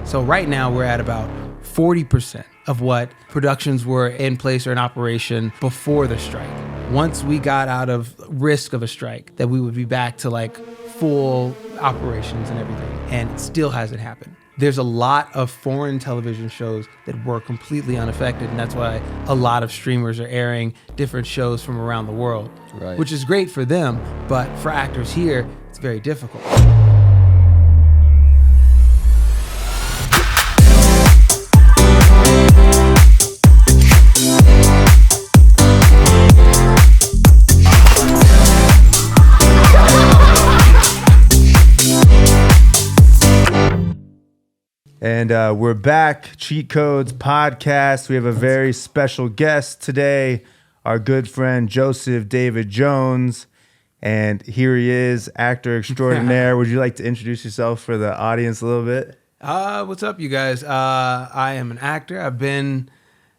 So right now we're at about 40% of what productions were in place or in operation before the strike. Once we got out of risk of a strike, that we would be back to like full operations and everything. And it still hasn't happened. There's a lot of foreign television shows that were completely unaffected, and that's why a lot of streamers are airing different shows from around the world, Right. which is great for them, but for actors here, it's very difficult. And we're back, Cheat Codes Podcast. We have a very special guest today, our good friend Joseph David Jones. And here he is, actor extraordinaire. Would you like to introduce yourself for the audience a little bit? What's up, you guys? I am an actor. I've been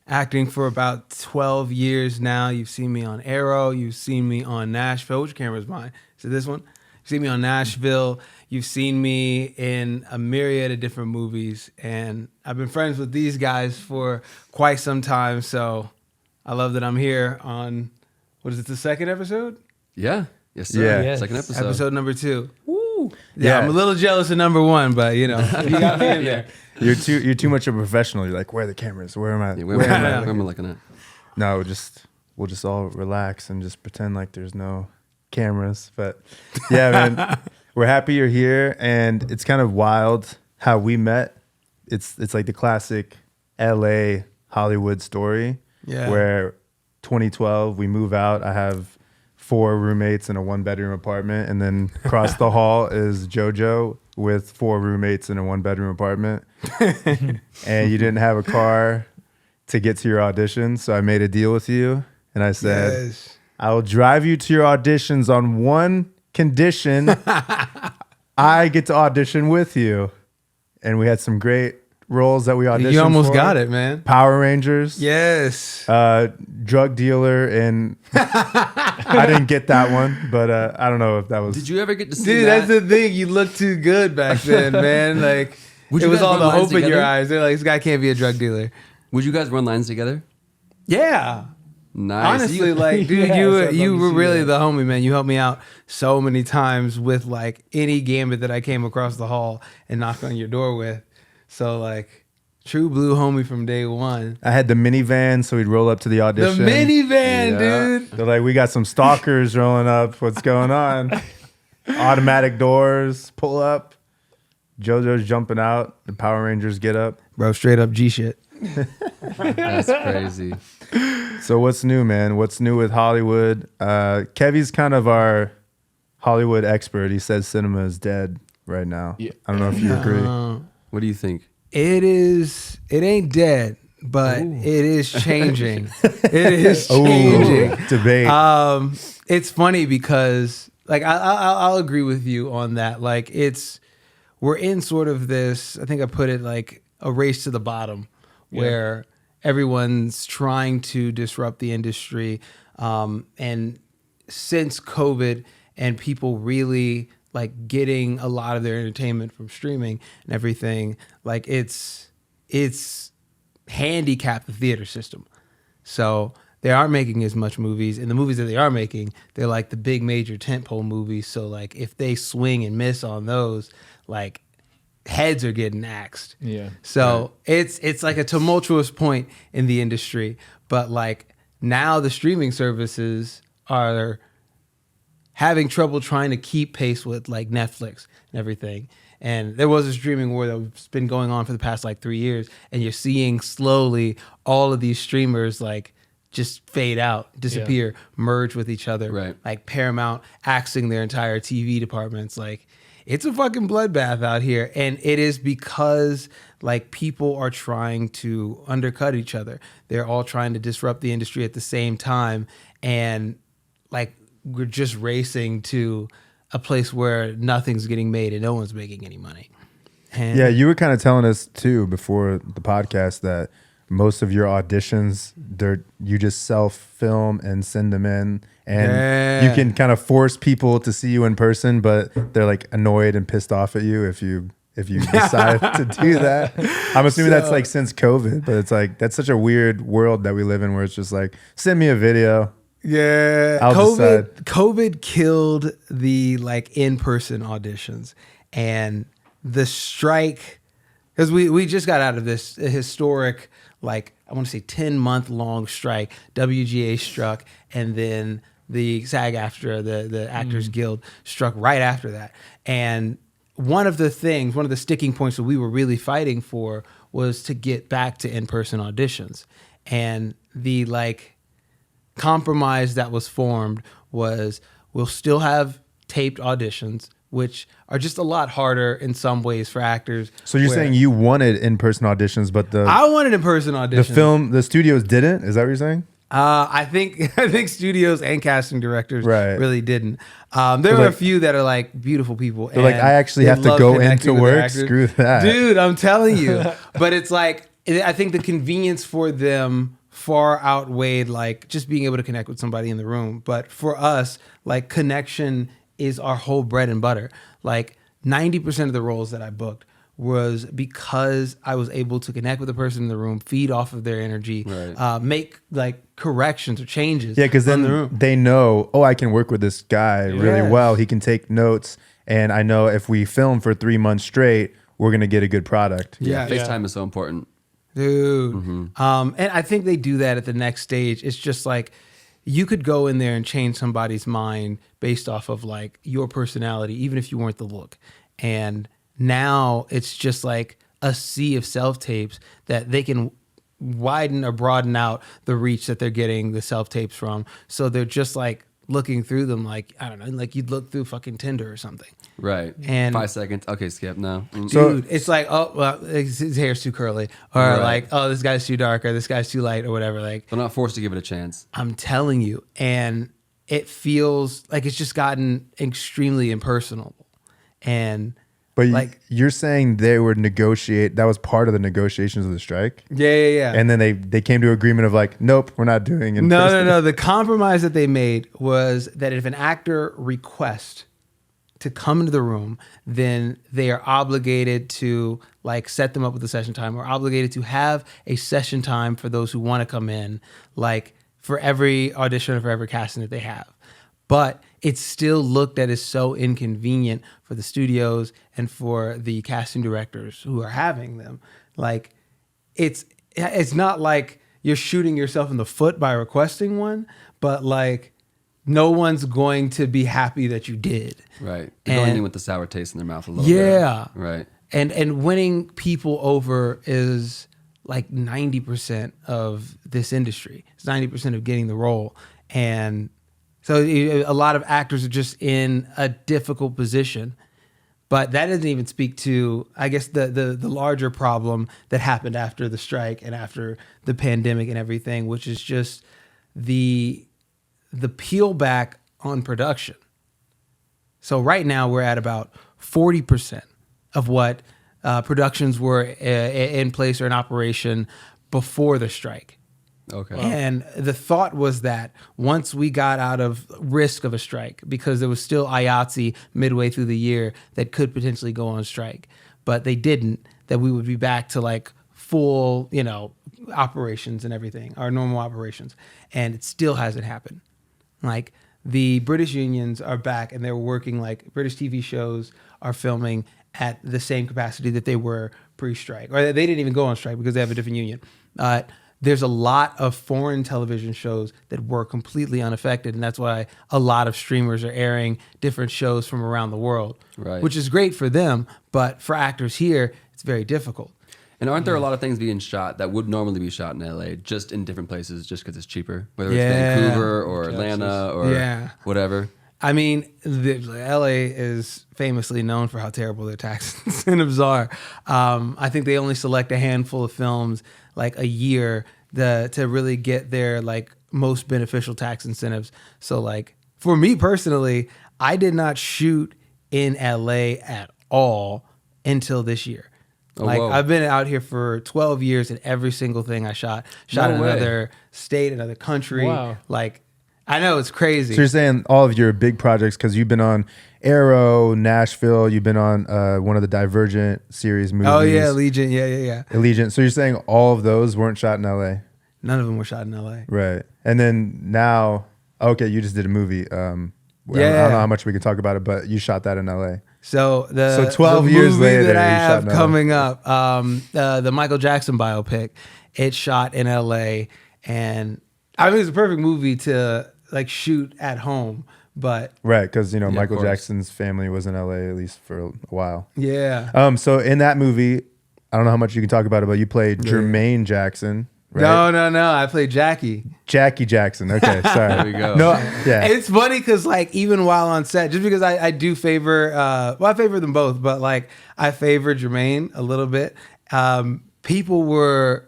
acting for about 12 years now. You've seen me on Arrow. You've seen me on Nashville. Which camera is mine? Is it this one? You've seen me on Nashville. You've seen me in a myriad of different movies. And I've been friends with these guys for quite some time. So I love that I'm here on, what is it, the second episode? Yeah. Yes, sir. Yeah. Second episode. Episode number 2. Woo. Yeah. I'm a little jealous of number 1, but you know, you got me in there. You're too much of a professional. You're like, where are the cameras? Where am I? Yeah, where am I looking at? No, we'll just all relax and just pretend like there's no cameras. But yeah, man, we're happy you're here, and it's kind of wild how we met. It's like the classic LA Hollywood story, where 2012 we move out. I have 4 roommates in a 1-bedroom apartment, and then across the hall is JoJo with 4 roommates in a 1-bedroom apartment. And you didn't have a car to get to your audition, so I made a deal with you, and I said, Yes. I will drive you to your auditions on one condition. I get to audition with you. And we had some great roles that we auditioned You almost for. got it, man. Power Rangers. Yes. Drug dealer, and I didn't get that one, but I don't know if that was. Did you ever get to see Dude, that? that's the thing. You looked too good back then, man. Like, Would it you was guys all run the lines hope in your together? eyes. They're like, this guy can't be a drug dealer. Would you guys run lines together? Yeah. Nice. Honestly, like, dude, Yeah, so I'd you love to were see really that. the homie, man. You helped me out so many times with, like, any gambit that I came across the hall and knocked on your door with. So, like, true blue homie from day one. I had the minivan, so we'd roll up to the The audition. minivan, Yeah. dude. They're like, we got some stalkers rolling up. What's going on? Automatic doors, pull up. JoJo's jumping out. The Power Rangers get up. Bro, straight up G shit. That's crazy. So what's new, man? What's new with Hollywood? Kevy's kind of our Hollywood expert. He says cinema is dead right now. Yeah. I don't know if you agree. What do you think? It ain't dead, but it is changing. It is changing. Debate. It's funny because, like, I'll agree with you on that. Like, we're in sort of this, I think I put it like a race to the bottom, where everyone's trying to disrupt the industry. And since COVID and people really like getting a lot of their entertainment from streaming and everything, like it's handicapped the theater system. So they aren't making as much movies, and the movies that they are making, they're like the big major tentpole movies. So like if they swing and miss on those, like heads are getting axed. Yeah. So it's like a tumultuous point in the industry, but like now the streaming services are having trouble trying to keep pace with like Netflix and everything. And there was a streaming war that's been going on for the past like 3 years, and you're seeing slowly all of these streamers like just fade out, disappear, merge with each other. Right. Like Paramount axing their entire TV departments. Like, it's a fucking bloodbath out here. And it is because like people are trying to undercut each other. They're all trying to disrupt the industry at the same time. And like, we're just racing to a place where nothing's getting made and no one's making any money. And Yeah, you were kind of telling us too before the podcast that most of your auditions, you just self-film and send them in, and you can kind of force people to see you in person, but they're like annoyed and pissed off at you if you if you decide to do that. I'm assuming that's like since COVID, but it's like that's such a weird world that we live in where it's just like send me a video. Yeah, I'll decide. COVID killed the like in-person auditions and the strike, because we just got out of this historic, like I want to say 10-month long strike. WGA struck, and then the SAG-AFTRA, the Actors Guild, struck right after that. And one of the sticking points that we were really fighting for was to get back to in-person auditions, and the like compromise that was formed was we'll still have taped auditions, which are just a lot harder in some ways for actors. So you're saying you wanted in-person auditions, but I wanted in-person auditions. the studios didn't? Is that what you're saying? I think studios and casting directors really didn't. There are a like, few that are like beautiful people. They're like, I actually have to go into work. Screw that, dude. I'm telling you. But it's like, I think the convenience for them far outweighed like just being able to connect with somebody in the room. But for us, like connection is our whole bread and butter. Like 90% of the roles that I booked was because I was able to connect with the person in the room, feed off of their energy, make like corrections or changes. Yeah, because then they know, oh, I can work with this guy really well. He can take notes, and I know if we film for 3 months straight, we're gonna get a good product. Yeah, FaceTime is so important. Dude. And I think they do that at the next stage. It's just like you could go in there and change somebody's mind based off of like your personality, even if you weren't the look. And now it's just like a sea of self-tapes that they can widen or broaden out the reach that they're getting the self-tapes from. So they're just like looking through them like, I don't know, like you'd look through fucking Tinder or something. Right. And 5 seconds. Okay, skip now. Dude, it's like, oh, well, his hair's too curly. Or like, oh, this guy's too dark, or this guy's too light, or whatever. Like, they're not forced to give it a chance. I'm telling you. And it feels like it's just gotten extremely impersonal. And but like, you're saying they were that was part of the negotiations of the strike? Yeah. And then they came to agreement of like, nope, we're not doing it. No. The compromise that they made was that if an actor requests to come into the room, then they are obligated to like set them up with a session time, or obligated to have a session time for those who want to come in, like for every audition or for every casting that they have. But it's still looked at as so inconvenient for the studios and for the casting directors who are having them. Like it's not like you're shooting yourself in the foot by requesting one, but like no one's going to be happy that you did. Right. They're going in with the sour taste in their mouth a little bit. Yeah. Right. And winning people over is like 90% of this industry. It's 90% of getting the role. And so a lot of actors are just in a difficult position. But that doesn't even speak to, I guess, the larger problem that happened after the strike and after the pandemic and everything, which is just the peel back on production. So right now we're at about 40% of what productions were in place or in operation before the strike. Okay. And the thought was that once we got out of risk of a strike, because there was still IATSE midway through the year that could potentially go on strike, but they didn't, that we would be back to like full, operations and everything, our normal operations. And it still hasn't happened. Like the British unions are back and they're working, like British TV shows are filming at the same capacity that they were pre-strike, or they didn't even go on strike because they have a different union. There's a lot of foreign television shows that were completely unaffected, and that's why a lot of streamers are airing different shows from around the world, which is great for them, but for actors here, it's very difficult. And aren't there a lot of things being shot that would normally be shot in LA, just in different places, just because it's cheaper? Whether it's Vancouver or Atlanta or whatever. I mean, LA is famously known for how terrible their tax incentives are. I think they only select a handful of films like a year to really get their like most beneficial tax incentives. So like for me personally, I did not shoot in LA at all until this year. I've been out here for 12 years, and every single thing I shot in another state, another country. Wow. Like I know, it's crazy. So you're saying all of your big projects, because you've been on Arrow, Nashville, you've been on one of the Divergent series movies. Oh yeah, Allegiant. Yeah. Allegiant. So you're saying all of those weren't shot in LA? None of them were shot in LA. Right. And then now, okay, you just did a movie. I don't know how much we can talk about it, but you shot that in LA. So 12 years movie later, that I you shot have in LA. coming up, the Michael Jackson biopic, it's shot in LA, and I mean it's a perfect movie to like shoot at home, but Right, because Yeah, Michael Jackson's family was in LA at least for a while. yeah. So in that movie, I don't know how much you can talk about it, but you played Jermaine Jackson. Right? No. I played Jackie. Jackie Jackson. Okay, sorry. There we go. No, yeah. It's funny because like even while on set, just because I do favor, I favor them both, but like I favor Jermaine a little bit. People were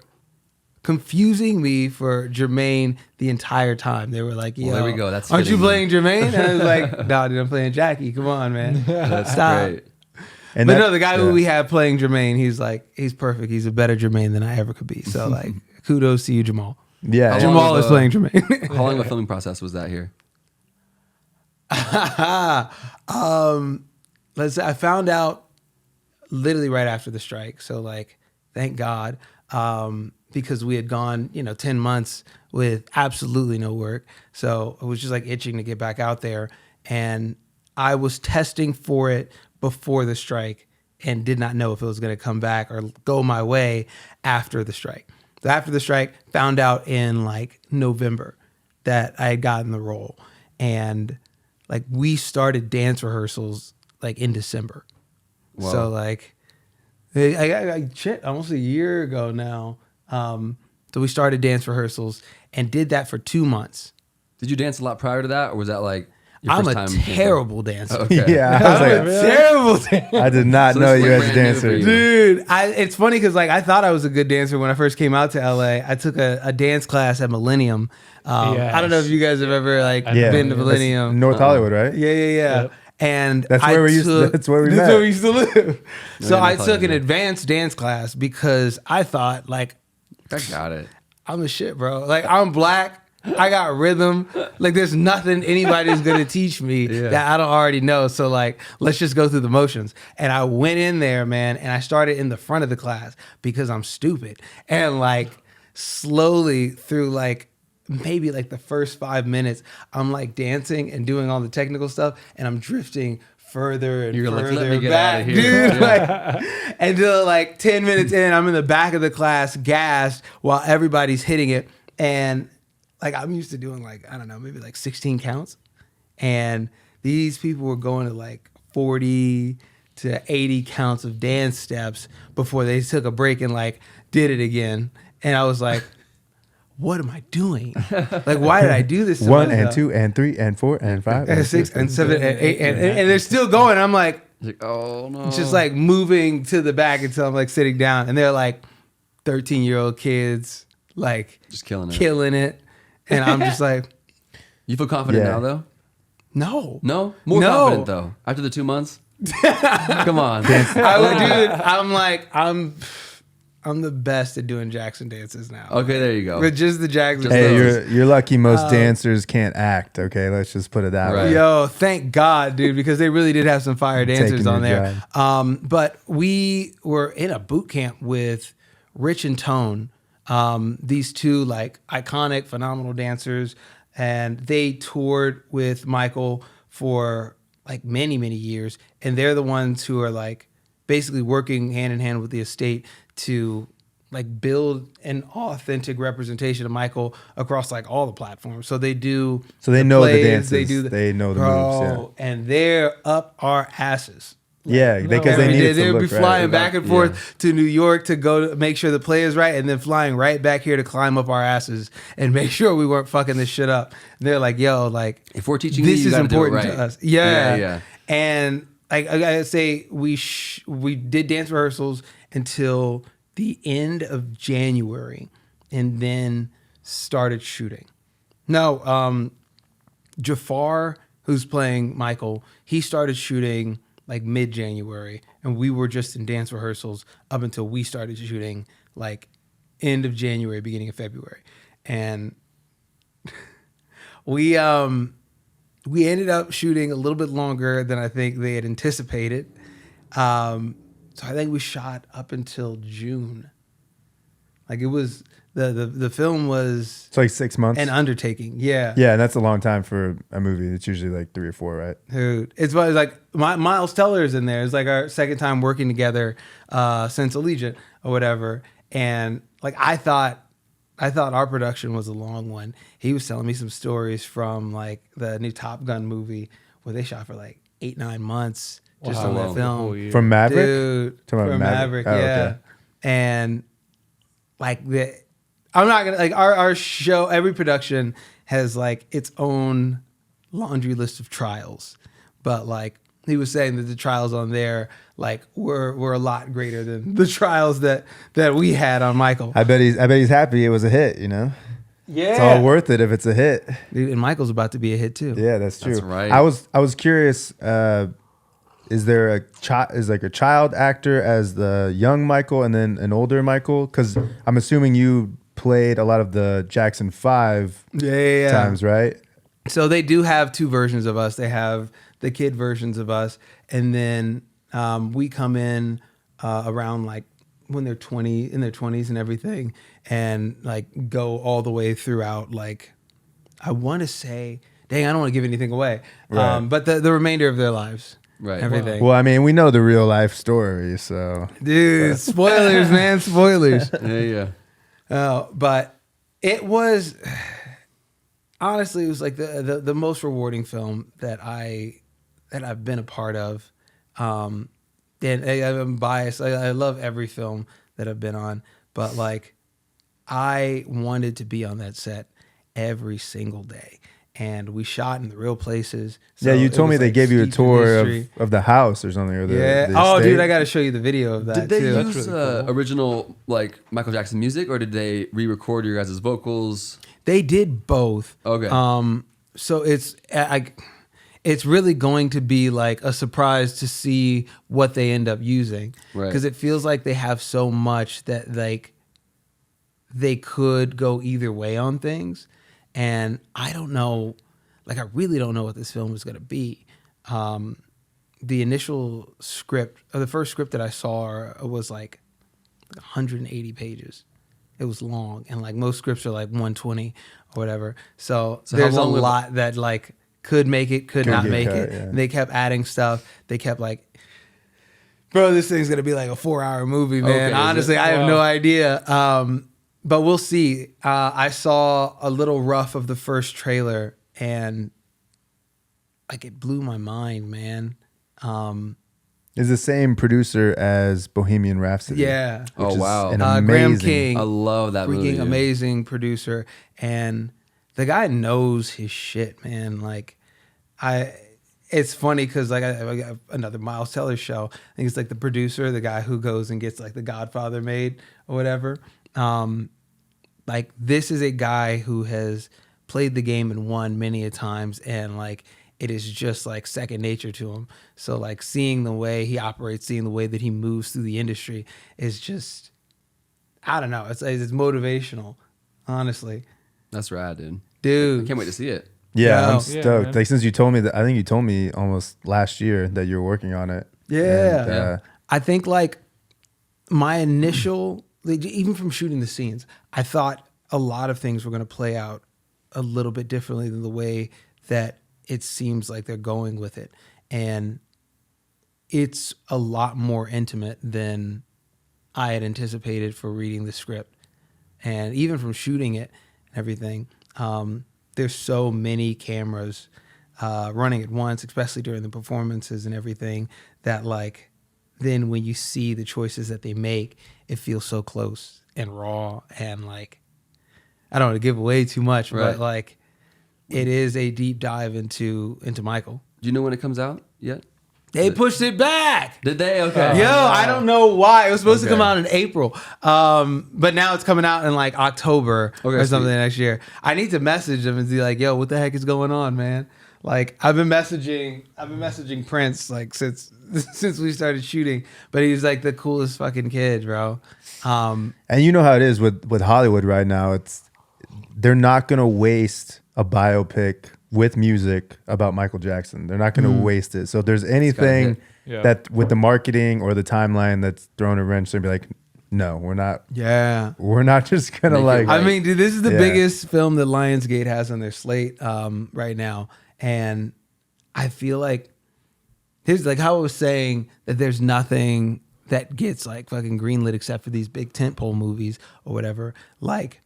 confusing me for Jermaine the entire time. They were like, "Yo, there we go. That's aren't you fitting, playing Jermaine?" And I was like, "No, dude, I'm playing Jackie. Come on, man, That's stop." great. And But that- no, the guy yeah. who we have playing Jermaine, he's perfect. He's a better Jermaine than I ever could be. So like, kudos to you, Jamal. Yeah. How long Jamal of is a- playing Jermaine. How long of a filming process was that here? Let's say I found out literally right after the strike. So like, thank God, because we had gone 10 months with absolutely no work. So it was just like itching to get back out there, and I was testing for it before the strike and did not know if it was going to come back or go my way after the strike. So after the strike, found out in like November that I had gotten the role, and like we started dance rehearsals like in December. Wow. So like, I shit, almost a year ago now. So we started dance rehearsals and did that for 2 months. Did you dance a lot prior to that, or was that like your I'm first a time? terrible dancer. Okay. Yeah, I was I'm like, a terrible dancer. I did not So know this you was as a brand new dancer. for you. Dude, it's funny because like I thought I was a good dancer when I first came out to LA. I took a dance class at Millennium. I don't know if you guys have ever like Yeah, been to that's Millennium. North Hollywood, right? Yeah. Yep. And That's where we used to- that's where we met. That's where we used to live. So yeah, I that's took how an I advanced dance class because I thought like I got it. I'm the shit, bro. Like I'm black. I got rhythm. Like there's nothing anybody's gonna teach me that I don't already know. So like, let's just go through the motions. And I went in there, man, and I started in the front of the class because I'm stupid. And like slowly through like maybe like the first 5 minutes, I'm like dancing and doing all the technical stuff, and I'm drifting further and You're like, further let me get back, out of here. dude. Yeah. Like, until like 10 minutes in, I'm in the back of the class, gassed while everybody's hitting it, and like I'm used to doing like I don't know, maybe like 16 counts, and these people were going to like 40 to 80 counts of dance steps before they took a break and like did it again, and I was like, what am I doing? Like, why did I do this? To 1 and myself? 2 and 3 and 4 and 5 and 6 and 7 and 8 and they're still going. I'm like, Like, oh no. just like moving to the back until I'm like sitting down, and they're like 13-year-old kids, like Just killing it. And I'm just like, You feel confident Yeah. now though? no, No? More No. confident though. After the 2 months? Come on. I would do it. I'm like, I'm the best at doing Jackson dances now. Okay, there you go. With just the Jackson Just Hey, dances. you're lucky most dancers can't act, okay? Let's just put it that Right. way. Yo, thank God, dude, because they really did have some fire dancers Taking on your there. But we were in a boot camp with Rich and Tone, these two like iconic, phenomenal dancers, and they toured with Michael for like many, many years, and they're the ones who are like basically working hand in hand with the estate to like build an authentic representation of Michael across like all the platforms. So they do. So they know the plays, dances. They do. They know the moves, yeah. And they're up our asses. Yeah, because Every they need day it to they would look be right. flying back and forth Yeah. to New York to go to make sure the play is right, and then flying right back here to climb up our asses and make sure we weren't fucking this shit up. And they're like, "Yo, like If we're teaching this you, you is gotta do it important right. to us." Yeah, Yeah. And like I gotta say, we did dance rehearsals until the end of January, and then started shooting. No, Jafar, who's playing Michael, he started shooting like mid-January, and we were just in dance rehearsals up until we started shooting like end of January, beginning of February. And we ended up shooting a little bit longer than I think they had anticipated. So I think we shot up until June. Like it was the film was It's like 6 months. an undertaking. Yeah. Yeah, and that's a long time for a movie. It's usually like 3 or 4, right? Dude, it's like Miles Teller's in there. It's like our second time working together since Allegiant or whatever. And like I thought our production was a long one. He was telling me some stories from like the new Top Gun movie where they shot for like 8-9 months just on that film. From Maverick? Dude, from Maverick, Oh, yeah. okay. And like I'm not gonna like our show. Every production has like its own laundry list of trials, but like he was saying that the trials on there like were a lot greater than the trials that we had on Michael. I bet he's happy it was a hit. Yeah, it's all worth it if it's a hit. Dude, and Michael's about to be a hit too. Yeah, that's true. That's right. I was curious. Is there a child actor as the young Michael and then an older Michael? Because I'm assuming you played a lot of the Jackson 5 times, right? So they do have two versions of us. They have the kid versions of us, and then we come in around like when they're in their 20s and everything, and like go all the way throughout. Like I want to say, dang, I don't want to give anything away, Right. but the remainder of their lives. Right. Everything. Well, I mean, we know the real life story, so Dude, spoilers, man, spoilers. Yeah. But it was honestly, it was like the most rewarding film that I've been a part of. And I'm biased. I love every film that I've been on, but like I wanted to be on that set every single day. And we shot in the real places. So yeah, you told me they like gave you a steeped in tour history. of the house or something. Or the Oh, estate. dude, I got to show you the video of that Did they too. use That's really cool. original like Michael Jackson music, or did they re-record your guys' vocals? They did both. Okay. So it's really going to be like a surprise to see what they end up using, Right. because it feels like they have so much that like they could go either way on things, and I don't know. Like I really don't know what this film is going to be. The initial script, or the first script that I saw, was like 180 pages. It was long, and like most scripts are like 120 or whatever. So there's a lot that like could make it, could not make it. Yeah. They kept adding stuff. They kept like, bro, this thing's gonna be like a 4-hour movie, man. Okay, honestly, I have no idea. But we'll see. I saw a little rough of the first trailer, and like it blew my mind, man. Is the same producer as Bohemian Rhapsody. Yeah. which Oh, is wow. an Graham amazing. King. I love that Freaking movie. amazing producer, and the guy knows his shit, man. Like, it's funny because like I got another Miles Teller show. I think it's like the producer, the guy who goes and gets like The Godfather made or whatever. Like this is a guy who has played the game and won many a times, and like it is just like second nature to him. So like seeing the way he operates, seeing the way that he moves through the industry is just, I don't know. It's motivational, honestly. That's rad, dude. Dude. I can't wait to see it. Yeah, Yo. I'm stoked. man. Like since you told me that, I think you told me almost last year that you're working on it. Yeah. And, I think like my initial, like, even from shooting the scenes, I thought a lot of things were going to play out a little bit differently than the way that it seems like they're going with it. And it's a lot more intimate than I had anticipated for reading the script. And even from shooting it and everything, there's so many cameras running at once, especially during the performances and everything, that like then when you see the choices that they make, it feels so close and raw, and like I don't want to give away too much, Right. but like it is a deep dive into Michael. Do you know when it comes out yet? They pushed it back. Did they? Okay. Yo, I don't know why. It was supposed to Okay. come out in April. But now it's coming out in like October Okay, or something sweet. next year. I need to message them and be like, yo, what the heck is going on, man? Like I've been messaging Prince like since we started shooting, but he's like the coolest fucking kid, bro. and you know how it is with Hollywood right now. They're not gonna waste a biopic with music about Michael Jackson. They're not going to waste it. So if there's anything that with the marketing or the timeline that's thrown a wrench, they'd be like, no, we're not. Yeah. We're not just going to like. I mean, dude, this is the biggest film that Lionsgate has on their slate right now. And I feel like, here's like how I was saying that there's nothing that gets like fucking greenlit except for these big tentpole movies or whatever. Like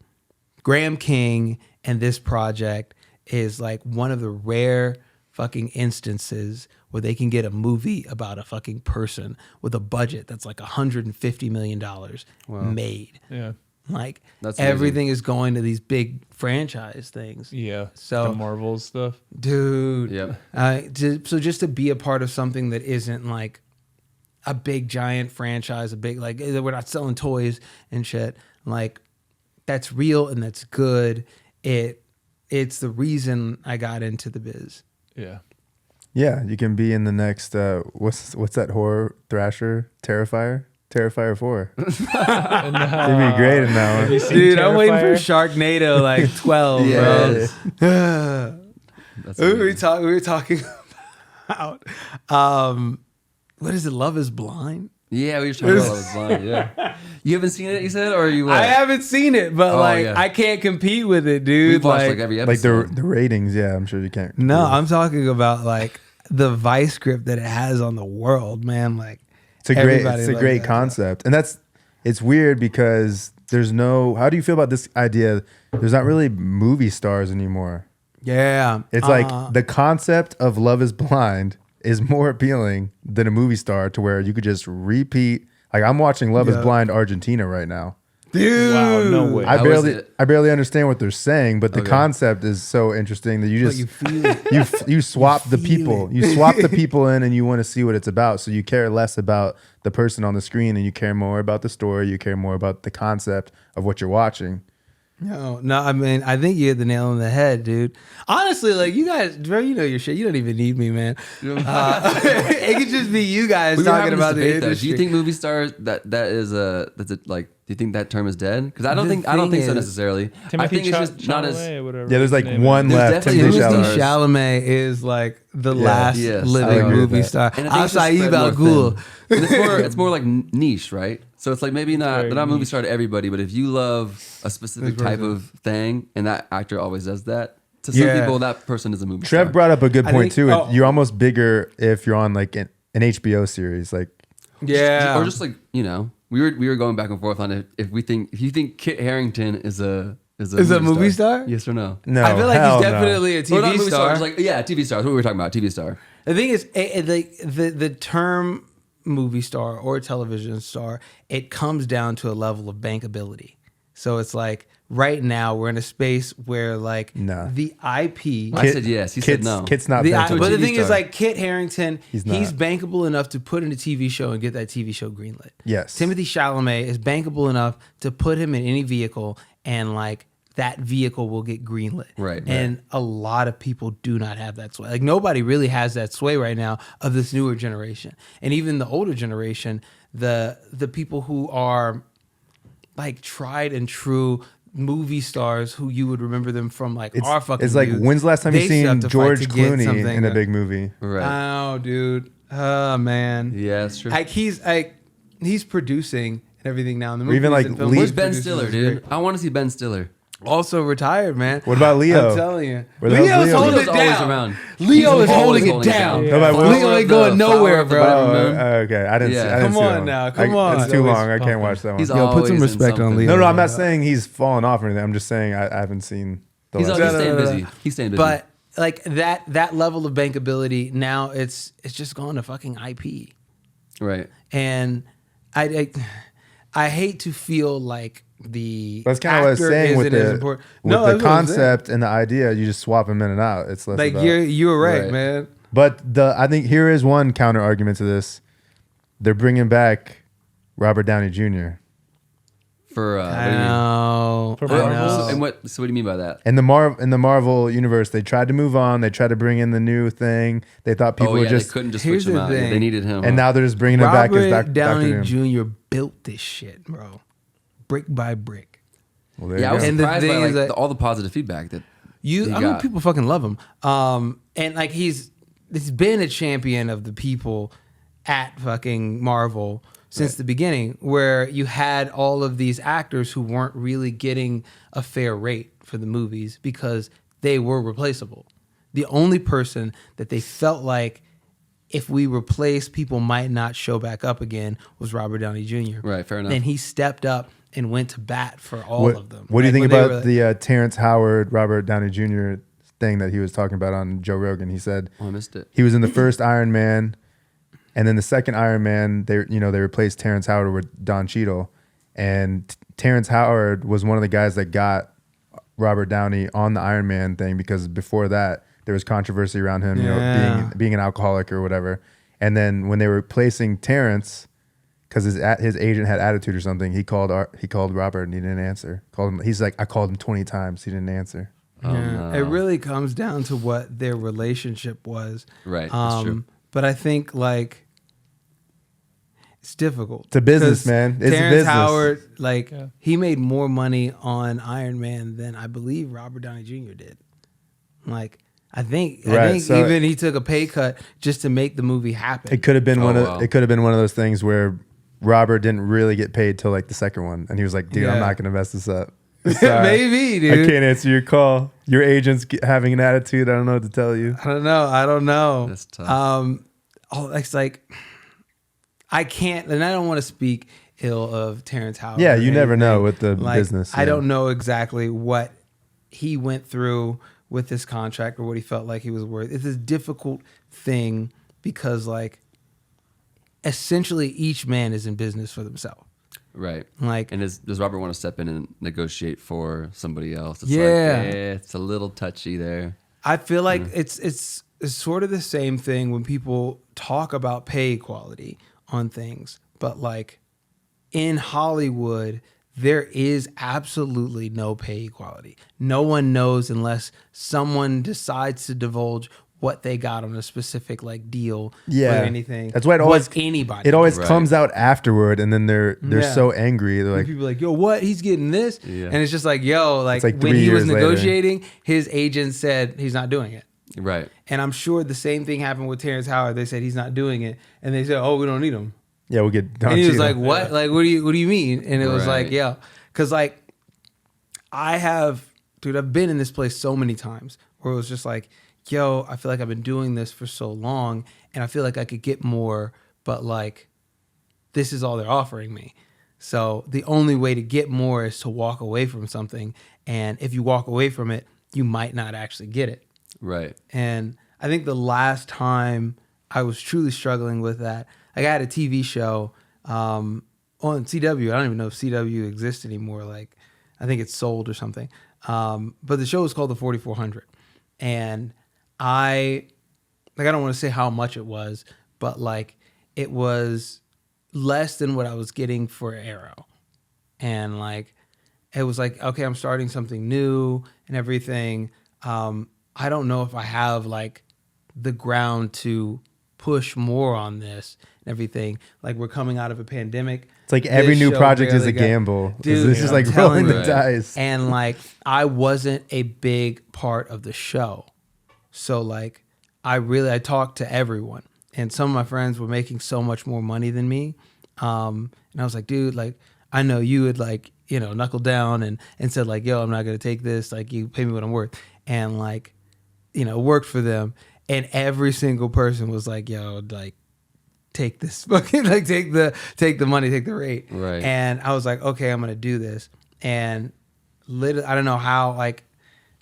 Graham King and this project is like one of the rare fucking instances where they can get a movie about a fucking person with a budget that's like $150 million made. Yeah. Like That's everything is going to these big franchise things. Yeah. So the Marvel stuff. dude, Yep. so just to be a part of something that isn't like a big giant franchise, a big like we're not selling toys and shit, like that's real and that's good. It's the reason I got into the biz. Yeah. Yeah, you can be in the next what's that horror thrasher Terrifier 4. You'd be great in that one. Dude, I'm waiting for Sharknado like 12, bro. That's we were talking about what is it? Love is Blind. Yeah, we were talking about Love is Blind. Yeah, you haven't seen it, you said, or are you? I haven't seen it, but I can't compete with it, dude. We've watched like every episode. Like the ratings, yeah, I'm sure you can't. No, I'm talking about like the vice grip that it has on the world, man. Like it's a great concept, and it's weird because there's no. How do you feel about this idea? There's not really movie stars anymore. Yeah, it's like the concept of Love is Blind is more appealing than a movie star, to where you could just repeat. Like I'm watching Love is Blind Argentina right now. Dude, wow, no way. I barely understand what they're saying, but the concept is so interesting that you just you feel it. you swap the people. You swap the people in, and you want to see what it's about. So you care less about the person on the screen, and you care more about the story. You care more about the concept of what you're watching. No, I mean, I think you hit the nail on the head, dude. Honestly, like you guys, bro, you know your shit. You don't even need me, man. It could just be you guys talking about the industry. Do you think movie stars that's like? Do you think that term is dead? Because I don't think so necessarily. I think it's just not as whatever. Yeah, there's like one left. Timothy Chalamet is like the last living movie star. Asaib Al Ghul. It's more like niche, right? So it's like maybe they're not a movie star to everybody, but if you love a specific type of thing, and that actor always does that, to some people, that person is a movie star. Trev brought up a good point too. You're almost bigger if you're on like an HBO series, like or just like we were going back and forth on if you think Kit Harington is a movie star? Yes or no? No, I feel like he's definitely a TV not movie star. Like TV star. That's what we were talking about. TV star. The thing is, the term movie star or television star, it comes down to a level of bankability. So it's like right now we're in a space where like the IP. I said yes. He said no. Kit's not bankable. But the thing is, like Kit Harington, he's bankable enough to put in a TV show and get that TV show greenlit. Yes. Timothy Chalamet is bankable enough to put him in any vehicle and like that vehicle will get greenlit. Right. And a lot of people do not have that sway. Like nobody really has that sway right now of this newer generation. And even the older generation, the people who are like tried and true movie stars who you would remember them from like our fucking It's like, youth, when's the last time you seen George Clooney in a big movie? Right. Oh, dude. Oh, man. Yeah, that's true. Like he's producing and everything now in the Or movies. even like Where's Ben Stiller, dude? I want to see Ben Stiller. Also retired, man. What about Leo? I'm telling you. Where the hell's Leo's Leo? holding Leo's it always down. around. Leo is He's holding always it down. Yeah. Leo ain't going nowhere, bro. Okay. I didn't see Come that on one. now. Come on. It's too long. I can't watch that one. He's Yo, put some always in respect on something. Leo. No, I'm not saying he's fallen off or anything. I'm just saying I haven't seen the He's last staying busy. He's staying busy. But like that level of bankability now, it's just gone to fucking IP. Right. And I hate to feel like the That's kind of what I was saying with the concept and the idea. You just swap them in and out. It's less like about, you were right, man. But I think here is one counter argument to this. They're bringing back Robert Downey Jr. For what do you Oh, For I Marvel? know. mean? What do you mean by that? In the Marvel universe, they tried to move on. They tried to bring in the new thing. They thought people would they just, couldn't just Here's switch him the out. thing. They needed him. and now they're just bringing him back as Robert Downey Dr. Doom. Jr. built this shit, bro, brick by brick. Well, there you I was go. And the surprised thing by is that- all the positive feedback that I mean, people fucking love him. And like he's been a champion of the people at fucking Marvel since the beginning, where you had all of these actors who weren't really getting a fair rate for the movies because they were replaceable. The only person that they felt like if we replace, people might not show back up again was Robert Downey Jr. Right, fair enough. And he stepped up and went to bat for all of them. What do you think about the Terrence Howard, Robert Downey Jr. thing that he was talking about on Joe Rogan? He said, I missed it. He was in the first Iron Man, and then the second Iron Man, they replaced Terrence Howard with Don Cheadle, and Terrence Howard was one of the guys that got Robert Downey on the Iron Man thing because before that there was controversy around him, being an alcoholic or whatever. And then when they were replacing Terrence, because his agent had attitude or something, he called Robert and he didn't answer. He's like, I called him 20 times, he didn't answer. No. It really comes down to what their relationship was. Right, that's true. But I think like it's difficult. It's a business, man. It's Terrence a business. Howard, he made more money on Iron Man than I believe Robert Downey Jr. did. Like, I think even he took a pay cut just to make the movie happen. It could have been it could have been one of those things where Robert didn't really get paid till like the second one, and he was like, "Dude, I'm not gonna mess this up." Maybe, dude. I can't answer your call. Your agent's having an attitude. I don't know what to tell you. I don't know. That's tough. It's like I can't, and I don't want to speak ill of Terrence Howard. Yeah, you never know with the business. I don't know exactly what he went through with this contract or what he felt like he was worth. It's a difficult thing because like essentially each man is in business for themselves. Right. Like, and does Robert want to step in and negotiate for somebody else? It's it's a little touchy there. I feel like it's sort of the same thing when people talk about pay equality on things, but like in Hollywood, there is absolutely no pay equality. No one knows unless someone decides to divulge what they got on a specific like deal or anything. That's why it always anybody. comes out afterward, and then they're so angry. They're like, people are like, yo, what? He's getting this, and it's just like, yo, like when 3 he was years negotiating, his agent said he's not doing it. Right. And I'm sure the same thing happened with Terrence Howard. They said he's not doing it, and they said, oh, we don't need him. Yeah, we'll get Don And he was Cheadle. like, what? Like, what do you mean? And it was like, yeah. Because, like, I've been in this place so many times where it was just like, yo, I feel like I've been doing this for so long and I feel like I could get more, but, like, this is all they're offering me. So the only way to get more is to walk away from something. And if you walk away from it, you might not actually get it. Right. And I think the last time I was truly struggling with that, like I had a TV show on CW. I don't even know if CW exists anymore. Like, I think it's sold or something. But the show was called The 4400. And I don't want to say how much it was, but like it was less than what I was getting for Arrow. And like, it was like, okay, I'm starting something new and everything. I don't know if I have like the ground to push more on this and everything. Like, we're coming out of a pandemic. It's like every new project is a gamble. Dude, this is like rolling the dice. And like, I wasn't a big part of the show. So like, I talked to everyone, and some of my friends were making so much more money than me. And I was like, dude, like, I know you would like, knuckle down and said like, yo, I'm not going to take this. Like, you pay me what I'm worth. And like, worked for them. And every single person was like, yo, like, take this fucking, like, take the money, take the rate. Right. And I was like, okay, I'm going to do this. And literally, I don't know how, like,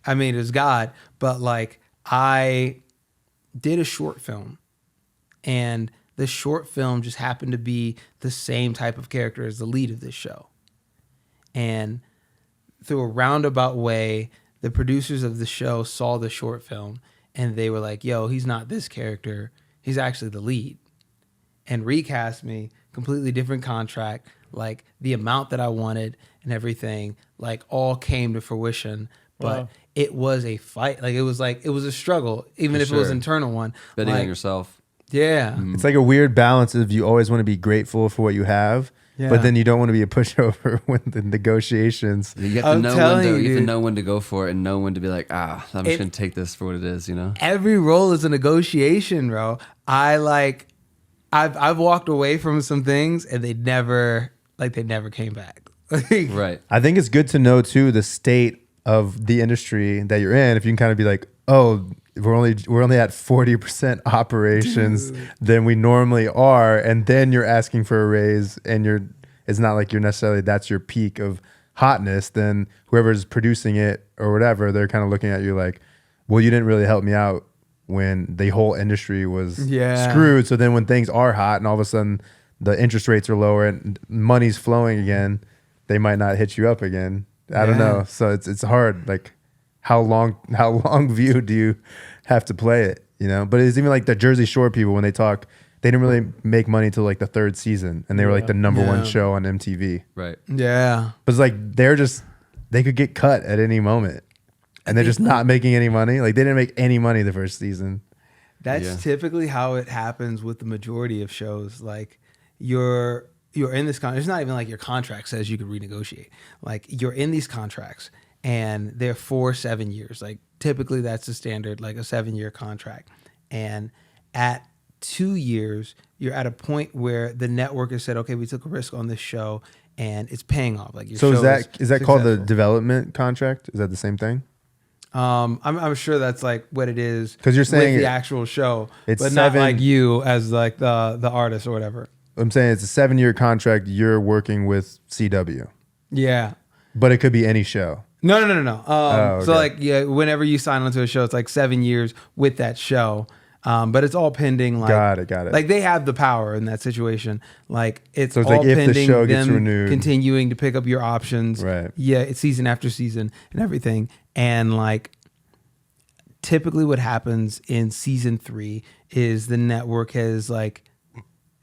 I mean, it was God, but like, I did a short film, and the short film just happened to be the same type of character as the lead of this show. And through a roundabout way, the producers of the show saw the short film, and they were like, yo, he's not this character. He's actually the lead. And recast me, completely different contract, like the amount that I wanted and everything, like all came to fruition. But it was a fight. Like, it was a struggle, even if it was an internal one. Betting on yourself. Yeah. It's like a weird balance of you always want to be grateful for what you have, But then you don't want to be a pushover when the negotiations. You have to know when to go for it and know when to be like, I'm just gonna take this for what it is, you know. Every role is a negotiation, bro. I've walked away from some things and they never came back. Right. I think it's good to know too the state of the industry that you're in. If you can kind of be like, oh, we're only at 40% operations than we normally are, and then you're asking for a raise, and it's not like you're necessarily that's your peak of hotness. Then whoever's producing it or whatever, they're kind of looking at you like, well, you didn't really help me out when the whole industry was screwed. So then when things are hot and all of a sudden the interest rates are lower and money's flowing again, they might not hit you up again. I don't know. So it's hard. Like how long view do you have to play it, you know? But it's even like the Jersey Shore people, when they talk, they didn't really make money till like the third season, and they were like the number one show on MTV. Right. Yeah. But it's like they could get cut at any moment, and they're just not making any money. Like they didn't make any money the first season. That's typically how it happens with the majority of shows. Like you're in this contract. It's not even like your contract says you could renegotiate. Like you're in these contracts and they're for 7 years. Like typically that's the standard, like a 7-year contract. And at 2 years, you're at a point where the network has said, okay, we took a risk on this show and it's paying off. Like your so show is that called the development contract? Is that the same thing? I'm sure that's like what it is. Because you're saying with the actual show, it's but not like you as like the artist or whatever. I'm saying it's a 7-year contract. You're working with CW. Yeah, but it could be any show. No. Okay. So like, whenever you sign onto a show, it's like 7 years with that show. But it's all pending. Like, got it. Like they have the power in that situation. Like it's all like if pending the show gets them renewed, continuing to pick up your options. Right. Yeah, it's season after season and everything. And like, typically what happens in season 3 is the network has like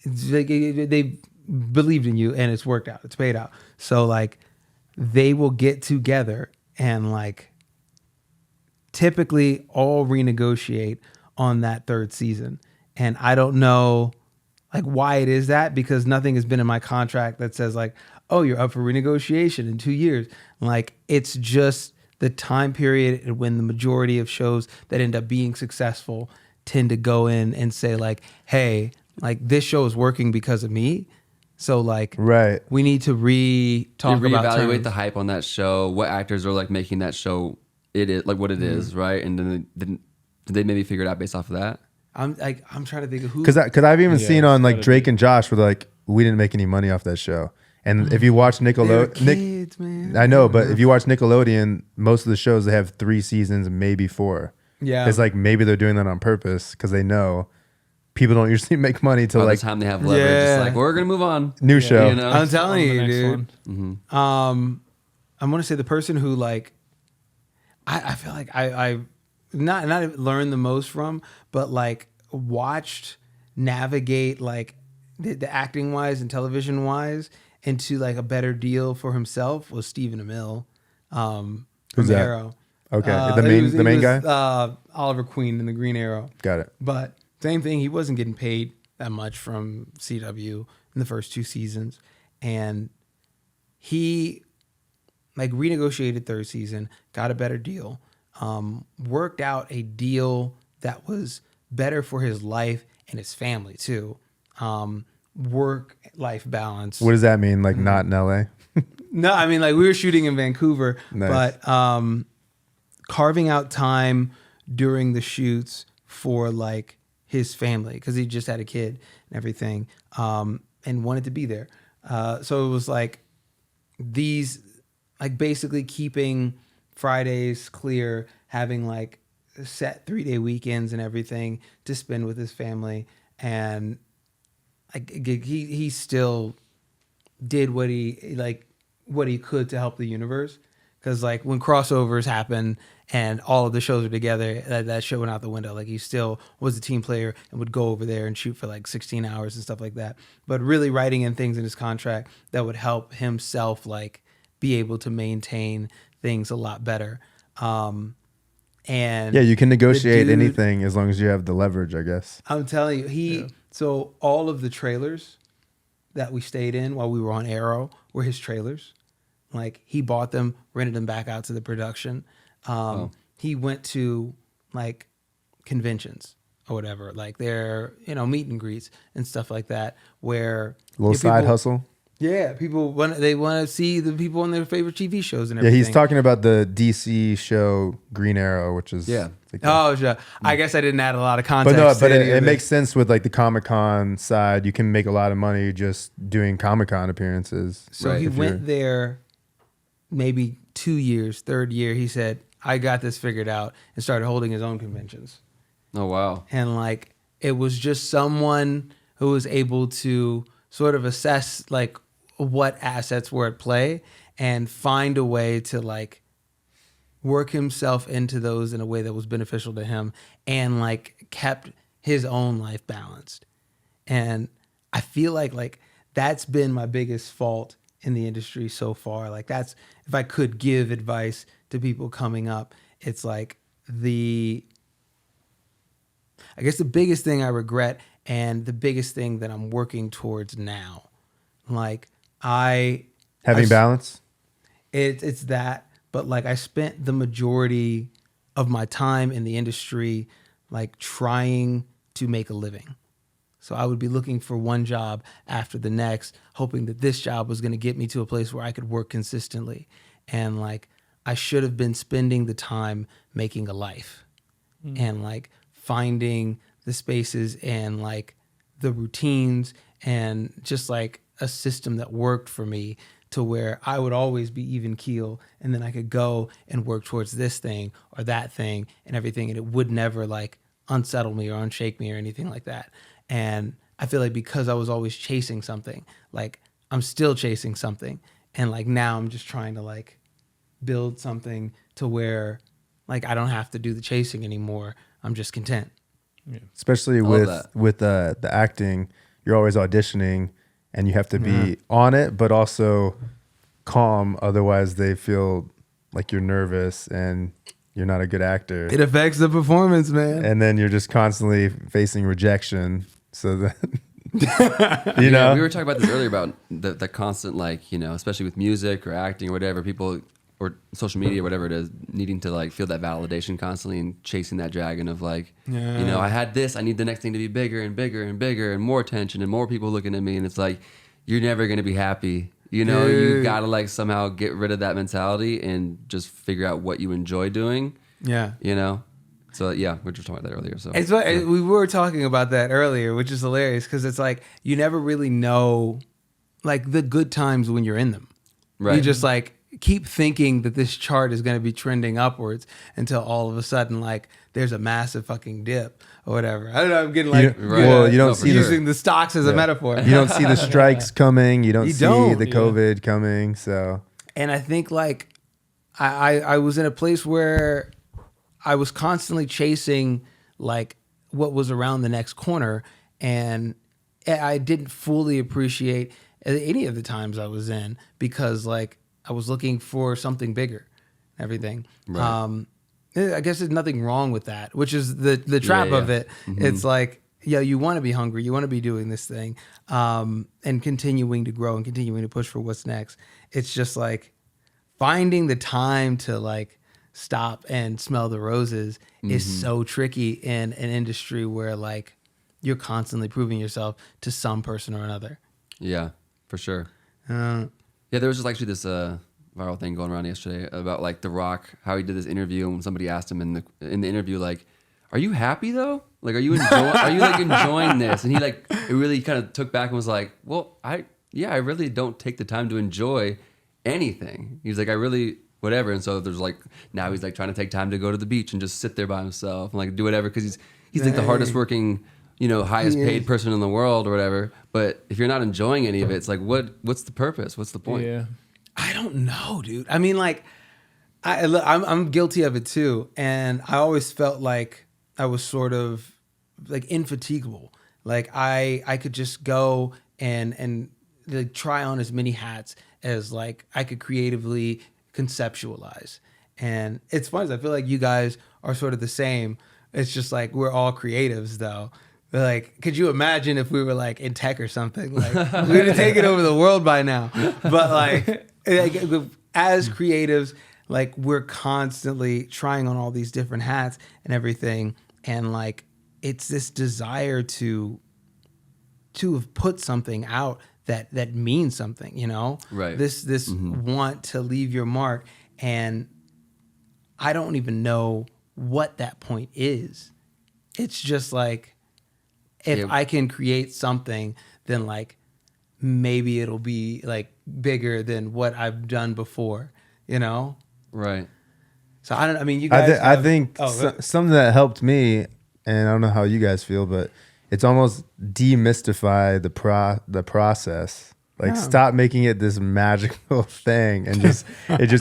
they believed in you and it's worked out. It's paid out. So like they will get together and like typically all renegotiate on that third season. And I don't know like why it is that, because nothing has been in my contract that says like, oh, you're up for renegotiation in 2 years. Like it's just the time period when the majority of shows that end up being successful tend to go in and say like, hey, like this show is working because of me. So like, right, we need to reevaluate the hype on that show. What actors are like making that show it is like what it is, right? And then did they maybe figure it out based off of that? I'm trying to think of who. Because I've even seen on like Drake and Josh where they're like, we didn't make any money off that show. And if you watch kids, man. I know, but if you watch Nickelodeon, most of the shows they have 3 seasons, maybe 4. Yeah, it's like maybe they're doing that on purpose because they know people don't usually make money till like the time they have leverage. It's like we're gonna move on. New show. You know? I'm telling you, dude. Mm-hmm. I'm gonna say the person who like, I feel like I not learned the most from, but like watched navigate like the acting wise and television wise into like a better deal for himself was Stephen Amell. Who's that? Arrow. Okay, the main guy. Oliver Queen in the Green Arrow. Got it. But same thing, he wasn't getting paid that much from CW in the first 2 seasons, and he like renegotiated third season, got a better deal, worked out a deal that was better for his life and his family too. Work-life balance. What does that mean? Like not in LA? No, I mean like we were shooting in Vancouver, nice. But carving out time during the shoots for like his family because he just had a kid and everything, and wanted to be there. So it was like these, like basically keeping Fridays clear, having like set 3-day weekends and everything to spend with his family, and like he still did what he could to help the universe. Because like when crossovers happen and all of the shows are together, that show went out the window. Like he still was a team player and would go over there and shoot for like 16 hours and stuff like that. But really writing in things in his contract that would help himself like be able to maintain things a lot better. And yeah, you can negotiate anything as long as you have the leverage, I guess. I'm telling you, so all of the trailers that we stayed in while we were on Arrow were his trailers. Like he bought them, rented them back out to the production. He went to like conventions or whatever, like their meet and greets and stuff like that, where little side hustle. Yeah, people want to see the people on their favorite TV shows and Yeah, everything. he's talking about the DC show Green Arrow, which is Yeah. like Sure. I guess I didn't add a lot of context. But no, to but any it of makes sense with like the Comic-Con side. You can make a lot of money just doing Comic-Con appearances. So he went there maybe 2 years, third year, he said, I got this figured out, and started holding his own conventions. Oh, wow. And like, it was just someone who was able to sort of assess like what assets were at play and find a way to like work himself into those in a way that was beneficial to him and like kept his own life balanced. And I feel like that's been my biggest fault in the industry so far. Like that's, if I could give advice to people coming up, it's like I guess the biggest thing I regret and the biggest thing that I'm working towards now, like having balance. It's that, but like I spent the majority of my time in the industry, like trying to make a living. So I would be looking for one job after the next, hoping that this job was going to get me to a place where I could work consistently. And like, I should have been spending the time making a life and like finding the spaces and like the routines and just like a system that worked for me to where I would always be even keel, and then I could go and work towards this thing or that thing and everything. And it would never like unsettle me or unshake me or anything like that. And I feel like because I was always chasing something, like I'm still chasing something. And like now I'm just trying to like build something to where like I don't have to do the chasing anymore. I'm just content. Yeah. Especially with the acting, you're always auditioning and you have to be on it, but also calm. Otherwise they feel like you're nervous and you're not a good actor. It affects the performance, man. And then you're just constantly facing rejection. So that, we were talking about this earlier about the constant, like, especially with music or acting or whatever, people or social media, whatever it is, needing to like feel that validation constantly and chasing that dragon of like, I had this, I need the next thing to be bigger and bigger and bigger and more attention and more people looking at me. And it's like, you're never going to be happy. You got to like somehow get rid of that mentality and just figure out what you enjoy doing. Yeah. So yeah, we were just talking about that earlier. So it's what, we were talking about that earlier, which is hilarious because it's like you never really know like the good times when you're in them. Right. You just like keep thinking that this chart is going to be trending upwards until all of a sudden like there's a massive fucking dip or whatever. I don't know. I'm getting like you don't see using the stocks as a metaphor. You don't see the strikes coming. You don't see the COVID coming. So and I think like I was in a place where I was constantly chasing like what was around the next corner, and I didn't fully appreciate any of the times I was in because like I was looking for something bigger, everything. Right. I guess there's nothing wrong with that, which is the trap of it. Mm-hmm. It's like, you want to be hungry, you want to be doing this thing, and continuing to grow and continuing to push for what's next. It's just like finding the time to like stop and smell the roses is so tricky in an industry where like you're constantly proving yourself to some person or another. Yeah, for sure. There was just actually this viral thing going around yesterday about like The Rock, how he did this interview, and when somebody asked him in the interview like, "Are you happy though? Like, are you enjoying this?" And he like it really kind of took back and was like, "Well, I really don't take the time to enjoy anything." He's like, "I really." Whatever, and so there's like now he's like trying to take time to go to the beach and just sit there by himself and like do whatever because he's like the hardest working, highest paid person in the world or whatever. But if you're not enjoying any of it, it's like what's the purpose? What's the point? Yeah, I don't know, dude. I mean, like I'm guilty of it too, and I always felt like I was sort of like infatigable. Like I could just go and like try on as many hats as like I could creatively conceptualize. And it's funny, I feel like you guys are sort of the same. It's just like we're all creatives though. Like, could you imagine if we were like in tech or something? Like, we'd have taken over the world by now. But like as creatives, like we're constantly trying on all these different hats and everything. And like, it's this desire to have put something out that means something, you know? Right. This want to leave your mark. And I don't even know what that point is. It's just like, if I can create something, then like maybe it'll be like bigger than what I've done before, you know? Right. So I mean, you guys. I think something that helped me, and I don't know how you guys feel, but it's almost demystify the process. Like stop making it this magical thing, and just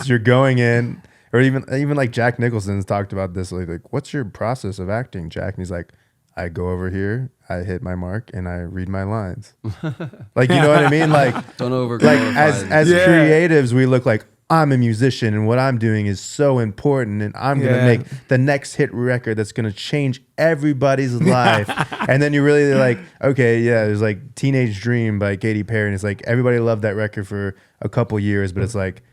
you're going in, or even like Jack Nicholson's talked about this. Like, what's your process of acting, Jack? And he's like, I go over here, I hit my mark, and I read my lines. Like, you know what I mean? Like, don't over. Like as creatives, we look like I'm a musician, and what I'm doing is so important, and I'm gonna make the next hit record that's gonna change everybody's life. And then you're really like, okay, yeah, there's like Teenage Dream by Katy Perry, and it's like everybody loved that record for a couple years, but it's like,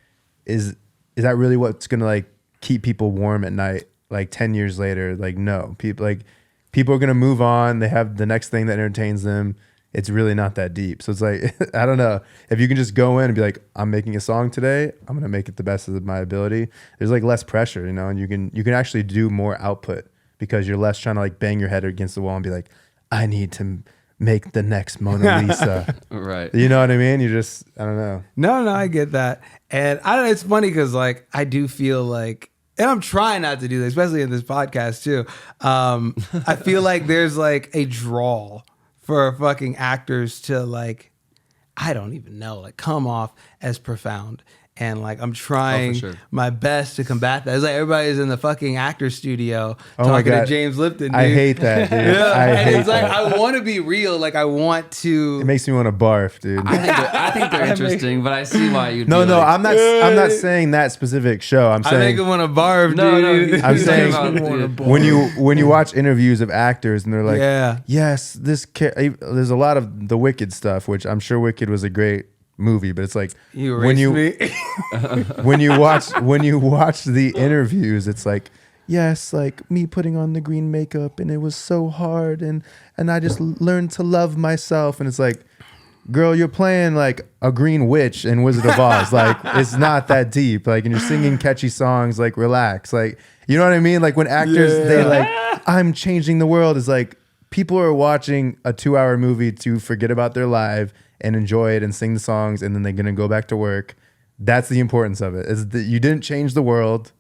is that really what's gonna like keep people warm at night? Like 10 years later, like no, people are going to move on. They have the next thing that entertains them. It's really not that deep. So it's like, I don't know. If you can just go in and be like, I'm making a song today, I'm going to make it the best of my ability. There's like less pressure, you know, and you can actually do more output because you're less trying to like bang your head against the wall and be like, I need to make the next Mona Lisa. Right. You know what I mean? I don't know. No, I get that. And I don't know, it's funny because like, I do feel like, and I'm trying not to do this, especially in this podcast too. I feel like there's like a draw for fucking actors to like, I don't even know, like come off as profound. And like, I'm trying my best to combat that. It's like everybody's in the fucking actor studio talking to James Lipton, dude. I hate that, dude. It's like, I want to be real. Like I want to. It makes me want to barf, dude. I think they're interesting, but I see why you. No, I'm not saying that specific show. I'm saying I make him want to barf, dude. No, I'm saying when you watch interviews of actors and they're like, yes, there's a lot of the Wicked stuff, which I'm sure Wicked was a great movie, but it's like when you watch the interviews, it's like, yes, like me putting on the green makeup and it was so hard and I just learned to love myself, and it's like, girl, you're playing like a green witch in Wizard of Oz. Like it's not that deep. Like, and you're singing catchy songs. Like relax. Like, you know what I mean? Like when actors they like, I'm changing the world, is like people are watching a 2-hour movie to forget about their life and enjoy it and sing the songs, and then they're gonna go back to work. That's the importance of it. Is that you didn't change the world.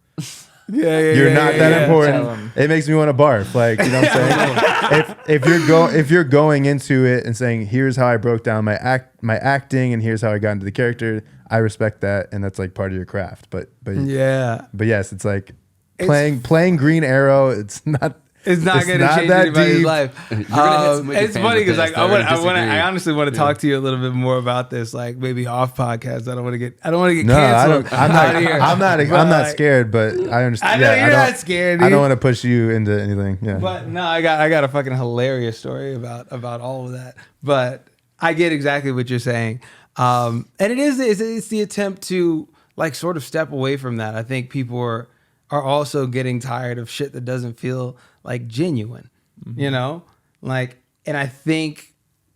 You're not that important. It makes me want to barf. Like, you know what I'm saying? if you're going into it and saying, here's how I broke down my acting and here's how I got into the character, I respect that, and that's like part of your craft. But yes, it's like playing Green Arrow. It's not going to change anybody's life. It's funny because like I honestly want to talk to you a little bit more about this, like maybe off podcast. I don't want to get canceled. I'm not scared, but I understand. I know you're not scared, dude. I don't want to push you into anything. Yeah. But no, I got a fucking hilarious story about all of that. But I get exactly what you're saying, and it's the attempt to like sort of step away from that. I think people are also getting tired of shit that doesn't feel like genuine, you know? Like, and I think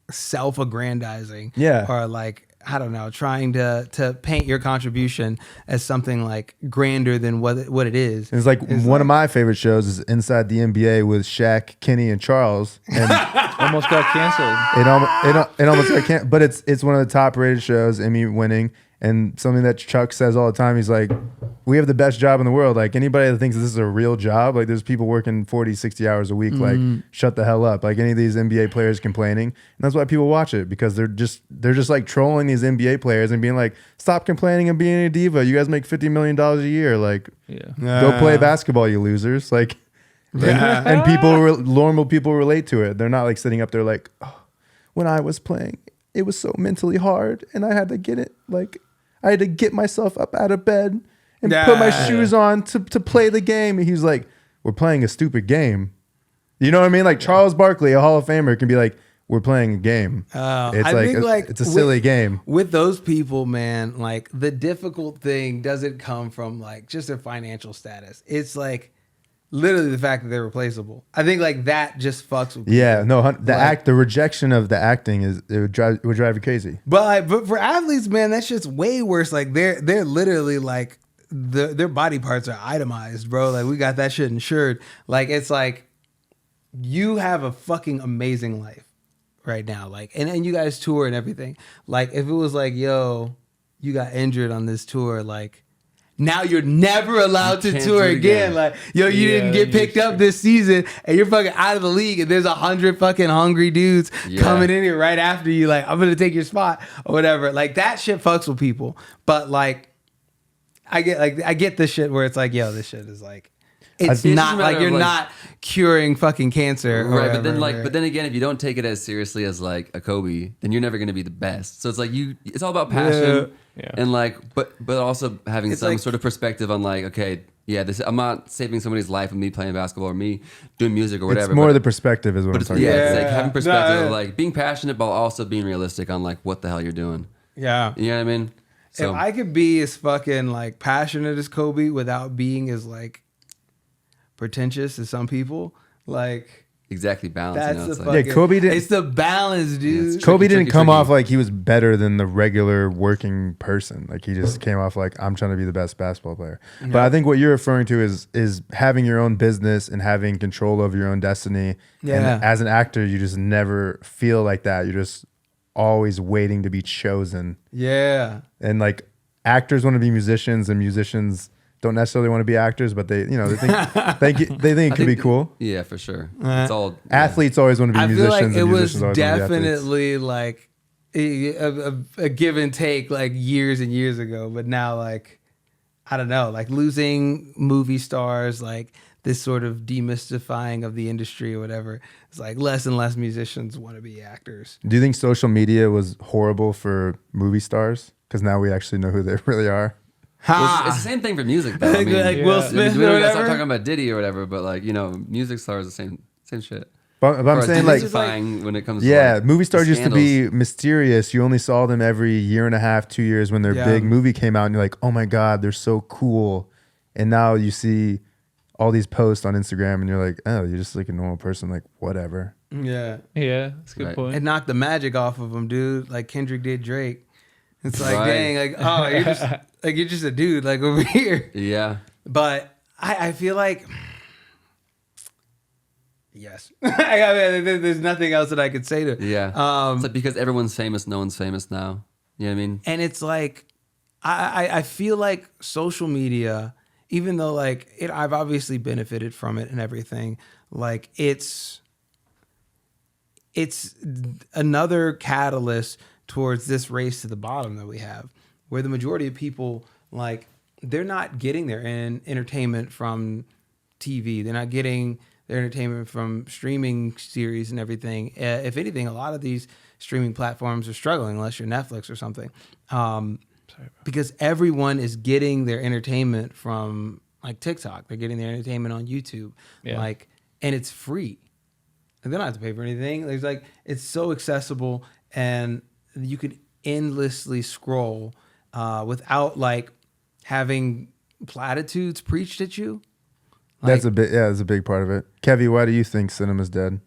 self-aggrandizing or like, I don't know, trying to paint your contribution as something like grander than what it is. It's like one of my favorite shows is Inside the NBA with Shaq, Kenny, and Charles. And almost got canceled. It almost got canceled, but it's one of the top rated shows, Emmy winning. And something that Chuck says all the time, he's like, we have the best job in the world. Like anybody that thinks this is a real job, like there's people working 40, 60 hours a week, like shut the hell up. Like any of these NBA players complaining. And that's why people watch it, because they're just like trolling these NBA players and being like, stop complaining and being a diva. You guys make $50 million a year. Like go play basketball, you losers. Like, and normal people relate to it. They're not like sitting up there like, oh, when I was playing, it was so mentally hard and I had to get it. Like, I had to get myself up out of bed and put my shoes on to play the game. And he's like, we're playing a stupid game. You know what I mean? Like Charles Barkley, a Hall of Famer, can be like, we're playing a game. It's I like, think like it's a silly game. With those people, man, like the difficult thing doesn't come from like just their financial status. It's like literally the fact that they're replaceable. I think like that just fucks with people. Yeah, no, the rejection of the acting would drive you crazy. But for athletes, man, that shit's way worse. Like they're literally like their body parts are itemized, bro. Like we got that shit insured. Like it's like you have a fucking amazing life right now. Like and you guys tour and everything. Like if it was like, yo, you got injured on this tour, like now you're never allowed to tour again. Like, yo, you didn't get picked up this season and you're fucking out of the league and there's 100 fucking hungry dudes coming in here right after you. Like, I'm going to take your spot or whatever. Like that shit fucks with people. But like, I get this shit where it's like, yo, this shit is like, it's not like you're not curing fucking cancer. Right. Whatever, but then again, if you don't take it as seriously as like a Kobe, then you're never going to be the best. So it's like it's all about passion. Yeah. And like, but also having some sort of perspective on like, okay, yeah, I'm not saving somebody's life with me playing basketball or me doing music or whatever. It's more the perspective is what I'm talking about. Yeah, it's like having perspective of like being passionate, but also being realistic on like what the hell you're doing. Yeah. You know what I mean? So, if I could be as fucking like passionate as Kobe without being as like pretentious as some people, like exactly balance. That's Kobe didn't. It's the balance, dude. Yeah, Kobe didn't come off like he was better than the regular working person. Like he just came off like I'm trying to be the best basketball player. Yeah. But I think what you're referring to is having your own business and having control of your own destiny. Yeah. And as an actor, you just never feel like that. You're just always waiting to be chosen. Yeah. And like actors want to be musicians, and musicians don't necessarily want to be actors, but they think it could be cool. Yeah, for sure. It's all athletes always want to be musicians. I feel like it was definitely like a give and take like years and years ago, but now like I don't know, like losing movie stars, like this sort of demystifying of the industry or whatever. It's like less and less musicians want to be actors. Do you think social media was horrible for movie stars? Because now we actually know who they really are. Well, it's the same thing for music, though. I mean, like Will Smith we or don't whatever. stop talking about Diddy or whatever, but like music stars the same shit. But I'm saying like when it comes to like, movie stars used to be mysterious. You only saw them every year and a half, 2 years when their big movie came out, and you're like, oh my god, they're so cool. And now you see all these posts on Instagram, and you're like, oh, you're just like a normal person, like whatever. Yeah, that's a good point. It knocked the magic off of them, dude. Like Kendrick did Drake. It's like, dang, like, oh, you're just a dude, like over here. Yeah. But I feel like, yes. I mean, there's nothing else that I could say to it. Yeah. It's like because everyone's famous, no one's famous now. You know what I mean? And it's like, I feel like social media, even though like I've obviously benefited from it and everything, like it's another catalyst towards this race to the bottom that we have, where the majority of people, like, they're not getting their entertainment from TV. They're not getting their entertainment from streaming series and everything. If anything, a lot of these streaming platforms are struggling, unless you're Netflix or something, because everyone is getting their entertainment from like TikTok. They're getting their entertainment on YouTube, like, and it's free. Like, they don't have to pay for anything. It's like it's so accessible, and you could endlessly scroll without like having platitudes preached at you. Like, that's a big part of it. Kevy, why do you think cinema's dead?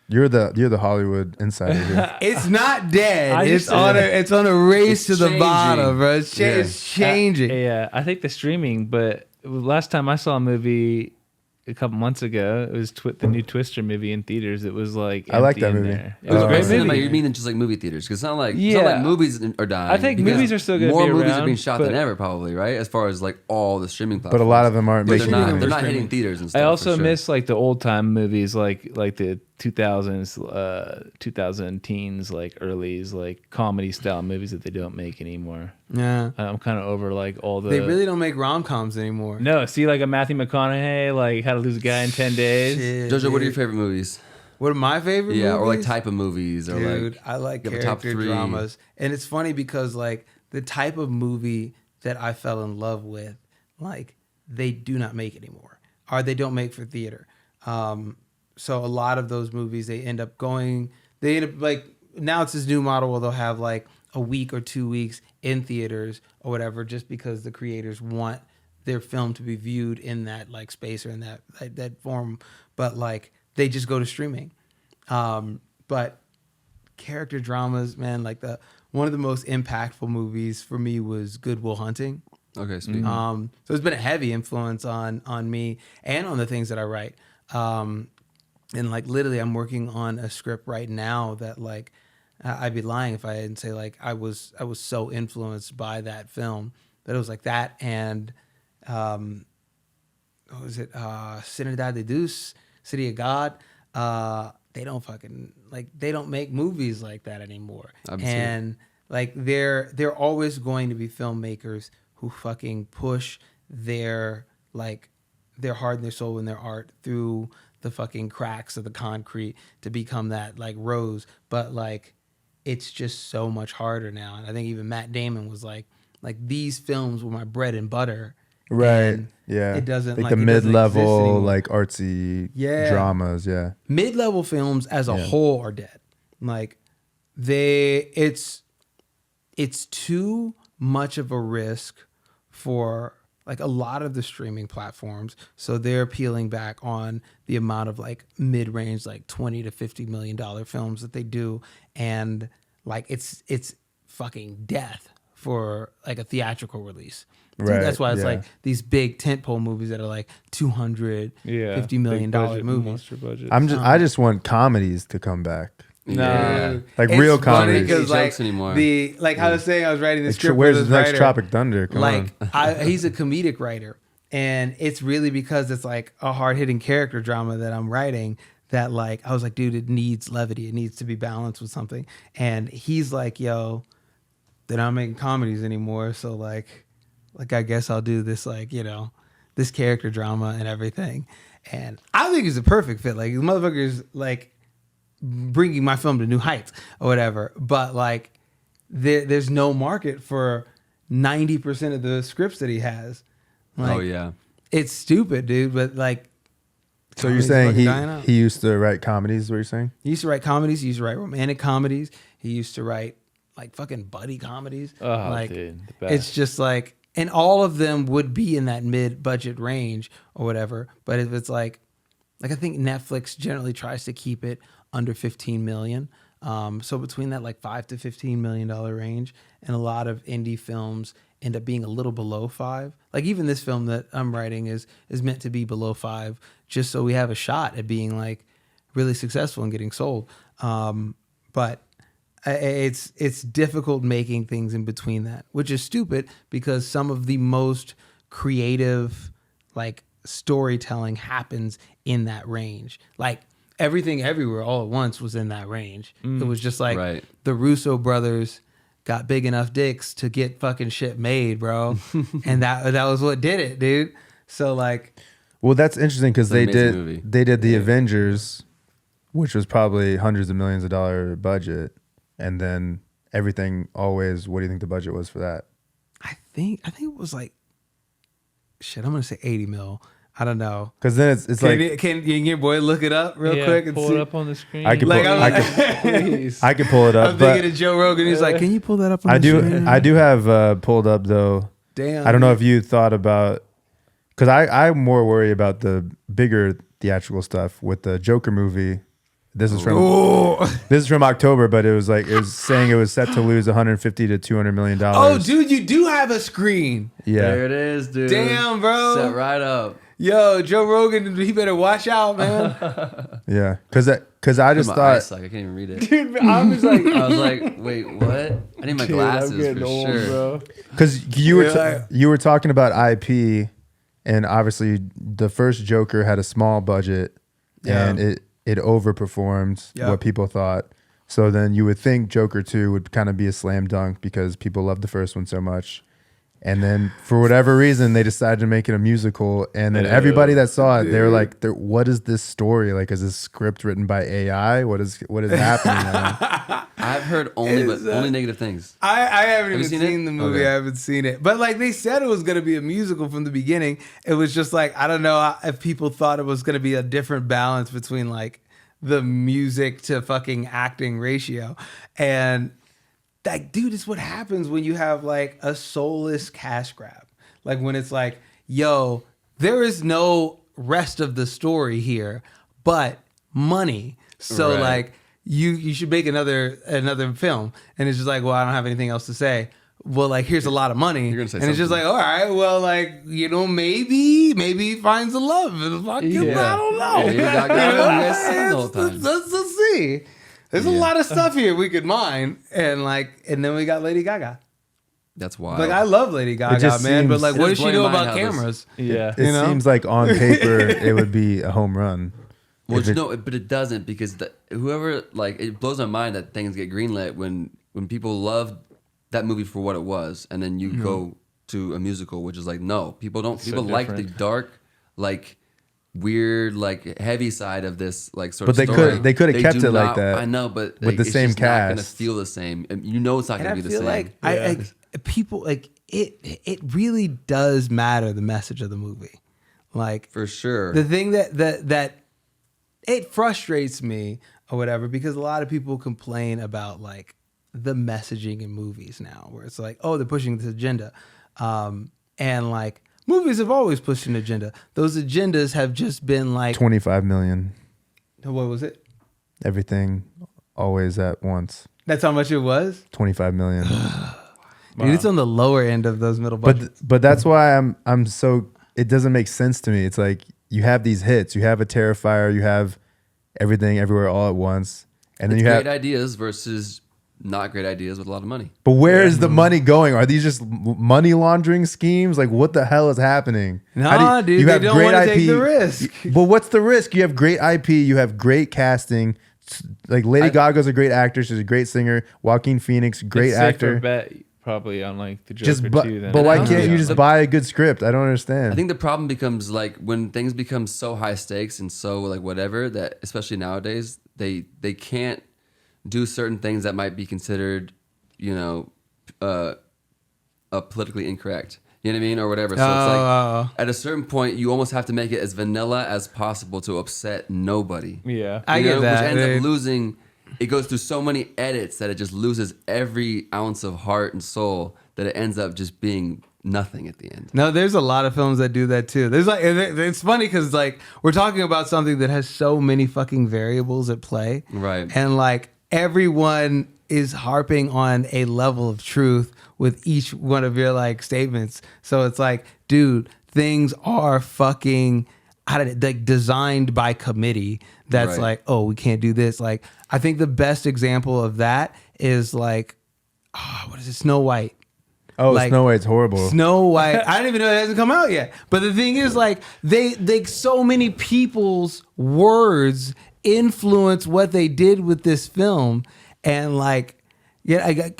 You're the Hollywood insider here. It's not dead. It's on a race to the bottom, bro. It's changing. I think the streaming, but last time I saw a movie a couple months ago, it was the new Twister movie in theaters. It was like I like that movie. It was a great movie. You mean just like movie theaters? Because it's not like movies are dying. I think movies are still going to be around. More movies are being shot than ever, probably, right? As far as like all the streaming platforms. But a lot of them aren't. They're not hitting theaters and stuff. I also miss like the old time movies, like the 2000s, 2000 teens, like earlys, like comedy style movies that they don't make anymore. Yeah, I'm kind of over like all the. They really don't make rom-coms anymore. No, see like a Matthew McConaughey, like How to Lose a Guy in 10 Days. Shit, Jojo, what are your favorite movies? What are my favorite movies? Yeah, or like type of movies, or dude, like I like character dramas, and it's funny because like the type of movie that I fell in love with, like they do not make anymore, or they don't make for theater. so a lot of those movies, they end up like, now it's this new model where they'll have like a week or 2 weeks in theaters or whatever, just because the creators want their film to be viewed in that like space or in that form. But like, they just go to streaming. But character dramas, man, like one of the most impactful movies for me was Good Will Hunting. Okay, sweet. So it's been a heavy influence on me and on the things that I write. And like, literally, I'm working on a script right now that like, I'd be lying if I didn't say like I was so influenced by that film that it was like that. And what was it? Ciudad de Deus, City of God. They don't make movies like that anymore. Absolutely. And like, they're always going to be filmmakers who fucking push their heart and their soul and their art through the fucking cracks of the concrete to become that like rose. But like, it's just so much harder now. And I think even Matt Damon was like these films were my bread and butter. Right. And yeah. It doesn't like like the it doesn't exist mid-level, anymore. like artsy dramas. Yeah. Mid-level films as a whole are dead. Like, it's too much of a risk for like a lot of the streaming platforms. So they're peeling back on the amount of like mid-range, like $20 to $50 million films that they do. And like, it's fucking death for like a theatrical release. Dude, Right, that's why it's yeah. like these big tentpole movies that are like $250 million big budget, movies. monster budgets. I just want comedies to come back. Yeah. Like It's real funny comedies. because like Jokes anymore. I was saying, I was writing the Like, script. where's with the this next writer. Tropic Thunder? Come Like, on. he's a comedic writer, and it's really because it's like a hard hitting character drama that I'm writing. That like, I was like, dude, it needs levity. It needs to be balanced with something. And he's like, yo, they're not making comedies anymore. So like I guess I'll do this, like, you know, this character drama and everything. And I think it's a perfect fit. Like, the motherfucker's like bringing my film to new heights or whatever. But like, there's no market for 90% of the scripts that he has. Like, Oh yeah. it's stupid, dude. But like, So you're comedy's saying fucking dying out. he used to write comedies, is what you're saying? He used to write comedies. He used to write romantic comedies. He used to write like fucking buddy comedies. Oh, like, dude, the best. it's just like, and all of them would be in that mid-budget range or whatever. But if it's like I think Netflix generally tries to keep it under 15 million. So between that like $5 to $15 million range, and a lot of indie films end up being a little below 5. Like, even this film that I'm writing is meant to be below 5, just so we have a shot at being like really successful and getting sold. But it's difficult making things in between that, which is stupid because some of the most creative like storytelling happens in that range. Like, Everything Everywhere All at Once was in that range. It was just like Right. the Russo brothers got big enough dicks to get fucking shit made, bro. And that was what did it, dude. So like, Well, that's interesting because It's an they amazing movie. did the Avengers, which was probably hundreds of millions of dollar budget, and then Everything Always. What do you think the budget was for that? I think it was like, shit, I'm gonna say 80 mil. I don't know. Because then it's like Can your boy look it up real quick and pull see? it up on the screen. I could Like, pull, Please. I could pull it up, I'm thinking but of Joe Rogan. He's like, can you pull that up on I the screen? do have pulled up though. Damn. I don't know if you thought about, because I'm more worried about the bigger theatrical stuff with the Joker movie. This is from this is from October, but it was saying it was set to lose 150 to 200 million dollars. Oh, dude, you do have a screen. yeah. There it is, dude. Damn, bro. Set right up. Yo, Joe Rogan, he better watch out, man. Yeah, because I just My thought eyes suck. I can't even read it. Dude, I'm just like, I was like, wait, what? I need my Dude, glasses I'm getting for old, sure. bro. because you were Yeah. you were talking about IP, and obviously the first Joker had a small budget, Yeah. and it overperformed Yeah. what people thought. So then you would think Joker 2 would kind of be a slam dunk because people loved the first one so much. And then for whatever reason, they decided to make it a musical. And then everybody that saw it, they were like, "What is this story? Like, is this script written by AI? What is happening now?" I've heard only negative things. I haven't Have you even seen seen it? the movie. Okay. I haven't seen it. But like they said it was going to be a musical from the beginning. It was just like, I don't know if people thought it was going to be a different balance between like the music to fucking acting ratio. And like, dude, it's what happens when you have like a soulless cash grab. Like when it's like, yo, there is no rest of the story here, but money. So Right. like you should make another film. And it's just like, well, I don't have anything else to say. Well, like here's a lot of money. You're gonna say and it's just like, something. all right, well, like, you know, maybe he finds a love. And fucking, Yeah. I don't know. Lady Gaga, You know? you guys sing the whole time. Let's see. There's a lot of stuff here we could mine. And then we got Lady Gaga. That's wild. Like I love Lady Gaga, just man, but seems- like, It what does does she blow know your mind about how this- cameras? Yeah. It You know? seems like on paper it would be a home run. Well, If it- no, but it doesn't because whoever like it blows my mind that things get greenlit when people love that movie for what it was, and then you go to a musical, which is like no, people don't. So People like the different. dark, like weird, like heavy side of this, like sort But of. they story. could have kept do it like not- that I know, but with the it's same just not gonna cast. feel the same. And you know, it's not And gonna I be the feel same. like Yeah. people like it really does matter the message of the movie. Like For sure. the thing that it frustrates me or whatever, because a lot of people complain about like the messaging in movies now, where it's like, oh, they're pushing this agenda, and like movies have always pushed an agenda. Those agendas have just been like, 25 million, what was it? everything, always at once. That's how much it was, 25 million. dude. It's on the lower end of those middle budgets. But that's why I'm so, it doesn't make sense to me. It's like you have these hits, you have a Terrifier, you have everything everywhere all at once, and then It's you great have. ideas versus not great ideas with a lot of money. But where is the money going? Are these just money laundering schemes? Like, what the hell is happening? Nah, dude, they don't wanna take the risk. But what's the risk? You have great IP, you have great casting. Like Lady Gaga's a great actor, she's a great singer. Joaquin Phoenix, great It's safer actor. bet probably on like the Joker Just too. Then but why Yeah. can't you just buy a good script? I don't understand. I think the problem becomes like when things become so high stakes and so like whatever that especially nowadays they can't do certain things that might be considered, you know, politically incorrect. You know what I mean, or whatever. So it's like at a certain point you almost have to make it as vanilla as possible to upset nobody. Yeah. I You get know, that. which ends dude. up losing. It goes through so many edits that it just loses every ounce of heart and soul that it ends up just being nothing at the end. No, there's a lot of films that do that too. There's like, it's funny because like we're talking about something that has so many fucking variables at play, Right. And like everyone is harping on a level of truth with each one of your like statements. So it's like, dude, things are fucking like designed by committee. That's Right. like, oh, we can't do this. Like, I think the best example of that is like, what is it? Snow White. oh, like- Snow White's horrible. Snow White. I don't even know it hasn't come out yet. But the thing is, like, they so many people's words influence what they did with this film, and like, yeah, I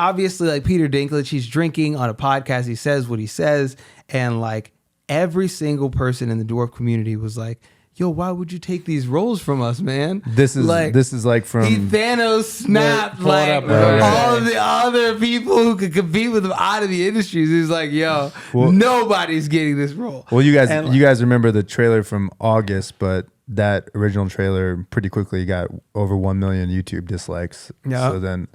obviously like Peter Dinklage. He's drinking on a podcast. He says what he says, and like every single person in the dwarf community was like, yo, why would you take these roles from us, man? This is like He from Thanos snapped Pull it like up right away. all of the other people who could compete with him out of the industries. He's like, yo, Well- nobody's getting this role. Well, you guys And, like, you guys remember the trailer from August, but that original trailer pretty quickly got over 1 million YouTube dislikes. Yeah. So then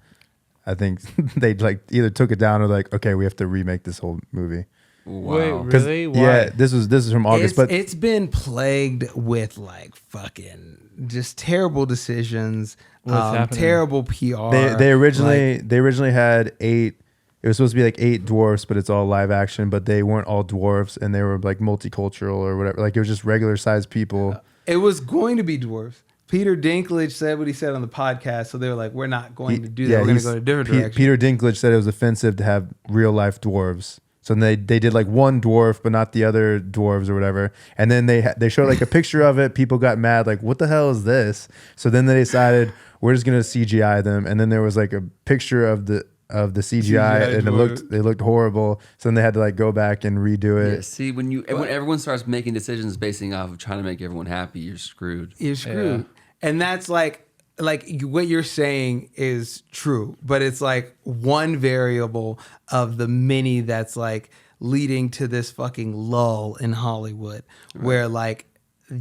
I think they like either took it down or like, okay, we have to remake this whole movie. Wow. Wait, 'Cause, really? Why? Yeah, this is from August, but it's been plagued with like fucking just terrible decisions, What's happening? terrible PR. they originally had 8. It was supposed to be like 8 dwarfs, but it's all live action. But they weren't all dwarfs, and they were like multicultural or whatever. Like it was just regular sized people. It was going to be dwarves. Peter Dinklage said what he said on the podcast, so they were like, "We're not going to do that. We're going to go in a different direction." Peter Dinklage said it was offensive to have real life dwarves. So they did like one dwarf, but not the other dwarves or whatever. And then they showed like a picture of it. People got mad, like, what the hell is this? So then they decided we're just gonna CGI them. And then there was like a picture of of the CGI, CGI and it looked horrible. So then they had to like go back and redo it. Yeah, see, when everyone starts making decisions basing off of trying to make everyone happy, you're screwed. You're screwed. Yeah. And that's like what you're saying is true, but it's like one variable of the many that's like leading to this fucking lull in Hollywood, where like,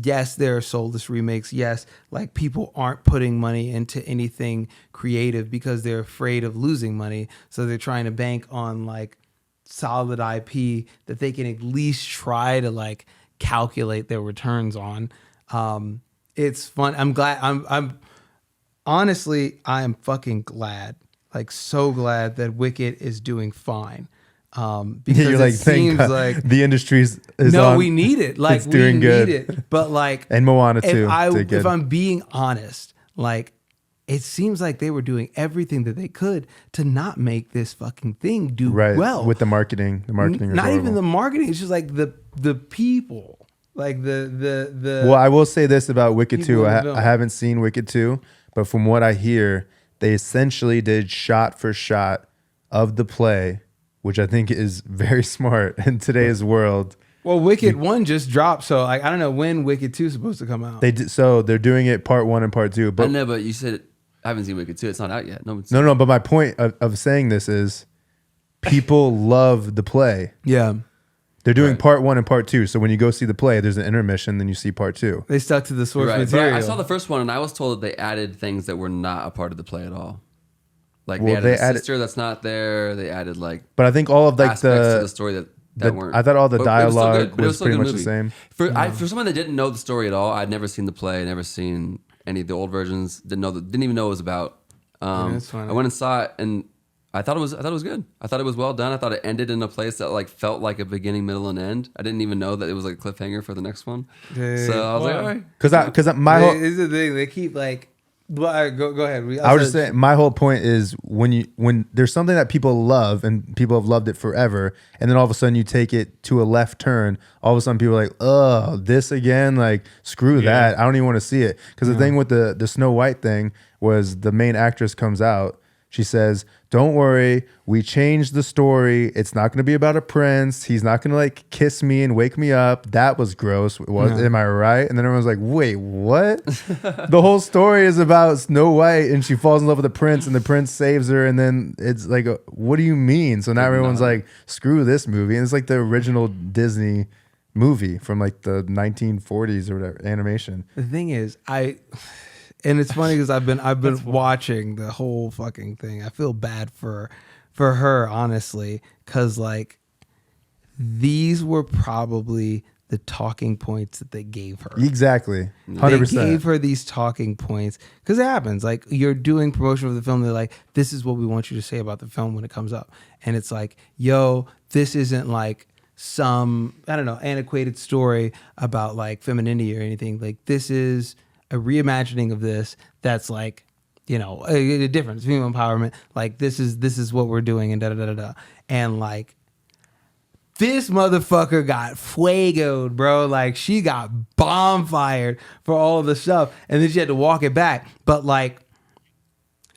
yes, there are soulless remakes. Yes, like people aren't putting money into anything creative because they're afraid of losing money. So they're trying to bank on like solid IP that they can at least try to like calculate their returns on. It's fun. I'm glad. I'm honestly, I am fucking glad. Like so glad that Wicked is doing fine. Because You're like, it seems God, like the industry's is no, on, we need it. Like it's doing we good. need it. But like, and Moana too. if I'm being honest, like it seems like they were doing everything that they could to not make this fucking thing do well with the marketing. The marketing, is not horrible. even the marketing. It's just like the people, like the. Well, I will say this about Wicked people 2. in the film. I haven't seen Wicked 2, but from what I hear, they essentially did shot for shot of the play, which I think is very smart in today's world. Well, Wicked 1 just dropped, so like I don't know when Wicked 2 is supposed to come out. So they're doing it part 1 and part 2. But I know, but you said I haven't seen Wicked 2. It's not out yet. No. But my point of saying this is, people love the play. Yeah, They're doing part 1 and part 2. So when you go see the play, there's an intermission, then you see part 2. they stuck to the source Right. But material. I saw the first one and I was told that they added things that were not a part of the play at all. Like Well, they they added a added- sister that's not there. They added like But I think all of like aspects to the story that weren't. I thought all the but it was still dialogue good, but it was still a pretty good much the movie. same. For someone that didn't know the story at all, I'd never seen the play, never seen any of the old versions. Didn't even know what it was about. that's funny. I went and saw it, and I thought it was good. I thought it was well done. I thought it ended in a place that like felt like a beginning, middle, and end. I didn't even know that it was like a cliffhanger for the next one. Yeah. So I was like, Wow. all right. Because my whole This is the thing. They keep like. Well, all right, go ahead. I was just saying, my whole point is when there's something that people love and people have loved it forever, and then all of a sudden you take it to a left turn, all of a sudden people are like, oh, this again, like screw that, I don't even want to see it. Because the thing with the Snow White thing was the main actress comes out, she says, don't worry, we changed the story. It's not going to be about a prince. He's not going to like kiss me and wake me up. That was gross. Am I right? And then everyone's like, wait, what? The whole story is about Snow White and she falls in love with the prince and the prince saves her. And then it's like, what do you mean? So now everyone's like, screw this movie. And it's like the original Disney movie from like the 1940s or whatever, animation. The thing is, and it's funny because I've been watching the whole fucking thing. I feel bad for her, honestly, because like these were probably the talking points that they gave her. Exactly. 100%. They gave her these talking points because it happens. Like you're doing promotion of the film. They're like, this is what we want you to say about the film when it comes up. And it's like, yo, this isn't like some, I don't know, antiquated story about like femininity or anything. Like this is a reimagining of this that's like, you know, a difference, female empowerment. Like this is what we're doing and da da da da. And like this motherfucker got fuegoed, bro. Like she got bomb fired for all of the stuff, and then she had to walk it back. But like,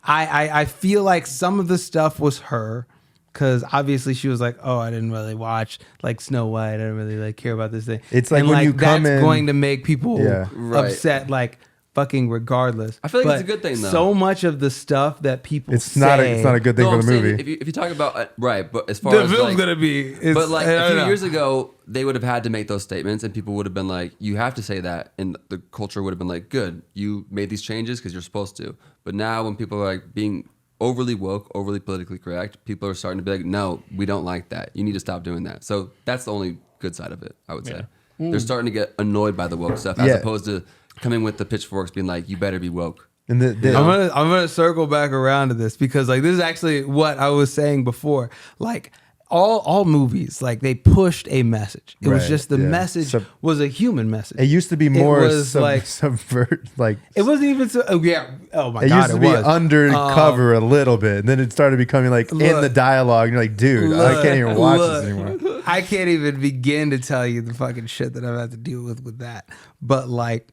I feel like some of the stuff was her. Because obviously she was like, oh, I didn't really watch like Snow White. I didn't really like care about this thing. It's like and, when you come that's in- going to make people Right. upset, like fucking regardless. I feel like But it's a good thing, though. So much of the stuff that people It's not a good thing No, for I'm the saying movie. if you talk about right, but as far The as film's like, gonna be. but like a few years ago, they would have had to make those statements, and people would have been like, "You have to say that," and the culture would have been like, "Good, you made these changes because you're supposed to." But now, when people are like being overly woke, overly politically correct, people are starting to be like, "No, we don't like that. You need to stop doing that." So that's the only good side of it, I would say. They're starting to get annoyed by the woke stuff, as Yeah. opposed to coming with the pitchforks, being like, "You better be woke." And I'm gonna circle back around to this because like this is actually what I was saying before. Like all movies, like they pushed a message. It was Right, just the yeah. message was a human message. it used to be more was like- subvert, like It wasn't even so. Oh yeah. Oh my it god. used to be was. undercover a little bit, and then it started becoming like in Look. the dialogue. And you're like, dude, I Look, can't even watch look. this anymore. I can't even begin to tell you the fucking shit that I've had to deal with that. But like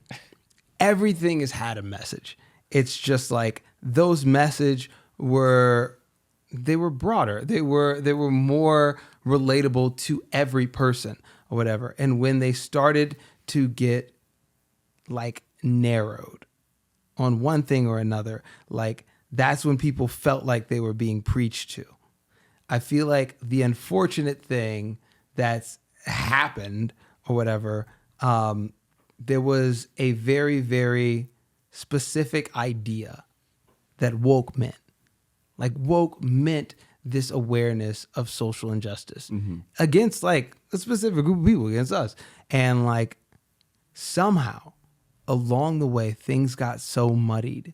everything has had a message. It's just like those message were broader. They were more relatable to every person or whatever. And when they started to get like narrowed on one thing or another, like that's when people felt like they were being preached to. I feel like the unfortunate thing that's happened or whatever, there was a very, very specific idea that woke meant. Like woke meant this awareness of social injustice against like a specific group of people, against us. And like somehow along the way, things got so muddied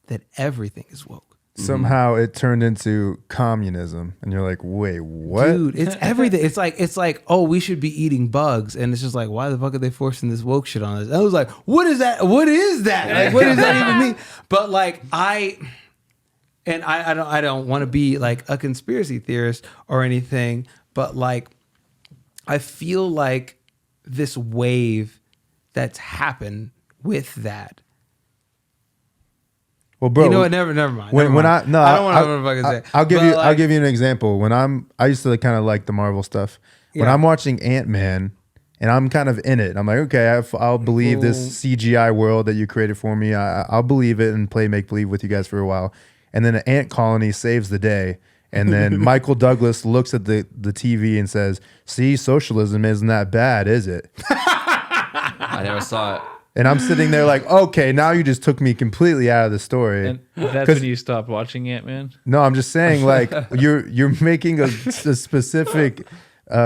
that everything is woke. Somehow it turned into communism, and you're like, wait, what? Dude, it's everything. It's like, oh, we should be eating bugs, and it's just like, why the fuck are they forcing this woke shit on us? And I was like, what is that? What is that? Like, what does that even mean? But like, I don't want to be like a conspiracy theorist or anything, but like, I feel like this wave that's happened with that. Well, bro, you know what? Never mind. When I don't want to fucking say. I'll give you an example. When I used to kind of like the Marvel stuff. When I'm watching Ant-Man and I'm kind of in it, I'm like, okay, I'll believe this CGI world that you created for me. I'll believe it and play make believe with you guys for a while. And then an ant colony saves the day. And then Michael Douglas looks at the TV and says, "See, socialism isn't that bad, is it?" I never saw it. And I'm sitting there like, okay, now you just took me completely out of the story. And that's when you stopped watching Ant-Man? No, I'm just saying, like, you're making a specific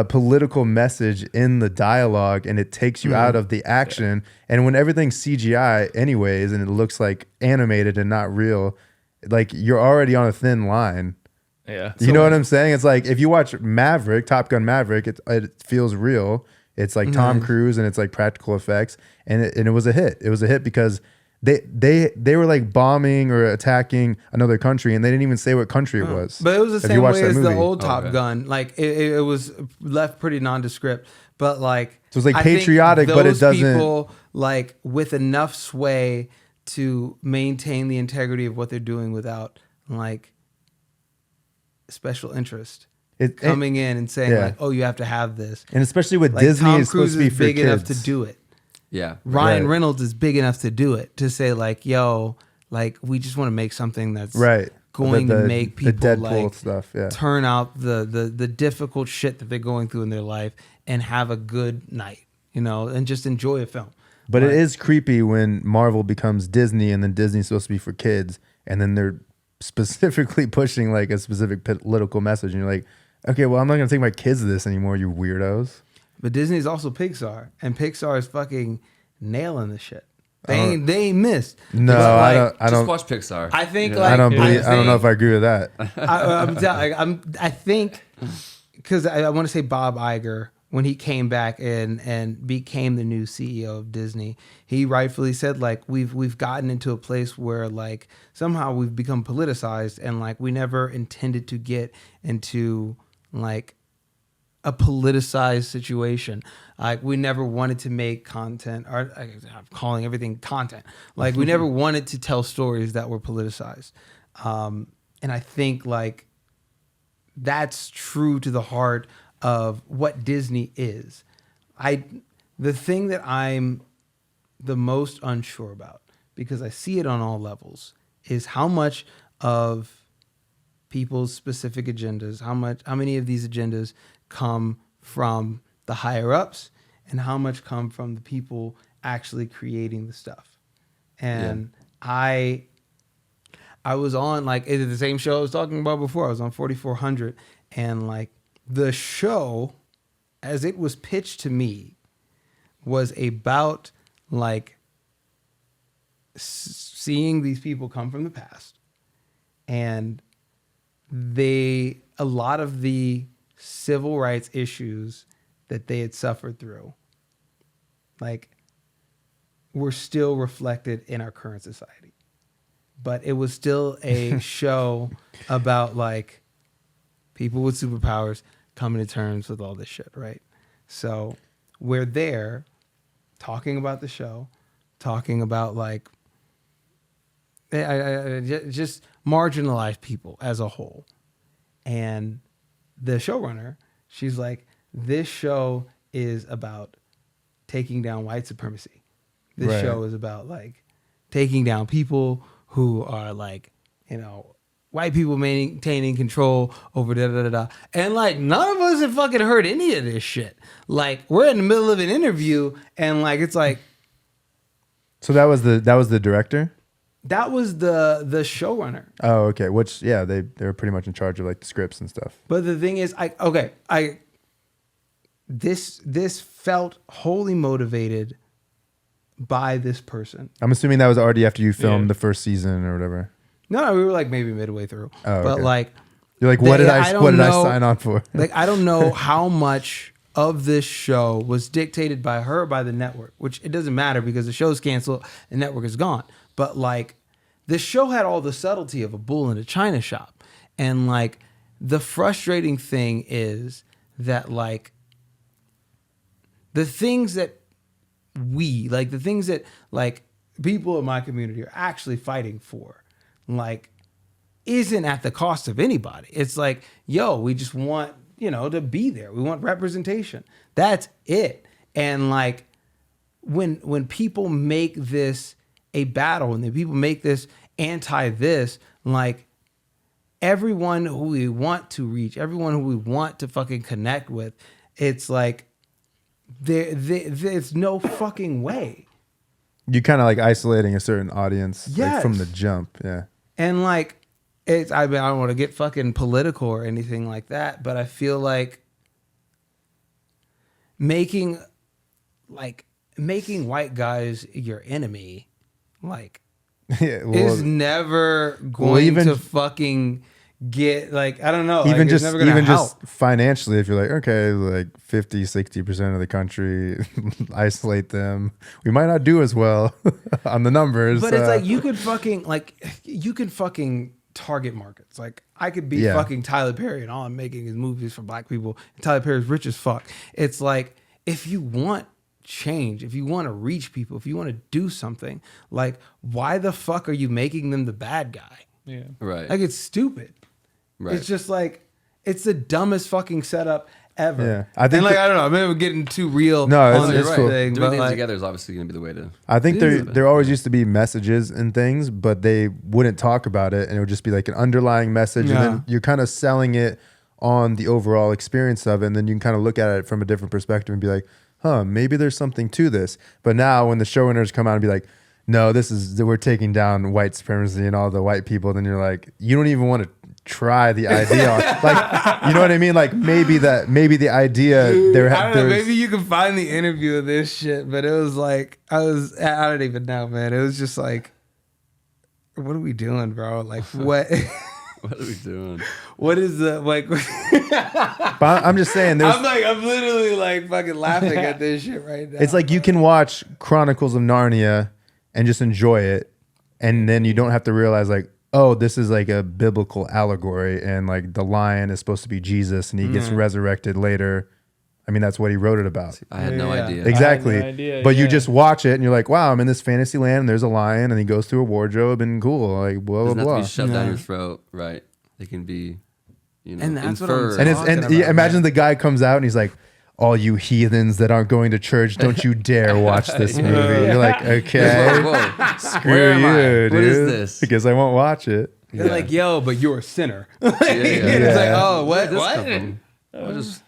political message in the dialogue, and it takes you out of the action. And when everything's CGI anyways, and it looks like animated and not real, like you're already on a thin line. Yeah. You know what I'm saying? It's like if you watch Maverick, Top Gun Maverick, it feels real. It's like Tom Cruise and it's like practical effects, and it was a hit. It was a hit because they were like bombing or attacking another country, and they didn't even say what country it was. But it was the Have same you watched way that as the movie? old Top Gun. Like it was left pretty nondescript, but like So it's like I think patriotic, but it those doesn't. People like with enough sway to maintain the integrity of what they're doing without like special interest. Coming in and saying like, "Oh, you have to have this," and especially with like, Disney, Tom it's supposed Cruise to be is for big kids. enough to do it. Yeah. Ryan Right. Reynolds is big enough to do it. To say like, "Yo, like we just want to make something that's Right. going to make the people Deadpool like stuff, yeah. turn out the difficult shit that they're going through in their life and have a good night, you know, and just enjoy a film." But it is creepy when Marvel becomes Disney, and then Disney's supposed to be for kids, and then they're specifically pushing like a specific political message, and you're like, okay, well, I'm not gonna take my kids to this anymore, you weirdos. But Disney's also Pixar, and Pixar is fucking nailing the shit. They ain't missed. No, But, like, I Just don't. watch Pixar. I think Yeah. like I don't believe. think- I don't know if I agree with that. I think because I want to say Bob Iger, when he came back and became the new CEO of Disney, he rightfully said like we've gotten into a place where like somehow we've become politicized, and like we never intended to get into like a politicized situation. Like we never wanted to make content, or I'm calling everything content. Like we never wanted to tell stories that were politicized. And I think like that's true to the heart of what Disney is. The thing that I'm the most unsure about, because I see it on all levels, is how much of people's specific agendas, how many of these agendas come from the higher ups, and how much come from the people actually creating the stuff. And I was on like the same show I was talking about before. I was on 4400, and like the show as it was pitched to me was about like seeing these people come from the past, and a lot of the civil rights issues that they had suffered through, like, were still reflected in our current society. But it was still a show about like people with superpowers coming to terms with all this shit, right? So we're there talking about the show, talking about like just marginalized people as a whole. And the showrunner, she's like, this show is about taking down white supremacy. This Right. show is about like taking down people who are like, white people maintaining control over da da da da. And like none of us have fucking heard any of this shit. Like we're in the middle of an interview and like it's like So that was the director. that was the showrunner. Oh, okay. Which they were pretty much in charge of like the scripts and stuff. But the thing is, this felt wholly motivated by this person. I'm assuming that was already after you filmed Yeah. the first season or whatever. No, we were like maybe midway through. Oh, but okay. like You're like, what did I don't know- sign on for? Like I don't know how much of this show was dictated by her or by the network, which it doesn't matter because the show's canceled, the network is gone. But like the show had all the subtlety of a bull in a china shop. And like the frustrating thing is that like the things that the things that like people in my community are actually fighting for, like isn't at the cost of anybody. It's like, yo, we just want, to be there. We want representation. That's it. And like when people make this a battle, when the people make this anti this, like everyone who we want to reach, everyone who we want to fucking connect with, it's like there's no fucking way. You kind of like isolating a certain audience like, from Yes. the jump. Yeah. And like I don't want to get fucking political or anything like that, but I feel like making white guys your enemy, like Yeah. is never going even- to fucking get like, I don't know. Like, Even it's just never gonna even help. just financially, if you're like, okay, like 50-60% of the country, isolate them, we might not do as well on the numbers. But it's like you could fucking target markets. Like I could be Yeah. fucking Tyler Perry and all I'm making is movies for black people. And Tyler Perry's rich as fuck. It's like if you want change, if you want to reach people, if you want to do something, like why the fuck are you making them the bad guy? Yeah. Right. Like it's stupid. Right. It's just like it's the dumbest fucking setup ever. Yeah. I think and like that- I don't know, maybe I'm getting too real No, it's- on it's this cool. thing, Doing but things like, together is obviously going to be the way to. I think Yeah. there always used to be messages and things, but they wouldn't talk about it, and it would just be like an underlying message, and Yeah. then you're kind of selling it on the overall experience of it, and then you can kind of look at it from a different perspective and be like, huh, maybe there's something to this. But now when the showrunners come out and be like, no, we're taking down white supremacy and all the white people, then you're like, you don't even want to try the idea on. Like, you know what I mean? Like maybe the idea Dude, I don't know, maybe you can find the interview of this shit, but it was like I don't even know, man. It was just like, what are we doing, bro? Like what What are we doing? what is the like But I'm just saying there's I'm literally like fucking laughing at this shit right now. it's like you can watch Chronicles of Narnia and just enjoy it, and then you don't have to realize like, oh, this is like a biblical allegory, and like the lion is supposed to be Jesus, and he gets resurrected later. I mean, that's what he wrote it about. I had no Yeah. idea. Exactly. no idea, But you yeah. just watch it and you're like, wow, I'm in this fantasy land and there's a lion and he goes through a wardrobe and cool. Like, blah, blah, Doesn't have to blah. be shoved down Yeah. your throat, right? They can be, And that's what I'm inferred. And it's talking and about, yeah, imagine man. the guy comes out and he's like, all you heathens that aren't going to church, don't you dare watch this movie. You're like, okay, Whoa. screw Where am I? you, dude. What is this? Because I won't watch it. they're like, yo, but you're a sinner. Yeah. It's like, oh, Where what? did this What? come from? I was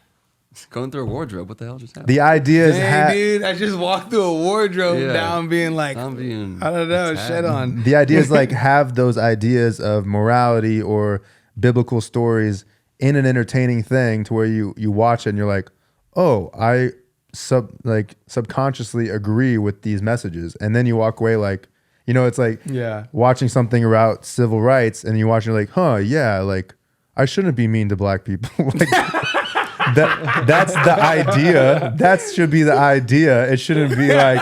just going through a wardrobe. What the hell just happened? The idea is Dang, dude, I just walked through a wardrobe Yeah. down being like, I'm being I don't know, attacked. shit on. the idea is like have those ideas of morality or biblical stories in an entertaining thing to where you watch it and you're like, oh, I subconsciously agree with these messages, and then you walk away like, you know, it's like Yeah. watching something about civil rights and you watch and you're like, huh, yeah, like I shouldn't be mean to black people. Like that's the idea. That should be the idea. It shouldn't be like,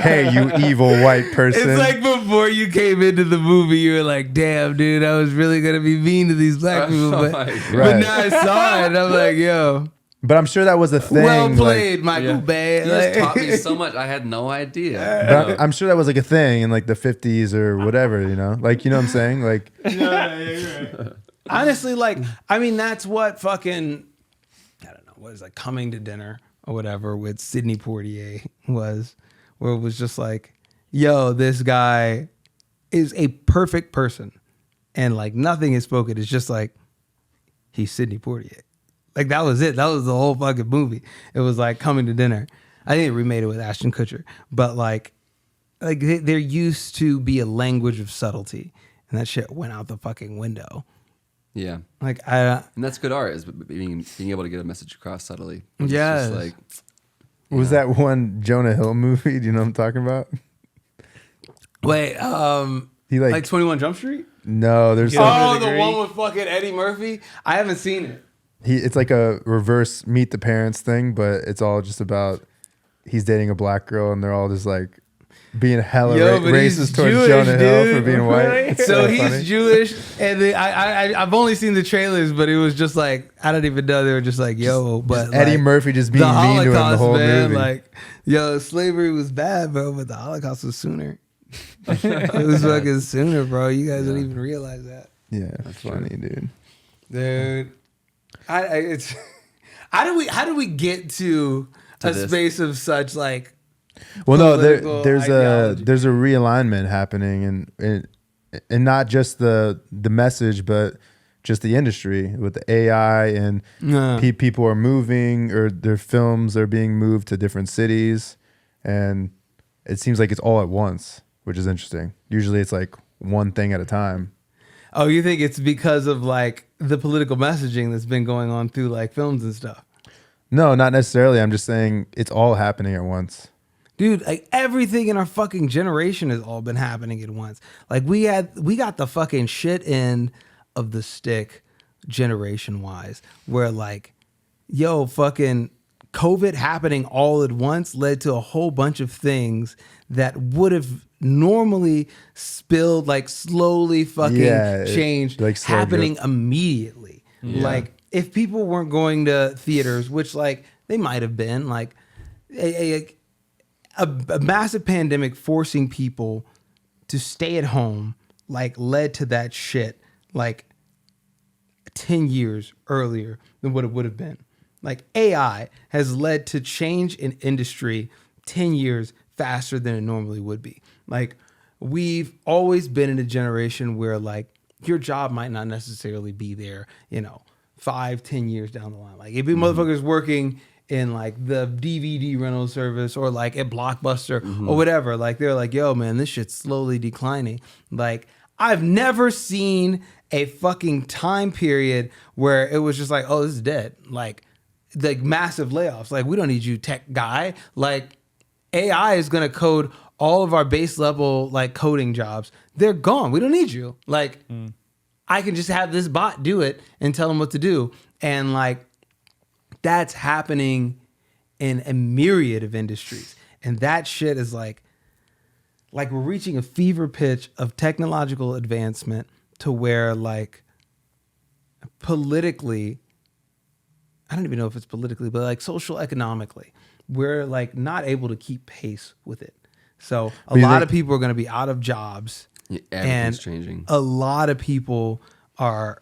hey, you evil white person. It's like before you came into the movie, you were like, damn, dude, I was really going to be mean to these black people. But, my God. but Right. now I saw it, and I'm like, yo, But I'm sure that was a thing. well like- played, Michael Bay. You just Like- taught me so much. I had no idea. but I'm sure that was like a thing in like the 50s or whatever, you know? Like, you know what I'm saying? Like, Honestly, like, I mean, that's what fucking, I don't know, what is like Coming to Dinner or whatever with Sidney Poitier was, where it was just like, yo, this guy is a perfect person. And like nothing is spoken. It's just like, he's Sidney Poitier. Like that was it. That was the whole fucking movie. It was like Coming to Dinner. I think they remade it with Ashton Kutcher. But like there used to be a language of subtlety. And that shit went out the fucking window. Yeah. Like and that's good art, is being able to get a message across subtly. Yeah. Like, Was that one Jonah Hill movie? Do you know what I'm talking about? Wait, He like 21 Jump Street? No, there's Oh, the one with fucking Eddie Murphy? I haven't seen it. it's like a reverse Meet the Parents thing, but it's all just about he's dating a black girl and they're all just like being hella but he's racist towards Jewish, Jonah Hill dude. for being white. So he's funny. Jewish, and I've only seen the trailers, but it was just like I don't even know. They were just like, "Yo," but Eddie like, Murphy just being the mean to him the Holocaust, whole man, movie. like, yo, slavery was bad, bro, but the Holocaust was sooner. It was fucking sooner, bro. You guys don't even realize that, Yeah, that's funny, dude. dude. It's how do we get to a this. space of such like? Well, no, Political there's ideology. a realignment happening, and not just the message, but just the industry with the AI and people are moving, or their films are being moved to different cities, and it seems like it's all at once, which is interesting. Usually, it's like one thing at a time. Oh, you think it's because of like the political messaging that's been going on through like films and stuff? No, not necessarily. I'm just saying it's all happening at once. Dude, like everything in our fucking generation has all been happening at once. Like we got the fucking shit end of the stick generation wise, where like, yo, fucking COVID happening all at once led to a whole bunch of things that would have normally spilled, like slowly fucking changed, like slow happening immediately. Like if people weren't going to theaters, which like they might have been, like a massive pandemic forcing people to stay at home like led to that shit like 10 years earlier than what it would have been. Like AI has led to change in industry 10 years faster than it normally would be. Like we've always been in a generation where like your job might not necessarily be there, 5-10 years down the line. Like if you motherfuckers working in like the DVD rental service or like at Blockbuster or whatever, like they're like, yo man, this shit's slowly declining. Like I've never seen a fucking time period where it was just like, oh, this is dead. Like massive layoffs. Like we don't need you, tech guy. Like AI is gonna code all of our base level like coding jobs. They're gone. We don't need you. Like I can just have this bot do it and tell them what to do. And like that's happening in a myriad of industries. And that shit is like we're reaching a fever pitch of technological advancement to where like politically, I don't even know if it's politically, but like social economically, we're like not able to keep pace with it. So a lot of people are going to be out of jobs. Yeah, everything's and changing. A lot of people are.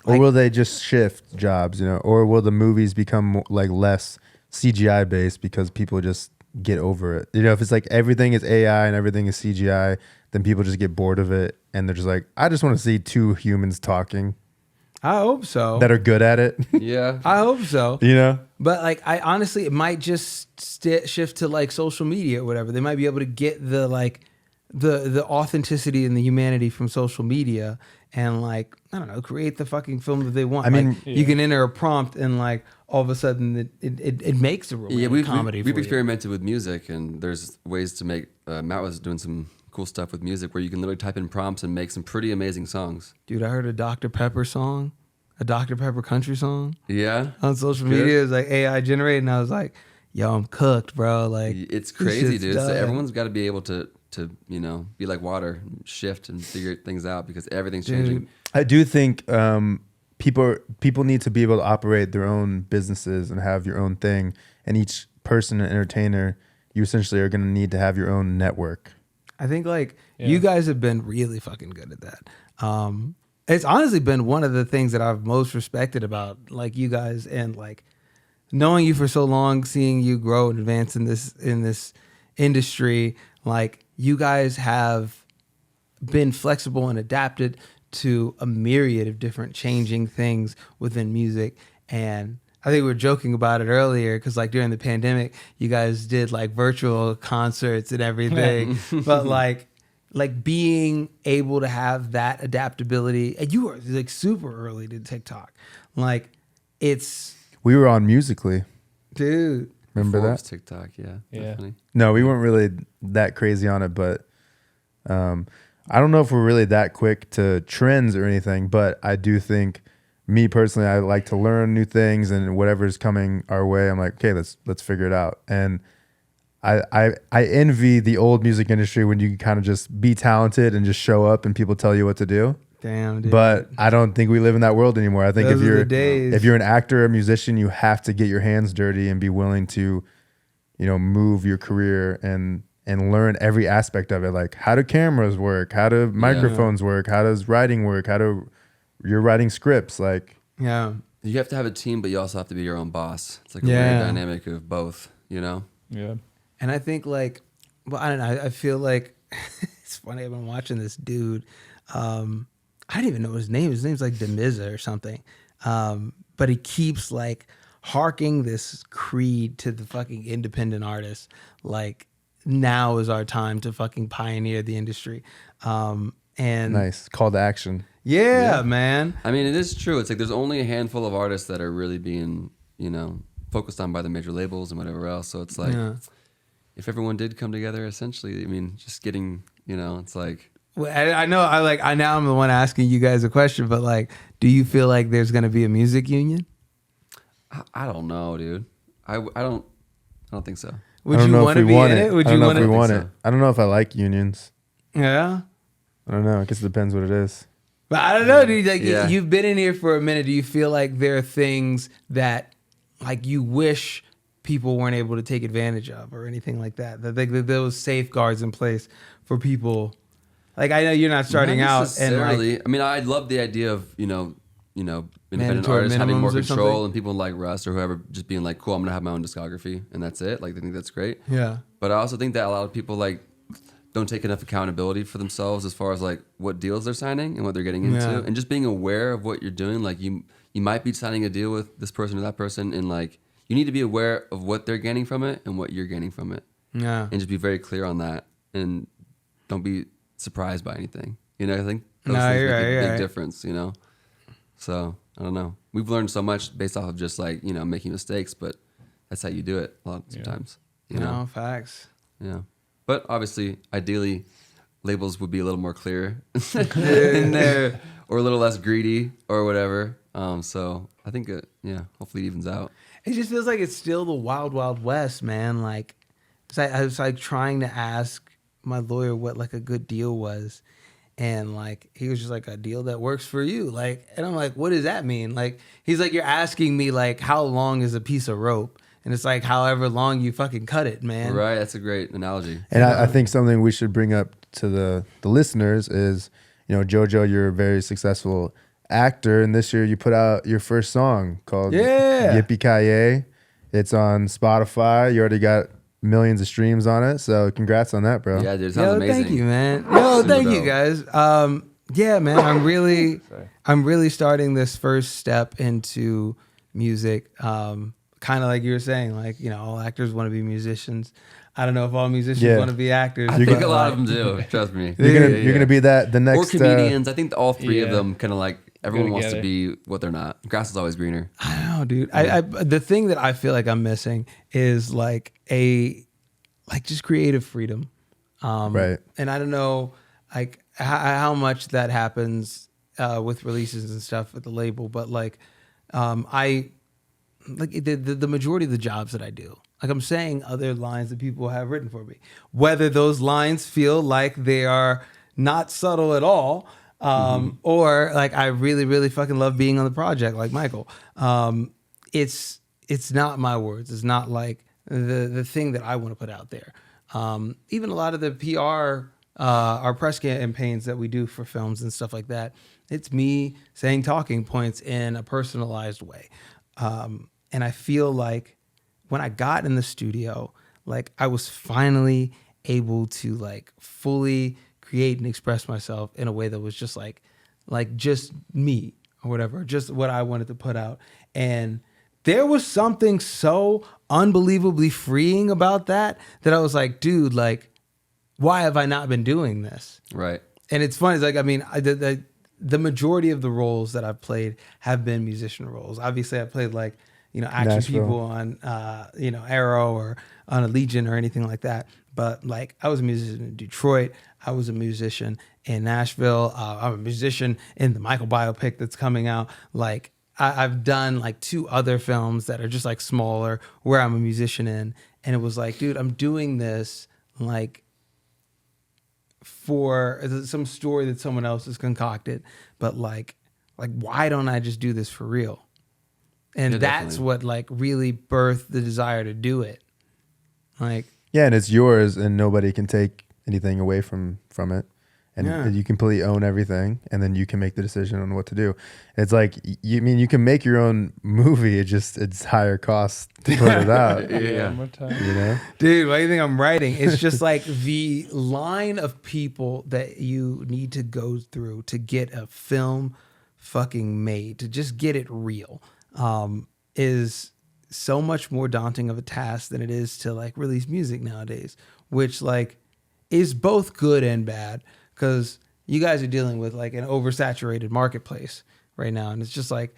Or will they just shift jobs, or will the movies become like less CGI based because people just get over it? If it's like everything is AI and everything is CGI, then people just get bored of it and they're just like, I just want to see two humans talking. I hope so. That are good at it. Yeah. I hope so. But like, I honestly, it might just shift to like social media or whatever. They might be able to get the like the authenticity and the humanity from social media and like, I don't know, create the fucking film that they want. I mean, like, you can enter a prompt and like all of a sudden it makes a romantic comedy. We've experimented with music, and there's ways to make. Matt was doing some cool stuff with music where you can literally type in prompts and make some pretty amazing songs. Dude, I heard a Dr. Pepper song, a Dr. Pepper country song. Yeah. On social media, it was like AI generated, and I was like, yo, I'm cooked, bro. Like it's crazy, dude. So everyone's got to be able to be like water, shift and figure things out because everything's changing. I do think people need to be able to operate their own businesses and have your own thing. And each person, an entertainer, you essentially are going to need to have your own network. I think like you guys have been really fucking good at that. It's honestly been one of the things that I've most respected about like you guys and like knowing you for so long, seeing you grow and advance in this industry. Like you guys have been flexible and adapted to a myriad of different changing things within music. And I think we were joking about it earlier because like during the pandemic, you guys did like virtual concerts and everything. But like being able to have that adaptability, and you were like super early to TikTok. Like we were on Musically. Dude. Remember Before it that? was TikTok, yeah. Definitely. No, we weren't really that crazy on it, but I don't know if we're really that quick to trends or anything, but I do think me personally, I like to learn new things, and whatever's coming our way, I'm like, okay, let's figure it out. And I envy the old music industry when you can kind of just be talented and just show up and people tell you what to do. Damn, dude. But I don't think we live in that world anymore. I think Those are the days. if you're an actor or a musician, you have to get your hands dirty and be willing to, move your career and learn every aspect of it. Like how do cameras work? How do microphones work? How does writing work? You're writing scripts? Like yeah. You have to have a team, but you also have to be your own boss. It's like a Yeah. weird dynamic of both, Yeah. And I think like, well, I don't know. I feel like it's funny. I've been watching this dude. I didn't even know his name. His name's like Demiza or something. But he keeps like harking this creed to the fucking independent artists. Like now is our time to fucking pioneer the industry. And nice call to action. Yeah, man. I mean, it is true. It's like there's only a handful of artists that are really being, focused on by the major labels and whatever else. So it's like, if everyone did come together, essentially, I mean, just getting, it's like. Well, I know. I now I'm the one asking you guys a question, but like, do you feel like there's gonna be a music union? I don't know, dude. I don't think so. Would you want to be in it? Would you want to? Want it? I don't know if I like unions. Yeah. I don't know. I guess it depends what it is. But I don't know, dude. Like, Yeah. you've been in here for a minute. Do you feel like there are things that, like, you wish people weren't able to take advantage of, or anything like that? That those safeguards in place for people. Like, I know you're not starting Not out, and necessarily. like, I mean, I love the idea of independent Mandatory artists having more minimums or control, something? and people like Russ or whoever just being like, "Cool, I'm gonna have my own discography," and that's it. Like, I think that's great. yeah, But I also think that a lot of people like don't take enough accountability for themselves as far as like what deals they're signing and what they're getting into, Yeah. and just being aware of what you're doing. Like you might be signing a deal with this person or that person, and like you need to be aware of what they're gaining from it and what you're gaining from it, yeah. and just be very clear on that, and don't be surprised by anything. I think those No, things you're make right, a you're big right. difference. So I don't know. We've learned so much based off of just like making mistakes, but that's how you do it a lot of times. No, facts. Yeah. But obviously, ideally, labels would be a little more clear in there, or a little less greedy, or whatever. So I think hopefully it evens out. It just feels like it's still the wild, wild west, man. Like, I was like trying to ask my lawyer what like a good deal was, and like he was just like, a deal that works for you. Like, and I'm like, what does that mean? Like, he's like, you're asking me like, how long is a piece of rope? And it's like, however long you fucking cut it, man. Right. That's a great analogy. And I think something we should bring up to the listeners is, JoJo, you're a very successful actor, and this year you put out your first song called Yippee-Ki-Yay. It's on Spotify. You already got millions of streams on it, so congrats on that, bro. Yeah, dude. It sounds amazing. Thank you, man. Yo, Super thank you dope. guys. Yeah, man, I'm really starting this first step into music. Kind of like you were saying, like, all actors want to be musicians. I don't know if all musicians want to be actors. I think a lot of them do. Trust me. You're gonna be the next Or comedians. I think all three of Yeah. them kind of like everyone wants to together. be what they're not. Grass is always greener. I don't know, dude. I the thing that I feel like I'm missing is like just creative freedom. Right. And I don't know like how much that happens with releases and stuff at the label, but like I like the majority of the jobs that I do, like I'm saying other lines that people have written for me, whether those lines feel like they are not subtle at all, or like I really, really fucking love being on the project, like Michael. It's not my words. It's not like the thing that I want to put out there. Even a lot of the PR our press campaigns that we do for films and stuff like that, it's me saying talking points in a personalized way. And I feel like when I got in the studio, like I was finally able to like fully create and express myself in a way that was just like just me or whatever, just what I wanted to put out. And there was something so unbelievably freeing about that I was like, dude, like, why have I not been doing this? Right. And it's funny. It's like, I mean, the majority of the roles that I've played have been musician roles. Obviously, I played like, action Nashville. people on, Arrow or on Allegiant or anything like that. But like, I was a musician in Detroit. I was a musician in Nashville. I'm a musician in the Michael biopic that's coming out. Like, I've done like 2 other films that are just like smaller where I'm a musician in. And it was like, dude, I'm doing this like for some story that someone else has concocted, but like why don't I just do this for real? And Yeah, that's definitely. what like really birthed the desire to do it. Like, Yeah, and it's yours, and nobody can take anything away from it, and Yeah. you completely own everything, and then you can make the decision on what to do. It's like you can make your own movie. It's higher cost to put it out. Yeah. One more time. You know, dude, what do you think I'm writing? It's just like the line of people that you need to go through to get a film fucking made, to just get it real, is so much more daunting of a task than it is to like release music nowadays, which like is both good and bad because you guys are dealing with like an oversaturated marketplace right now. And it's just like,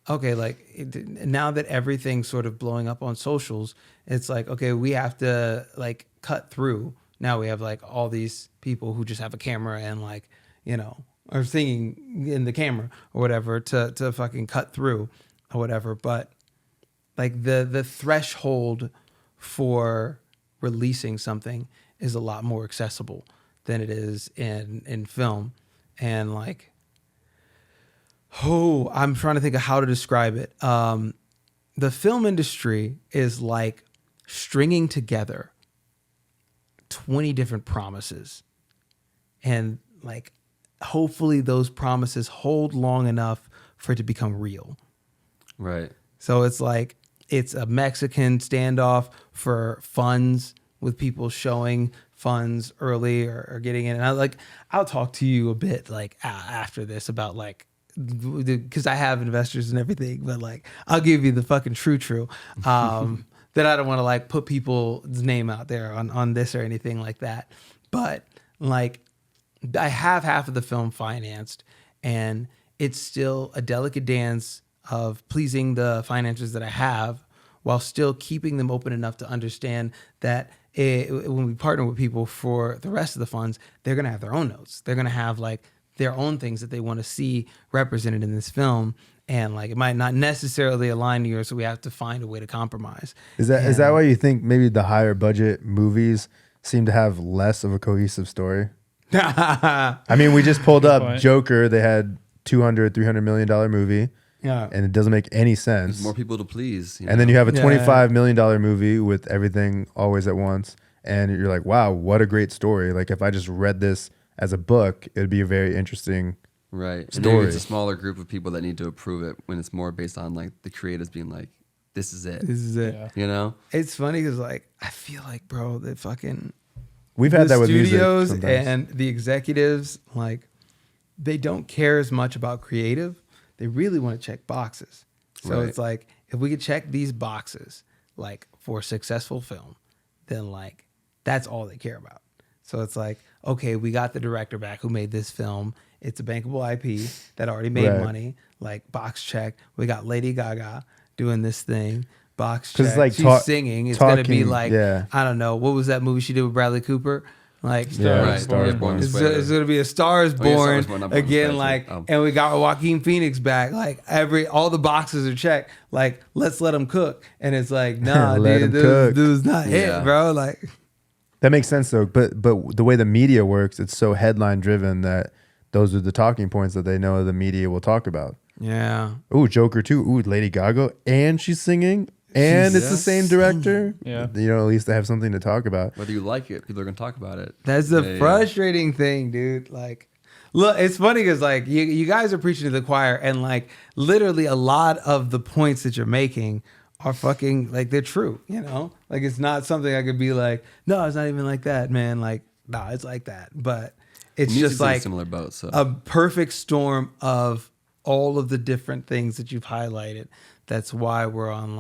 okay, like now that everything's sort of blowing up on socials, it's like, okay, we have to like cut through. Now we have like all these people who just have a camera and like, are singing in the camera or whatever to fucking cut through or whatever. But like the threshold for releasing something is a lot more accessible than it is in film. And like, I'm trying to think of how to describe it. The film industry is like stringing together 20 different promises. And like, hopefully those promises hold long enough for it to become real. Right. So it's like, it's a Mexican standoff for funds with people showing funds early or getting in. And I'll talk to you a bit like after this about like, because I have investors and everything, but like, I'll give you the fucking true. That I don't want to like put people's name out there on this or anything like that. But like, I have half of the film financed, and it's still a delicate dance of pleasing the financiers that I have while still keeping them open enough to understand that when we partner with people for the rest of the funds, they're going to have their own notes. They're going to have like their own things that they want to see represented in this film. And like, it might not necessarily align to yours. So we have to find a way to compromise. is that why you think maybe the higher budget movies seem to have less of a cohesive story? I mean, we just pulled up point. Joker. They had $200-300 million movie, Yeah. and it doesn't make any sense. There's more people to please. And then you have a Yeah. $25 million movie with everything always at once, and you're like, wow, what a great story. Like, if I just read this as a book, it'd be a very interesting Right. And story. maybe it's a smaller group of people that need to approve it when it's more based on like the creators being like, this is it. This is it. Yeah. You know? It's funny because like, I feel like, bro, that fucking We've had the that with music studios sometimes. and the executives, like, they don't care as much about creative. They really want to check boxes. So Right. it's like, if we could check these boxes, like for a successful film, then like, that's all they care about. So it's like, okay, we got the director back who made this film. It's a bankable IP that already made Right. money. Like, box check. We got Lady Gaga doing this thing. Box 'Cause check. it's like She's singing. It's gonna be talking- like, yeah. I don't know, what was that movie she did with Bradley Cooper? Like, Yeah, Right. Star is Yeah, Born. it's, Spoiler. it's gonna be a Star is Oh, yeah, Star Born is Born, not Born again, Special. like, Oh. and we got Joaquin Phoenix back. Like, all the boxes are checked. Like, let's let him cook. And it's like, nah, Let him dude, cook. dude's not Yeah. it, bro. Like, That makes sense though. But the way the media works, it's so headline driven that those are the talking points that they know the media will talk about. yeah, Ooh, Joker 2. Ooh, Lady Gaga. And she's singing. and it's the Jesus. same director. Yeah. You know, at least they have something to talk about. Whether you like it, people are gonna talk about it. That's the Yeah. frustrating thing, dude. Like, look, it's funny because like you guys are preaching to the choir, and like literally a lot of the points that you're making are fucking like they're true. You know, like it's not something I could be like, no, it's not even like that, man. Like, nah, it's like that. But it's Music's just in a like similar boat. So a perfect storm of all of the different things that you've highlighted. That's why we're on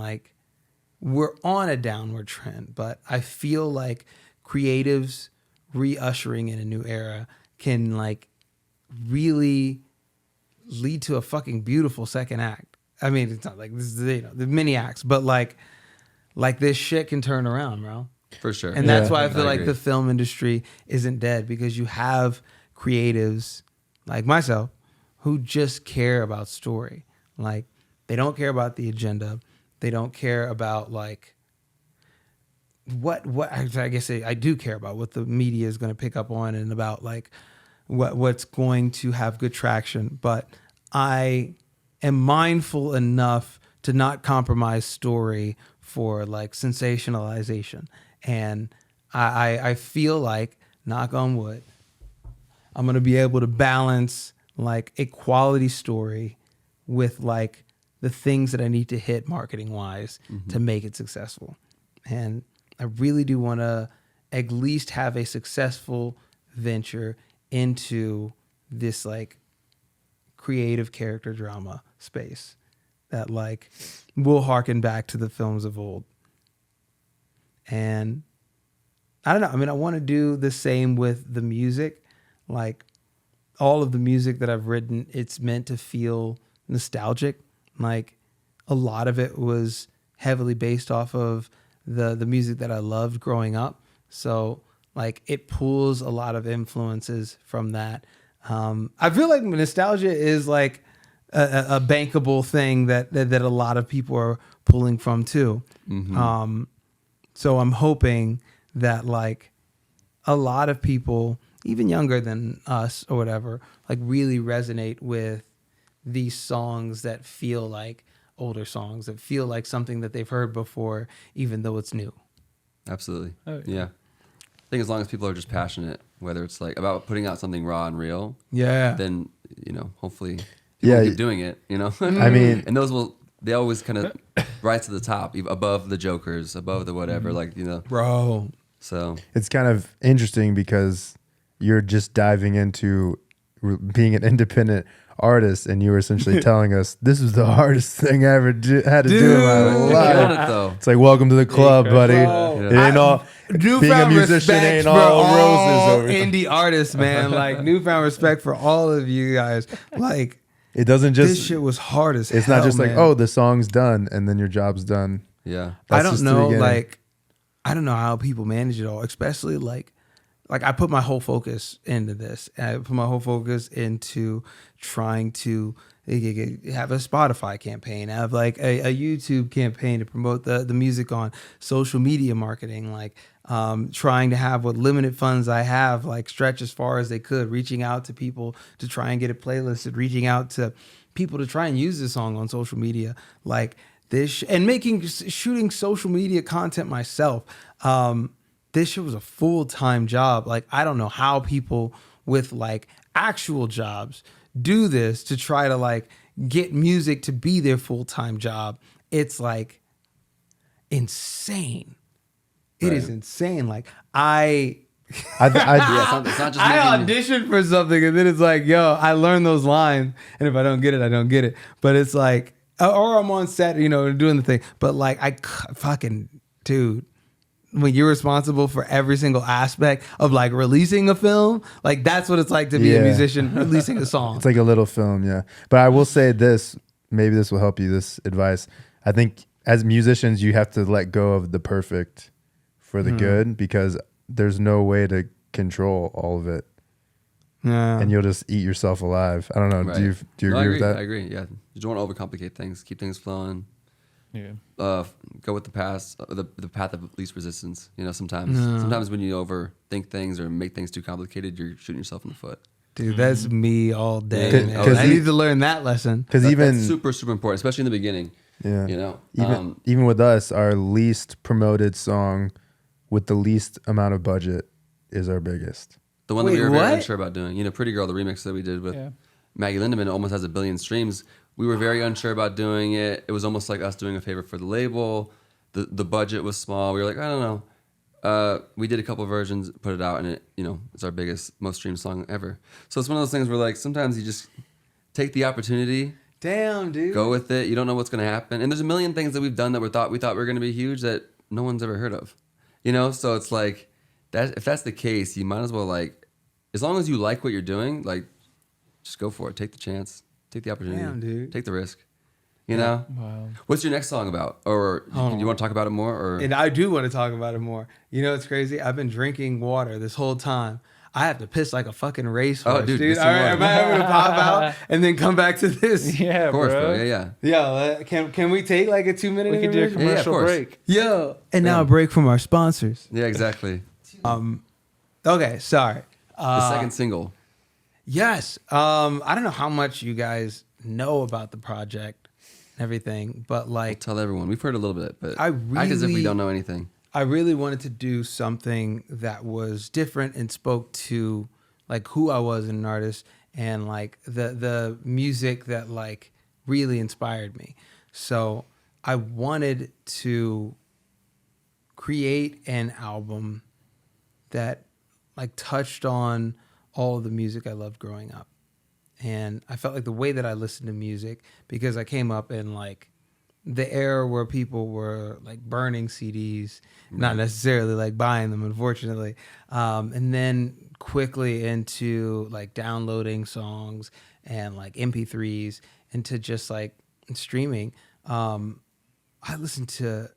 a downward trend. But I feel like creatives re-ushering in a new era can like really lead to a fucking beautiful second act. I mean, it's not like this is, you know, the mini acts, but like this shit can turn around, bro. for sure. And that's Yeah. why I feel like agree. the film industry isn't dead, because you have creatives like myself who just care about story. Like they don't care about the agenda. They don't care about like what I guess I do care about what the media is going to pick up on and about like what's going to have good traction. But I am mindful enough to not compromise story for like sensationalization. And I feel like, knock on wood, I'm going to be able to balance like a quality story with like the things that I need to hit marketing wise to make it successful. And I really do want to at least have a successful venture into this like creative character drama space that like will harken back to the films of old. And I don't know. I mean, I want to do the same with the music. Like all of the music that I've written, it's meant to feel nostalgic. Like a lot of it was heavily based off of the music that I loved growing up. So like it pulls a lot of influences from that. I feel like nostalgia is like a bankable thing that a lot of people are pulling from too. So I'm hoping that like a lot of people, even younger than us or whatever, like really resonate with these songs that feel like older songs, that feel like something that they've heard before, even though it's new. Absolutely. Oh, yeah. I think as long as people are just passionate, whether it's like about putting out something raw and real, Yeah. then, you know, hopefully people Yeah. keep doing it, you know? I mean, and they always kind of rise to the top, above the jokers, above the whatever, like, you know, Bro. so. it's kind of interesting because you're just diving into being an independent artist, and you were essentially telling us this is the hardest thing I ever had to do in my Killing life. it though. It's like, welcome to the club, buddy. Bro. It ain't all being a Newfound musician respect ain't for all all roses over here. indie artists, man. Like newfound respect for all of you guys. Like It doesn't just. this shit was hard as hell. It's not just like, man. oh, the song's done and then your job's done. Yeah. I That's don't just the know, beginning. like, I don't know how people manage it all, especially like I put my whole focus into this. I put my whole focus into trying to have a Spotify campaign, have like a YouTube campaign to promote the music on social media marketing, like trying to have what limited funds I have, like stretch as far as they could, reaching out to people to try and get it playlisted, reaching out to people to try and use this song on social media, like this, and shooting social media content myself. This shit was a full-time job. Like, I don't know how people with like actual jobs do this to try to like get music to be their full-time job. It's like insane. It is insane. Like I Yeah, it's not just I making- auditioned for something and then it's like, yo, I learned those lines, and if I don't get it, I don't get it. But it's like, or I'm on set, you know, doing the thing. But like, fucking, dude, when you're responsible for every single aspect of like releasing a film, like that's what it's like to be a Yeah. musician releasing a song. It's like a little film, yeah. But I will say this, maybe this will help you, this advice. I think as musicians, you have to let go of the perfect for the good, because there's no way to control all of it. Yeah. And you'll just eat yourself alive. I don't know. Right. Do you No, agree with that? I agree. Yeah. You don't want to overcomplicate things. Keep things flowing. Yeah. Go with the path of least resistance. You know, sometimes when you overthink things or make things too complicated, you're shooting yourself in the foot. Dude, that's me all day, Yeah. man. 'Cause I need to learn that lesson. Because That's even super, super important, especially in the beginning. Yeah. You know, Even with us, our least promoted song with the least amount of budget is our biggest. the one Wait, that we were very what? unsure about doing. You know, Pretty Girl, the remix that we did with Yeah. Maggie Lindemann, almost has 1 billion streams. We were very unsure about doing it. It was almost like us doing a favor for the label. The budget was small. We were like, I don't know. We did a couple versions, put it out, and it, you know, it's our biggest, most streamed song ever. So it's one of those things where like sometimes you just take the opportunity, Damn, dude. go with it. You don't know what's going to happen, and there's a million things that we've done that we thought were going to be huge that no one's ever heard of. You know, so it's like that. If that's the case, you might as well like, as long as you like what you're doing, like, just go for it. Take the chance. Take the opportunity. Damn, dude. Take the risk. You know? Wow. What's your next song about? Or do you want to talk about it more? Or And I do want to talk about it more. You know, it's crazy. I've been drinking water this whole time. I have to piss like a fucking racehorse, dude, dude. get some All right, more. am I ever gonna pop out and then come back to this? Yeah, of course, bro. bro. Yeah. Yo, can we take like a 2-minute We could do a intermission? commercial course. break. Yo, and now Yeah. a break from our sponsors. Yeah, exactly. Okay, sorry. The second single. Yes. I don't know how much you guys know about the project and everything, but like Tell everyone. We've heard a little bit, but I act as if we really- don't know anything. I really wanted to do something that was different and spoke to like who I was as an artist and like the music that like really inspired me. So I wanted to create an album that like touched on all of the music I loved growing up. And I felt like the way that I listened to music, because I came up in like the era where people were like burning CDs, not necessarily like buying them, unfortunately. And then quickly into like downloading songs and like MP3s into just like streaming. I listened to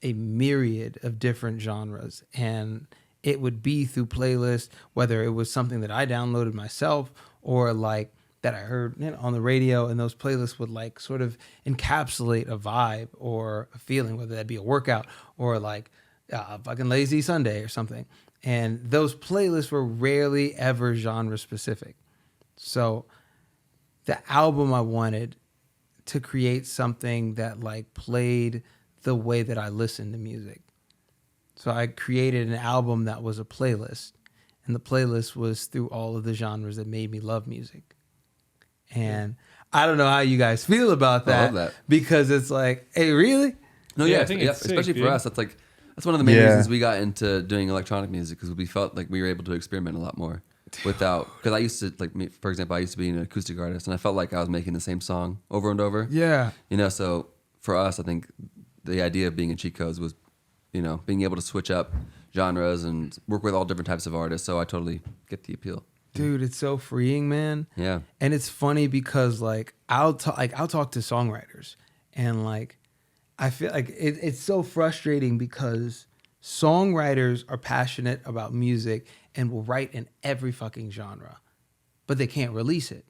a myriad of different genres, and it would be through playlists, whether it was something that I downloaded myself or like that I heard on the radio, and those playlists would like sort of encapsulate a vibe or a feeling, whether that be a workout or like a fucking lazy Sunday or something. And those playlists were rarely ever genre specific. So the album, I wanted to create something that like played the way that I listened to music. So I created an album that was a playlist, and the playlist was through all of the genres that made me love music. And I don't know how you guys feel about that, I love that. because it's like, hey, really? No, Yeah, yeah, I think it's sick, especially dude. for us. That's one of the main Yeah. reasons we got into doing electronic music, because we felt like we were able to experiment a lot more without. Because I used to for example, I used to be an acoustic artist, and I felt like I was making the same song over and over. Yeah. You know, so for us, I think the idea of being in cheat codes was, you know, being able to switch up genres and work with all different types of artists. So I totally get the appeal. Dude, it's so freeing, man. Yeah. And it's funny because like I'll talk to songwriters, and like I feel like it's so frustrating because songwriters are passionate about music and will write in every fucking genre, but they can't release it.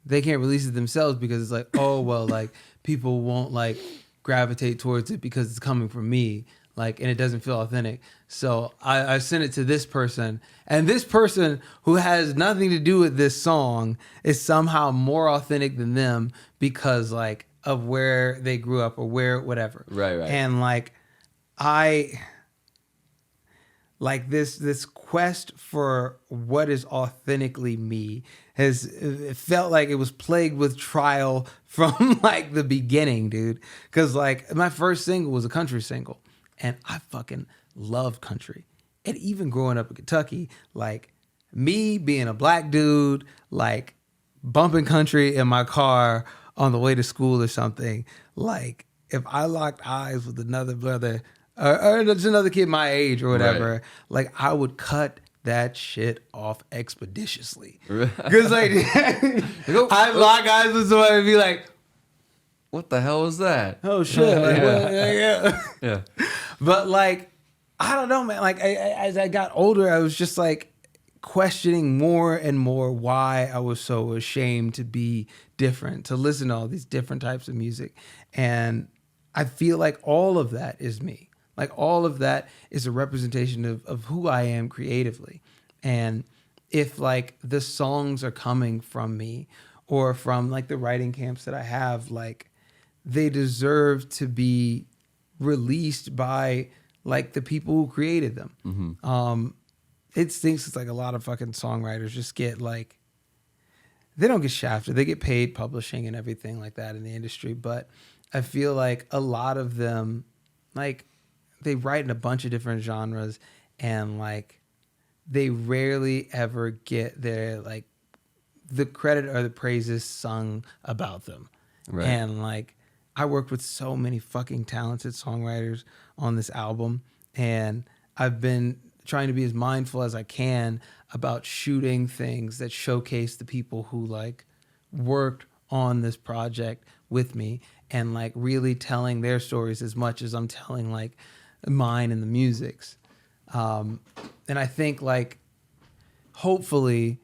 They can't release it themselves because it's like, oh well, like people won't like gravitate towards it because it's coming from me, like, and it doesn't feel authentic. So I sent it to this person, and this person who has nothing to do with this song is somehow more authentic than them because like of where they grew up or where whatever. Right. And like I like this quest for what is authentically me has, it felt like it was plagued with trial from like the beginning, dude. Cause like my first single was a country single, and I fucking love country. And even growing up in Kentucky, like me being a black dude, like bumping country in my car on the way to school or something, like if I locked eyes with another brother or just another kid my age or whatever, Right. like I would cut that shit off expeditiously. Right. Because like I lock eyes with somebody and be like, What the hell was that? oh shit. Like, Yeah. what? Yeah. Yeah. But like, I don't know, man. Like as I got older, I was just like questioning more and more why I was so ashamed to be different, to listen to all these different types of music. And I feel like all of that is me. Like all of that is a representation of who I am creatively. And if like the songs are coming from me or from like the writing camps that I have, like they deserve to be released by like the people who created them. It stinks. It's like a lot of fucking songwriters just get like, they don't get shafted. They get paid publishing and everything like that in the industry. But I feel like a lot of them, like, they write in a bunch of different genres, and like they rarely ever get their like the credit or the praises sung about them. Right. And like I worked with so many fucking talented songwriters on this album, and I've been trying to be as mindful as I can about shooting things that showcase the people who like worked on this project with me, and like really telling their stories as much as I'm telling like mine and the music's. And I think like hopefully,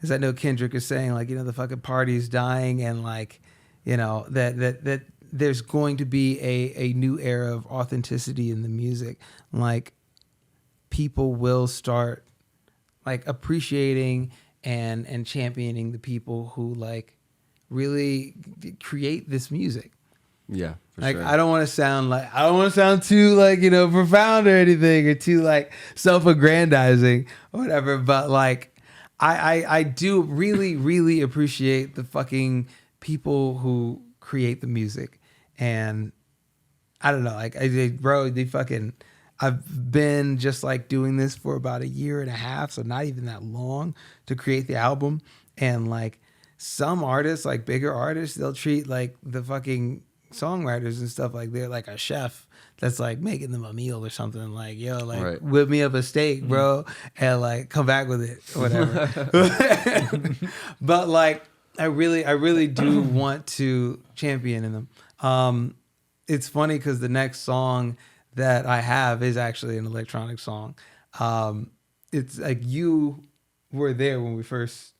as I know Kendrick is saying, like, you know, the fucking party's dying, and like, you know, that there's going to be a new era of authenticity in the music. Like people will start like appreciating and championing the people who like really create this music. Yeah, for Like sure. I don't want to sound too like, you know, profound or anything, or too like self-aggrandizing or whatever, but like I do really, really appreciate the fucking people who create the music. And I don't know, like I've been just like doing this for about a year and a half, so not even that long to create the album. And like some artists, like bigger artists, they'll treat like the fucking songwriters and stuff like they're like a chef that's like making them a meal or something, like, yo, like Right. whip me up a steak, bro, and like come back with it or whatever. But like I really do want to champion in them. It's funny because the next song that I have is actually an electronic song. It's like you were there when we first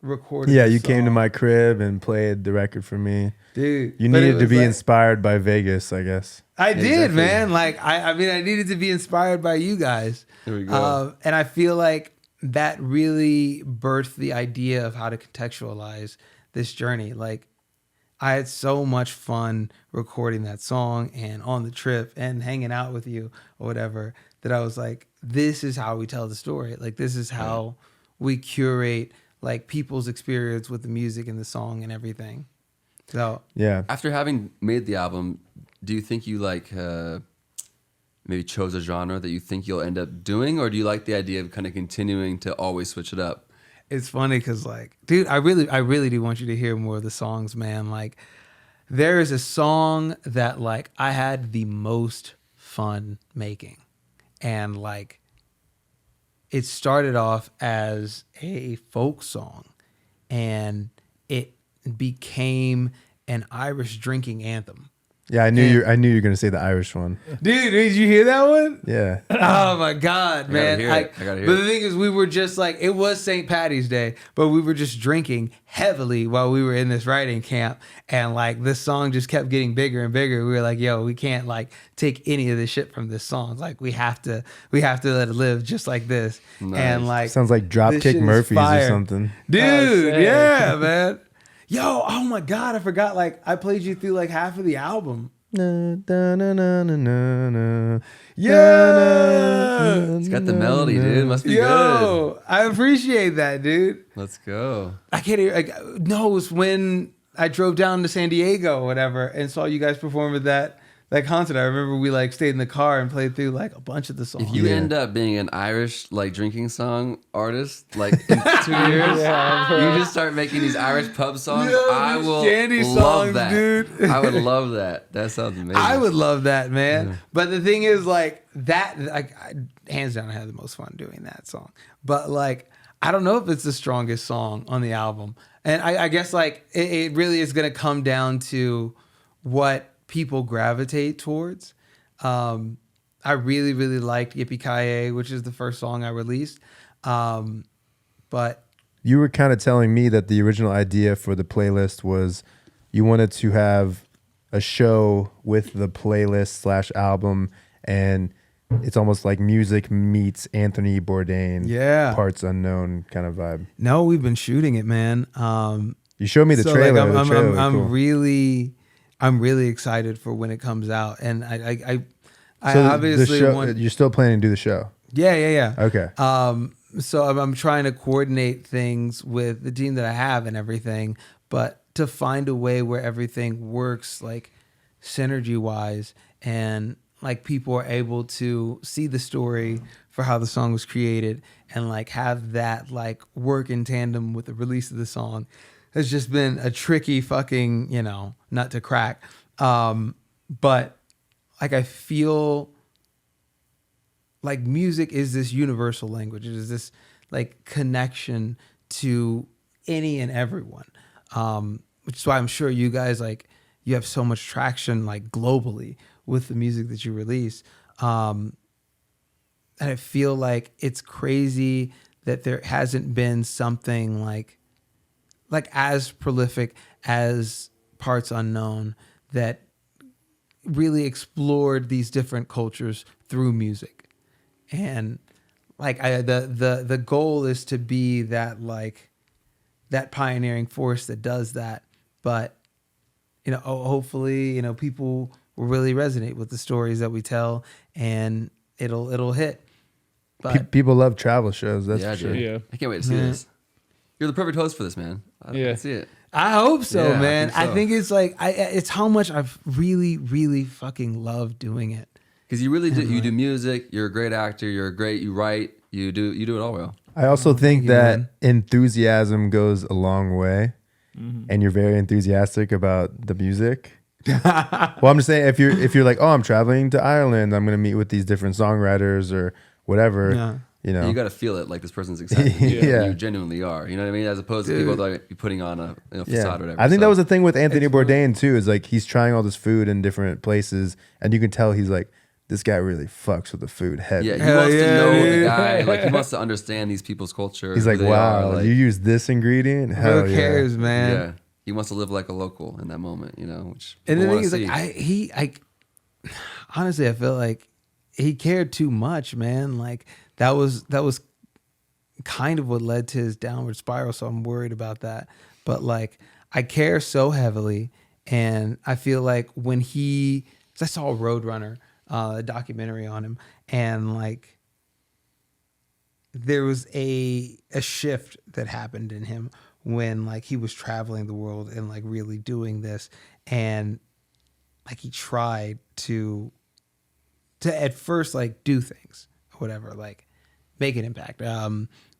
recorded. Yeah, this you came to song. my crib and played the record for me. Dude. You but it needed to was be like- inspired by Vegas, I guess. I did, Exactly. man. Like I mean, I needed to be inspired by you guys. There we go. And I feel like that really birthed the idea of how to contextualize this journey. Like I had so much fun recording that song and on the trip and hanging out with you or whatever, that I was like, this is how we tell the story. Like this is how we curate like people's experience with the music and the song and everything. So Yeah. After having made the album, do you think you like maybe chose a genre that you think you'll end up doing, or do you like the idea of kind of continuing to always switch it up? it's funny because like, dude, I really do want you to hear more of the songs, man. Like there is a song that like I had the most fun making, and like it started off as a folk song and it became an Irish drinking anthem. Yeah, I knew you were gonna say the Irish one. Dude, did you hear that one? Yeah. Oh my God, man. hear it. I gotta hear but it. the thing is, we were just like, it was St. Patty's Day, but we were just drinking heavily while we were in this writing camp. And like this song just kept getting bigger and bigger. We were like, yo, we can't like take any of this shit from this song. Like we have to let it live just like this. Nice. And like, Sounds like this shit Dropkick is Murphys or fire. something. Dude, sick. yeah, man. Yo, oh my God, I forgot. Like I played you through like half of the album. Na, da, na, na, na, na, na. Yeah. It's got the melody, dude. Must be good. Yo, I appreciate that, dude. Let's go. I can't hear. Like, no, it was when I drove down to San Diego or whatever and saw you guys perform at that concert. I remember we like stayed in the car and played through like a bunch of the songs. If you end up being an Irish like drinking song artist, like in 2 years, you just start making these Irish pub songs. Yo, I these will shanty love songs, that, dude. I would love that. That sounds amazing. I would love that, man. But the thing is, like that, like hands down, I had the most fun doing that song. But like, I don't know if it's the strongest song on the album, and I guess like it really is gonna come down to what people gravitate towards. I really, really liked Yippee-Ki-Yay, which is the first song I released. But You were kind of telling me that the original idea for the playlist was you wanted to have a show with the playlist / album, and it's almost like music meets Anthony Bourdain, Yeah. parts unknown kind of vibe. no, we've been shooting it, man. You showed me the So, trailer. like, the trailer was I'm cool. really I'm really excited for when it comes out. And I So obviously the show, want. you're still planning to do the show? Yeah. Okay. So I'm trying to coordinate things with the team that I have and everything, but to find a way where everything works like synergy wise and like people are able to see the story for how the song was created and like have that like work in tandem with the release of the song has just been a tricky fucking, nut to crack. But like I feel like music is this universal language. It is this like connection to any and everyone. Which is why I'm sure you guys like you have so much traction like globally with the music that you release. And I feel like it's crazy that there hasn't been something like as prolific as Parts Unknown that really explored these different cultures through music. And like the goal is to be that like that pioneering force that does that. But hopefully people will really resonate with the stories that we tell, and it'll hit. But People love travel shows. That's Yeah, for sure. dude. Yeah. I can't wait to see this. You're the perfect host for this, man. I Yeah. can see it. I hope so, Yeah, I man. think so. I think it's like it's how much I've really, really fucking loved doing it. Because you really do. You do music. You're a great actor. You write. You do it all well. I also think you, that man. enthusiasm goes a long way, and you're very enthusiastic about the music. Well, I'm just saying if you're like, oh, I'm traveling to Ireland, I'm gonna meet with these different songwriters or whatever. Yeah. You got to feel it like this person's excited. Yeah. You genuinely are. You know what I mean? As opposed to people that are be putting on a facade or whatever. I think that So- was the thing with Anthony It's really- Bourdain too. Is like he's trying all this food in different places, and you can tell he's like, this guy really fucks with the food heavy. Yeah, he Hell wants to yeah, know the dude. guy. Like he wants to understand these people's culture. He's who like, they wow, are, like, you use this ingredient? Hell Who cares, man? yeah. He wants to live like a local in that moment. Which And the people thing is, wanna like, see. honestly, I feel like he cared too much, man. Like that was kind of what led to his downward spiral. So I'm worried about that. But like, I care so heavily, and I feel like when 'cause I saw Roadrunner, a documentary on him, and like, there was a shift that happened in him when like he was traveling the world and like really doing this, and like he tried to at first like do things or whatever, like make an impact.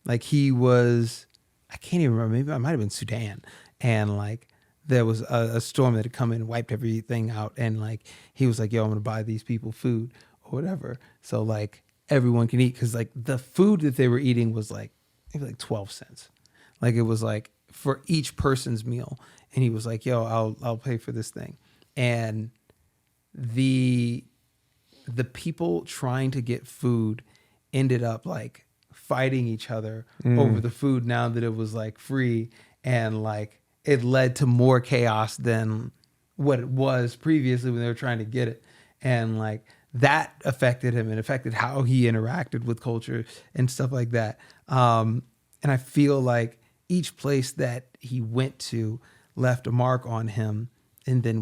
Like he was, I can't even remember, maybe I might have been Sudan, and like there was a storm that had come in and wiped everything out, and like he was like, yo, I'm gonna buy these people food or whatever, so like everyone can eat, because like the food that they were eating was like maybe like 12 cents, like it was like for each person's meal, and he was like, yo, I'll pay for this thing. And the people trying to get food ended up like fighting each other over the food now that it was like free, and like it led to more chaos than what it was previously when they were trying to get it. And like that affected him and affected how he interacted with culture and stuff like that. And I feel like each place that he went to left a mark on him. And then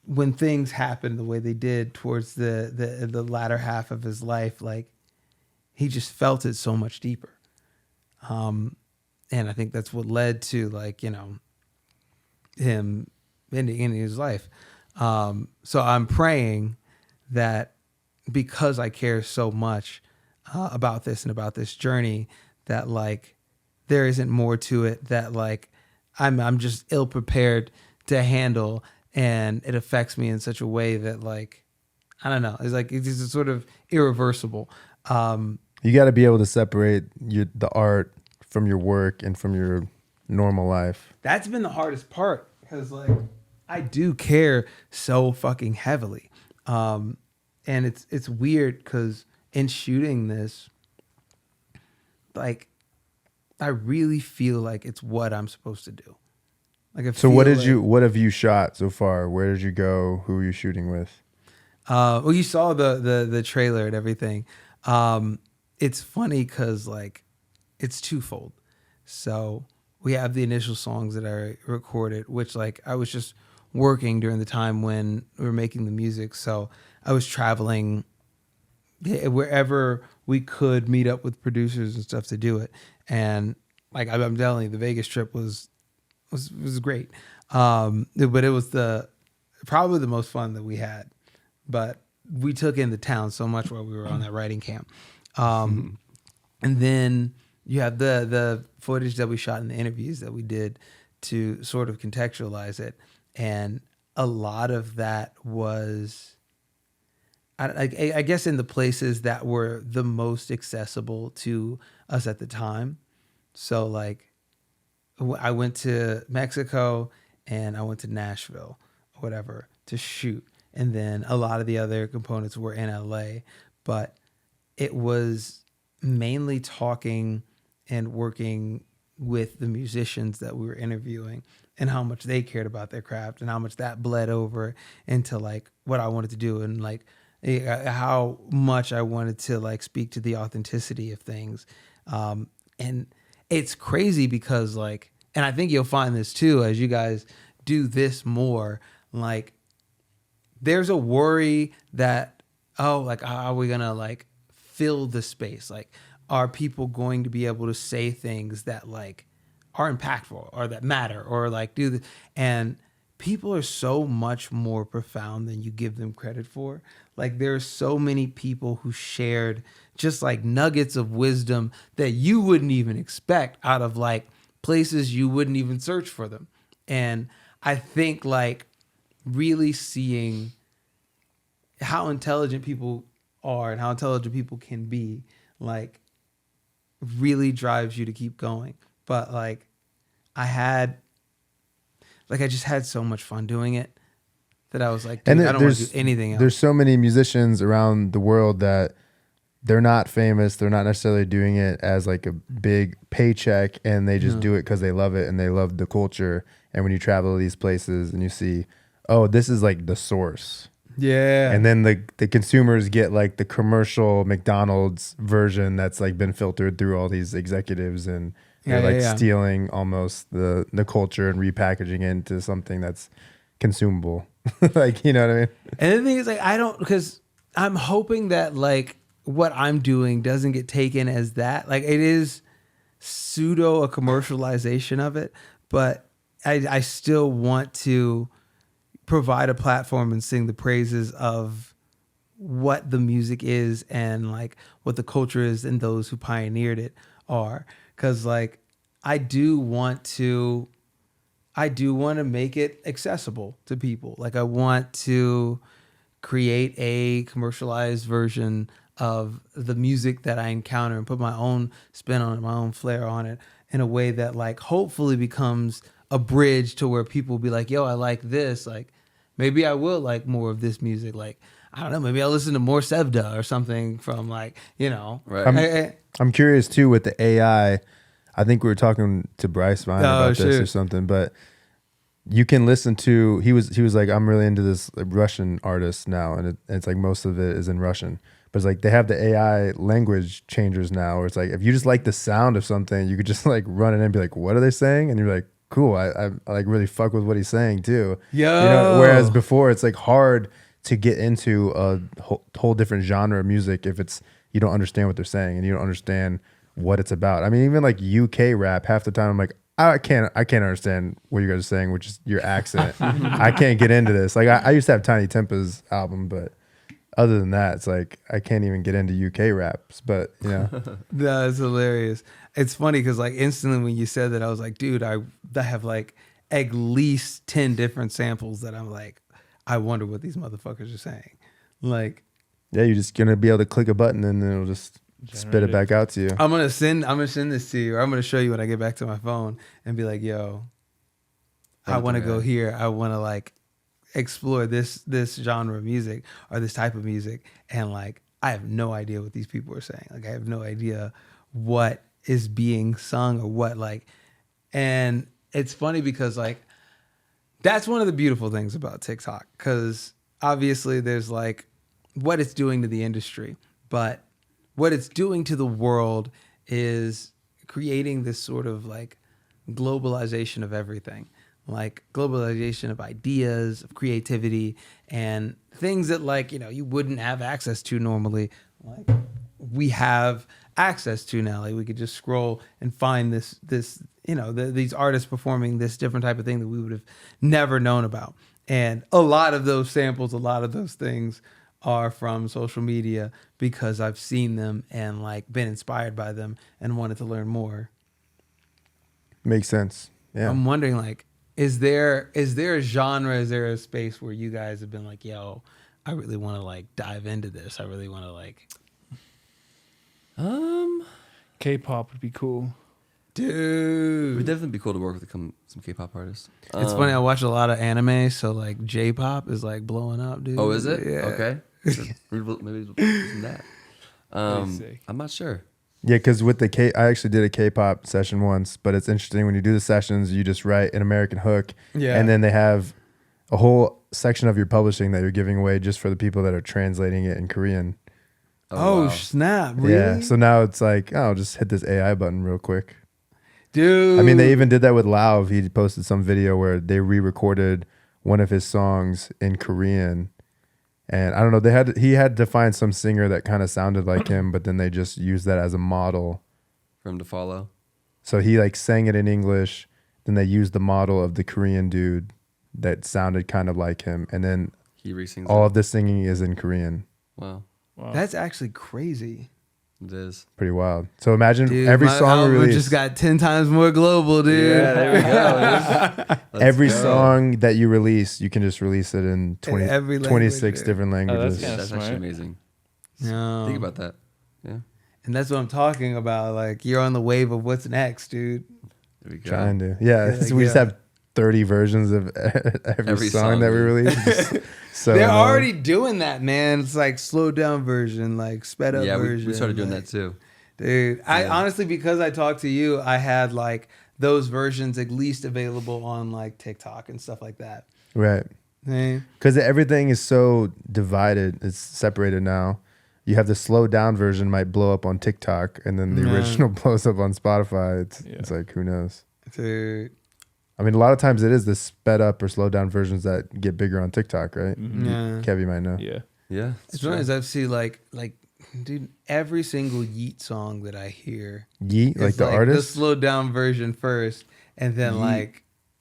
when things happened the way they did towards the latter half of his life, like he just felt it so much deeper. And I think that's what led to like, him ending his life. So I'm praying that because I care so much about this and about this journey, that like there isn't more to it, that like I'm just ill prepared to handle, and it affects me in such a way that like, I don't know, it's like it's just sort of irreversible. You got to be able to separate the art from your work and from your normal life. That's been the hardest part, because like I do care so fucking heavily. And it's weird because in shooting this, like I really feel like it's what I'm supposed to do. Like So what have you shot so far? Where did you go? Who were you shooting with? Well, you saw the trailer and everything. It's funny because like it's twofold. So we have the initial songs that I recorded, which like I was just working during the time when we were making the music. So I was traveling wherever we could meet up with producers and stuff to do it. And like I'm telling you, the Vegas trip was great. But it was probably the most fun that we had. But we took in the town so much while we were on that writing camp. And then you have the footage that we shot in the interviews that we did to sort of contextualize it. And a lot of that was, I guess, in the places that were the most accessible to us at the time. So like I went to Mexico and I went to Nashville or whatever to shoot. And then a lot of the other components were in LA, but it was mainly talking and working with the musicians that we were interviewing and how much they cared about their craft and how much that bled over into like what I wanted to do and like how much I wanted to like speak to the authenticity of things. And it's crazy because like, and I think you'll find this too, as you guys do this more, like there's a worry that, oh, like, how are we going to like fill the space? Like, are people going to be able to say things that like are impactful or that matter or like do the, and people are so much more profound than you give them credit for. Like there are so many people who shared just like nuggets of wisdom that you wouldn't even expect out of like places you wouldn't even search for them. And I think like really seeing how intelligent people are and how intelligent people can be, like really drives you to keep going. But like I just had so much fun doing it that I was like, dude, I don't want to do anything else. There's so many musicians around the world that they're not famous. They're not necessarily doing it as like a big paycheck, and they just do it because they love it and they love the culture. And when you travel to these places and you see, oh, this is like the source. Yeah. And then the consumers get like the commercial McDonald's version that's like been filtered through all these executives, and they're stealing almost the culture and repackaging it into something that's consumable. Like, you know what I mean? And the thing is like, because I'm hoping that like what I'm doing doesn't get taken as that. Like it is pseudo a commercialization of it, but I still want to provide a platform and sing the praises of what the music is and like what the culture is and those who pioneered it are. Cause like I do want to make it accessible to people. Like I want to create a commercialized version of the music that I encounter and put my own spin on it, my own flair on it in a way that like hopefully becomes a bridge to where people will be like, yo, I like this. Like maybe I will like more of this music. Like, I don't know, maybe I'll listen to more Sevda or something from like, you know. Right. I'm curious too with the AI. I think we were talking to Bryce Vine about this or something, but you can listen to, he was like, I'm really into this Russian artist now. And it's like most of it is in Russian, but it's like they have the AI language changers now where it's like, if you just like the sound of something, you could just like run it in and be like, what are they saying? And you're like, cool. I like really fuck with what he's saying too. Yo. You know, whereas before it's like hard to get into a whole different genre of music if it's, you don't understand what they're saying and you don't understand what it's about. I mean, even like UK rap, half the time I'm like, I can't understand what you guys are saying, which is your accent. I can't get into this. Like I used to have Tiny Tempa's album, but other than that, it's like I can't even get into UK raps. But you know, that's hilarious. It's funny because like instantly when you said that, I was like, dude, I have like at least 10 different samples that I'm like, I wonder what these motherfuckers are saying. Like, yeah, you're just gonna be able to click a button and then it'll just spit it back out to you. I'm gonna send this to you, or I'm gonna show you when I get back to my phone and be like, yo, I want to go here. I want to like explore this genre of music or this type of music, and like I have no idea what these people are saying. Like I have no idea what is being sung or what like, and it's funny because like that's one of the beautiful things about TikTok, because obviously there's like what it's doing to the industry, but what it's doing to the world is creating this sort of like globalization of everything. like globalization of ideas, of creativity, and things that like, you know, you wouldn't have access to normally. Like we have access to now. Like we could just scroll and find this, you know, these artists performing this different type of thing that we would have never known about. And a lot of those samples, a lot of those things are from social media because I've seen them and like been inspired by them and wanted to learn more. Makes sense. Yeah. I'm wondering, like, is there a genre, is there a space where you guys have been like, yo, I really want to like dive into this. I really want to like, K-pop would be cool. It would dude. definitely be cool to work with some K-pop artists. It's funny. I watch a lot of anime, so like J-pop is like blowing up, dude. Oh, is it? Yeah. Okay. Maybe we'll do that. sick. I'm not sure. Yeah, because with the I actually did a K-pop session once, but it's interesting when you do the sessions, you just write an American hook, Yeah. and then they have a whole section of your publishing that you're giving away just for the people that are translating it in Korean. Oh, wow. snap! Really? Yeah, so now it's like, oh, just hit this AI button real quick. Dude. I mean, they even did that with Lauv. He posted some video where they re-recorded one of his songs in Korean. And I don't know, he had to find some singer that kind of sounded like him, but then they just used that as a model For him to follow. So he like sang it in English, then they used the model of the Korean dude that sounded kind of like him, and then He re-sings all it. of the singing is in Korean. Wow. Wow. That's actually crazy. It is. Pretty wild. So imagine Dude, every my song we album release, just got 10 times more global, dude. Yeah, there we go. Let's every go. song that you release, you can just release it in every language, 26 dude. different languages. kinda That's smart. actually amazing. No. Think about that. Yeah. And that's what I'm talking about. Like, you're on the wave of what's next, dude. There we go. Trying to. Yeah. Yeah, so we just yeah. have 30 versions of every song that we dude. release. Just so They're annoying. already doing that, man. It's like slowed down version, like sped up Yeah, version. we started doing like, that too. Dude, I Yeah. honestly, because I talked to you, I had like those versions at least available on like TikTok and stuff like that. Right. Hey. Because everything is so divided. It's separated now. You have the slowed down version might blow up on TikTok, and then the Yeah. original blows up on Spotify. It's Yeah. it's like, who knows? Dude. I mean, a lot of times it is the sped up or slowed down versions that get bigger on TikTok, right? Mhm. Yeah. Kev, you might know. Yeah. Yeah. As long as I've seen like, dude, every single Yeet song that I hear, Yeet, like is the the artist. slowed down version first, and then Yeet.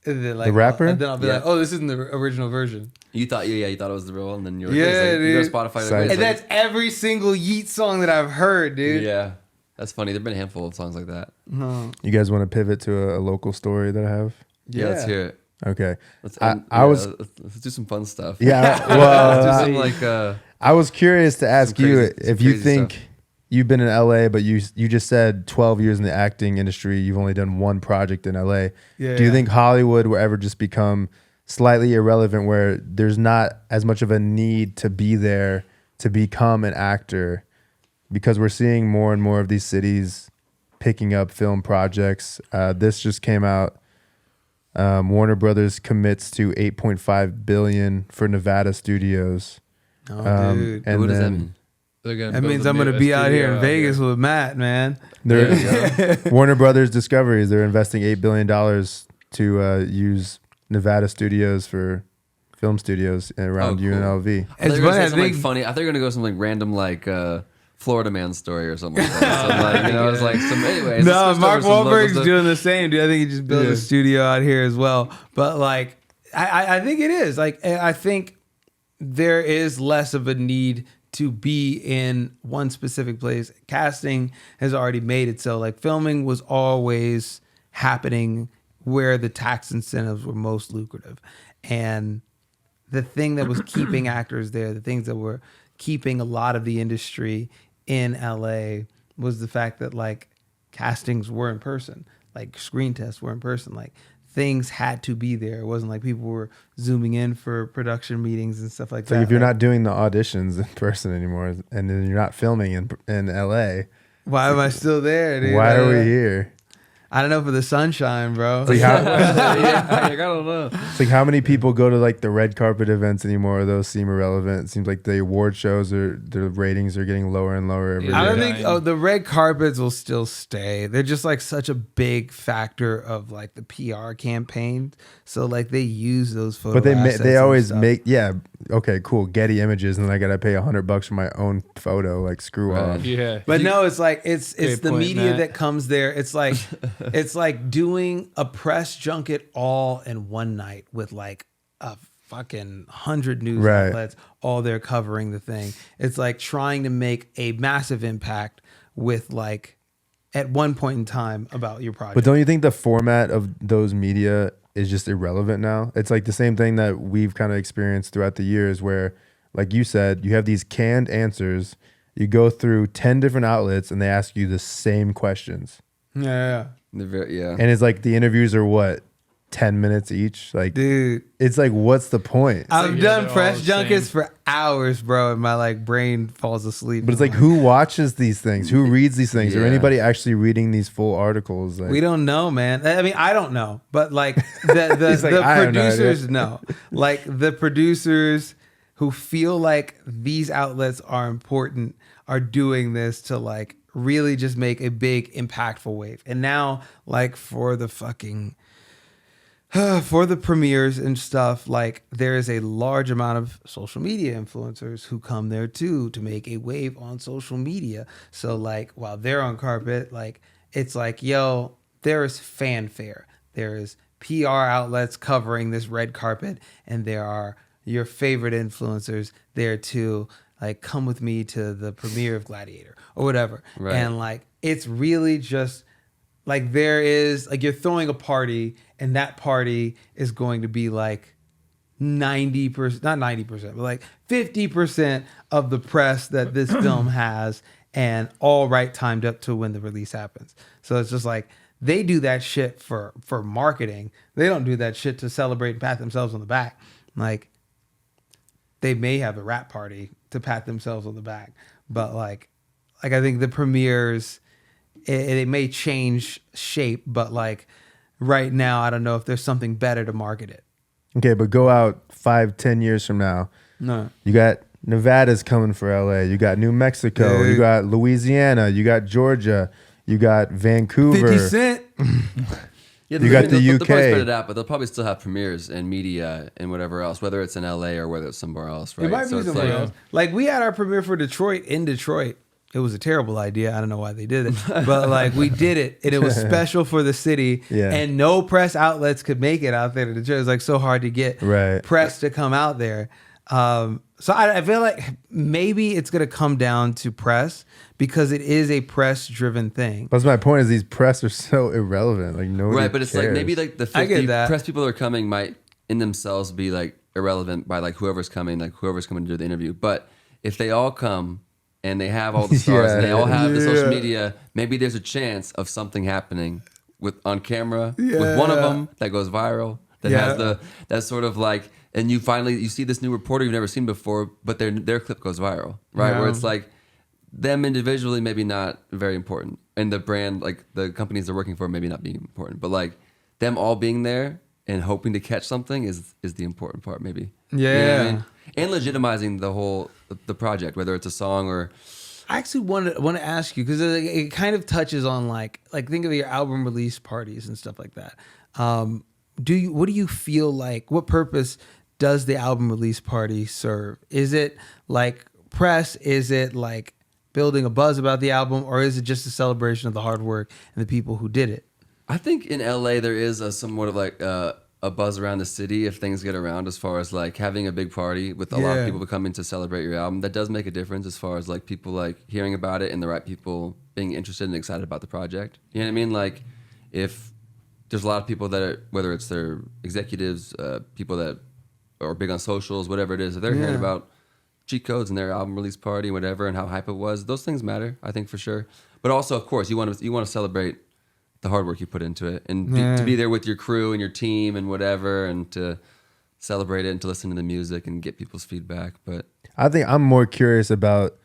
the rapper? and then I'll be Yeah. like, oh, this isn't the original version. You thought you thought it was the real one, and then you're like, Yeah, wait a second. You dude. go to Spotify. Psych. Like, wait a And that's second. every single Yeet song that I've heard, dude. Yeah. That's funny. There've been a handful of songs like that. No. You guys want to pivot to a local story that I have? Yeah, let's hear it. Okay. Let's let's do some fun stuff. Yeah. Let's Well, do some like I was curious to ask Some you crazy- if some you crazy think stuff. you've been in LA, but you just said 12 years in the acting industry. You've only done one project in LA. Yeah. Do you think Hollywood will ever just become slightly irrelevant, where there's not as much of a need to be there to become an actor, because we're seeing more and more of these cities picking up film projects? This just came out. Warner Brothers commits to $8.5 billion for Nevada studios. Oh, dude. And what does that then mean? They're gonna That build means a I'm new- going to a be out here studio in Vegas with Matt, man. they're There you go. Warner Brothers Discoveries. They're investing $8 billion to use Nevada studios for film studios around Oh, cool. UNLV. I thought It's you were gonna funny, say I something like think- funny. I thought you were gonna go something like random like Florida Man story or something like that. Some, like, I was like, some anyways. No, let's switch Mark over some local Wahlberg's stuff. doing the same, dude. I think he just built Yeah. a studio out here as well. But like, I think it is. Like, I think there is less of a need to be in one specific place. Casting has already made it so. Like, filming was always happening where the tax incentives were most lucrative. And the thing that was keeping actors there, the things that were keeping a lot of the industry in LA was the fact that like castings were in person, like screen tests were in person, like things had to be there. It wasn't like people were zooming in for production meetings and stuff like So that. if you're Like, not doing the auditions in person anymore, and then you're not filming in LA, why am I still there, dude? why are we here? I don't know for the sunshine, bro. It's like how, I don't know. it's like how many people go to like the red carpet events anymore? Those seem irrelevant. It seems like the award shows or the ratings are getting lower and lower every Yeah. I year. don't think the red carpets will still stay. They're just like such a big factor of like the PR campaign. So like they use those photos. But they always make okay, cool, Getty Images, and then I gotta pay $100 for my own photo. Like screw Right. off. Yeah. But no, it's like it's Great the point, media Matt. that comes there. It's like doing a press junket all in one night with like a fucking 100 news Right. outlets all there covering the thing. It's like trying to make a massive impact with like at one point in time about your project. But don't you think the format of those media is just irrelevant now? It's like the same thing that we've kind of experienced throughout the years where, like you said, you have these canned answers. You go through 10 different outlets and they ask you the same questions. yeah. Yeah. And it's like the interviews are what, 10 minutes each? Like, Dude, it's like, what's the point? I've yeah, done they're press all the junkets same. for hours, bro, and my like brain falls asleep. But it's like, who watches these things? Who reads these things? Or Yeah. anybody actually reading these full articles? Like, we don't know, man. I mean, I don't know, but like the He's like, the I have no producers idea. know. Like the producers who feel like these outlets are important are doing this to like really just make a big impactful wave. And now like for the fucking for the premieres and stuff, like there is a large amount of social media influencers who come there too to make a wave on social media. So like while they're on carpet, like it's like, yo, there is fanfare. There is PR outlets covering this red carpet, and there are your favorite influencers there too. Like come with me to the premiere of Gladiator or whatever. Right. And like it's really just like there is like you're throwing a party, and that party is going to be like 90%, not 90%, but like 50% of the press that this film has, and all right timed up to when the release happens. So it's just like they do that shit for marketing. They don't do that shit to celebrate and pat themselves on the back. Like they may have a rap party to pat themselves on the back, but like I think the premieres, it may change shape, but like right now, I don't know if there's something better to market it. okay, but go out 5-10 years from now. No. You got Nevada's coming for LA. You got New Mexico. Dude. You got Louisiana. You got Georgia. You got Vancouver. 50 Cent. Yeah, You got the they'll probably UK. spread it out, but they'll probably still have premieres and media and whatever else, whether it's in LA or whether it's somewhere else, right? It might So be it's somewhere like- else. Like we had our premiere for Detroit in Detroit. It was a terrible idea. I don't know why they did it, but like we did it, and it was special for the city. Yeah. And no press outlets could make it out there to Detroit. It was like so hard to get Right. press to come out there. So I feel like maybe it's gonna come down to press because it is a press-driven thing. That's my point. Is these press are so irrelevant. Like nobody Right, but it's like cares. maybe like the I get 50 that. press people that are coming might in themselves be like irrelevant by like whoever's coming to do the interview. But if they all come and they have all the stars and they all have the social media, maybe there's a chance of something happening with on camera with one of them that goes viral. That has that sort of like, and you see this new reporter you've never seen before, but their clip goes viral, right? Yeah. Where it's like them individually maybe not very important, and the brand, like the companies they're working for, maybe not being important, but like them all being there and hoping to catch something is the important part, maybe. You know what I Yeah. mean? And legitimizing the project, whether it's a song or I actually want to ask you because it kind of touches on like think of your album release parties and stuff like that. What do you feel like? What purpose does the album release party serve? Is it like press? Is it like building a buzz about the album, or is it just a celebration of the hard work and the people who did it? I think in LA there is a somewhat of like a buzz around the city if things get around, as far as like having a big party with a lot of people coming to celebrate your album. That does make a difference as far as like people like hearing about it and the right people being interested and excited about the project. You know what I mean? Like if there's a lot of people that are, whether it's their executives, people that are big on socials, whatever it is, if they're hearing about cheat codes in their album release party, whatever, and how hype it was, those things matter, I think, for sure. But also, of course, you want to celebrate the hard work you put into it, and to be there with your crew and your team and whatever, and to celebrate it and to listen to the music and get people's feedback. But I think I'm more curious about,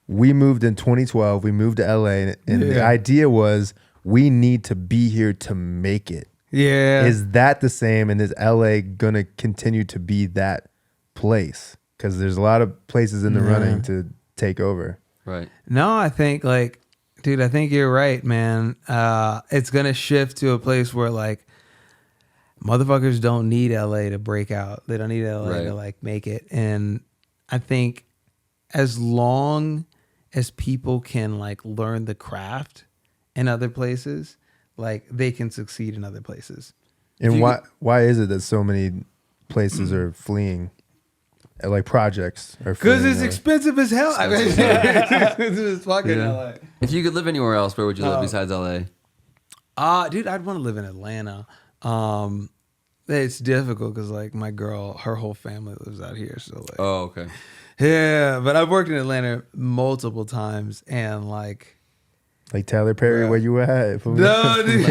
we moved in 2012, we moved to LA, and the idea was we need to be here to make it. Yeah. Is that the same? And is LA gonna continue to be that place? Because there's a lot of places in the running to take over. Right. No, I think like, dude, I think you're right, man. It's gonna shift to a place where like motherfuckers don't need LA to break out. They don't need LA to like make it. And I think as long as people can like learn the craft in other places, like they can succeed in other places. And why is it that so many places are fleeing? Like projects are Because fleeing it's LA? expensive as hell. I mean, it's expensive as fucking Yeah. LA. If you could live anywhere else, where would you live besides LA? Dude, I'd want to live in Atlanta. It's difficult because like my girl, her whole family lives out here. So like, Oh, okay. yeah, but I've worked in Atlanta multiple times and like, Tyler Perry, Bruh. where you at? no, dude.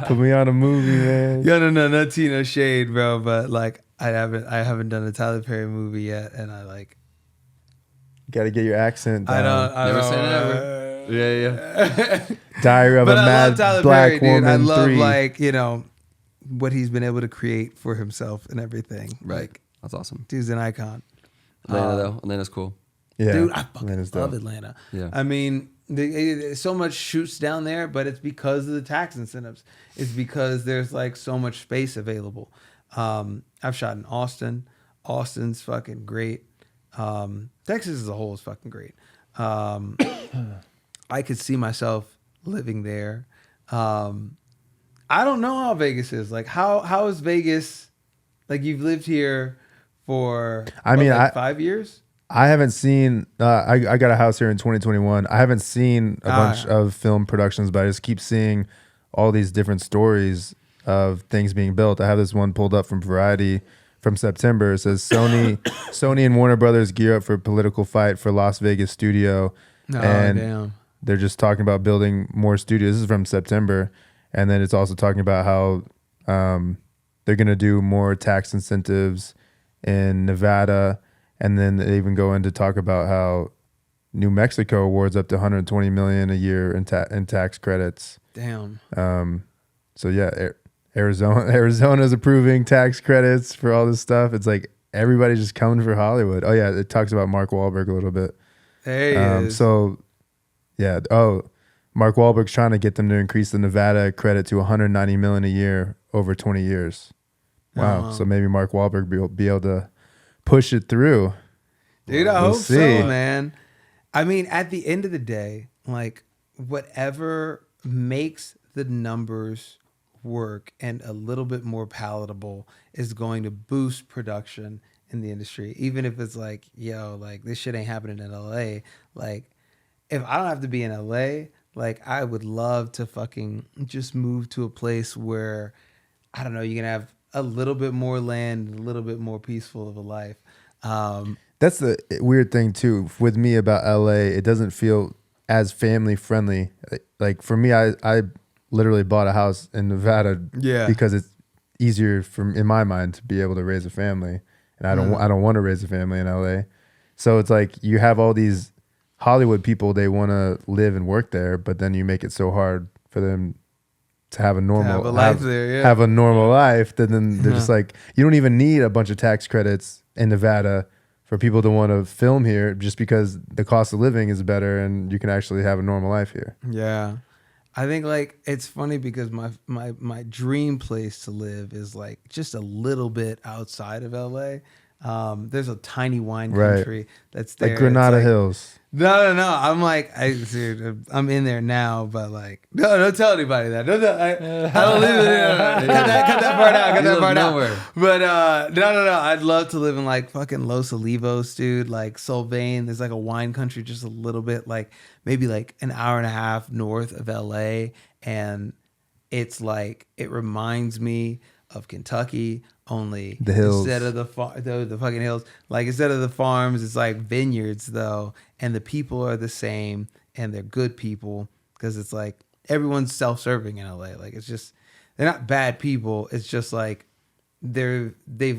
Put me on a movie, man. Yeah, no, not tea, no shade, bro. But like, I haven't done a Tyler Perry movie yet, and I like, Got to get your accent I down. don't, Never say never. Yeah. Diary of But a I Mad love Tyler Black Perry, dude. Woman I love 3. like what he's been able to create for himself and everything. Right. Like, That's awesome. dude's an icon. Atlanta, though. Atlanta's cool. Yeah, Dude, I fucking Atlanta's love dope. Atlanta. Yeah. I mean, so much shoots down there, but it's because of the tax incentives. It's because there's like so much space available. I've shot in Austin. Austin's fucking great. Texas as a whole is fucking great. I could see myself living there. I don't know how Vegas is. Like, how is Vegas? Like, you've lived here for I mean, 5 years. I haven't seen. I got a house here in 2021. I haven't seen a bunch of film productions, but I just keep seeing all these different stories of things being built. I have this one pulled up from Variety from September. It says Sony and Warner Brothers gear up for political fight for Las Vegas studio, and Damn. they're just talking about building more studios. This is from September, and then it's also talking about how they're going to do more tax incentives in Nevada. And then they even go in to talk about how New Mexico awards up to $120 million a year in tax credits. Damn. So yeah, Arizona's approving tax credits for all this stuff. It's like everybody's just coming for Hollywood. Oh yeah, it talks about Mark Wahlberg a little bit. There he is. So yeah, Mark Wahlberg's trying to get them to increase the Nevada credit to $190 million a year over 20 years. Wow. So maybe Mark Wahlberg will be able to push it through. Dude, I We'll hope see. so, man. I mean, at the end of the day, like whatever makes the numbers work and a little bit more palatable is going to boost production in the industry. Even if it's like, yo, like this shit ain't happening in LA. Like, if I don't have to be in LA, like I would love to fucking just move to a place where, I don't know, you can have a little bit more land, a little bit more peaceful of a life. That's the weird thing too with me about LA. It doesn't feel as family friendly. Like for me, I literally bought a house in Nevada because it's easier in my mind to be able to raise a family, and I don't want to raise a family in LA. So it's like you have all these Hollywood people, they want to live and work there, but then you make it so hard for them to have a normal life there, have a normal life. Then they're just like, you don't even need a bunch of tax credits in Nevada for people to want to film here, just because the cost of living is better and you can actually have a normal life here. Yeah. I think like it's funny because my dream place to live is like just a little bit outside of LA. There's a tiny wine country that's there. Like Granada Hills. No. I'm like, dude, I'm in there now, but like, no, don't tell anybody that. I don't live in there. Cut that part out. Cut that part out. But no. I'd love to live in like fucking Los Olivos, dude. Like Solvang. There's like a wine country just a little bit, like maybe like an hour and a half north of LA, and it's like it reminds me of Kentucky. Only the hills. Instead of the fucking hills, like instead of the farms, it's like vineyards though, and the people are the same, and they're good people because it's like everyone's self-serving in LA. Like it's just they're not bad people. It's just like they've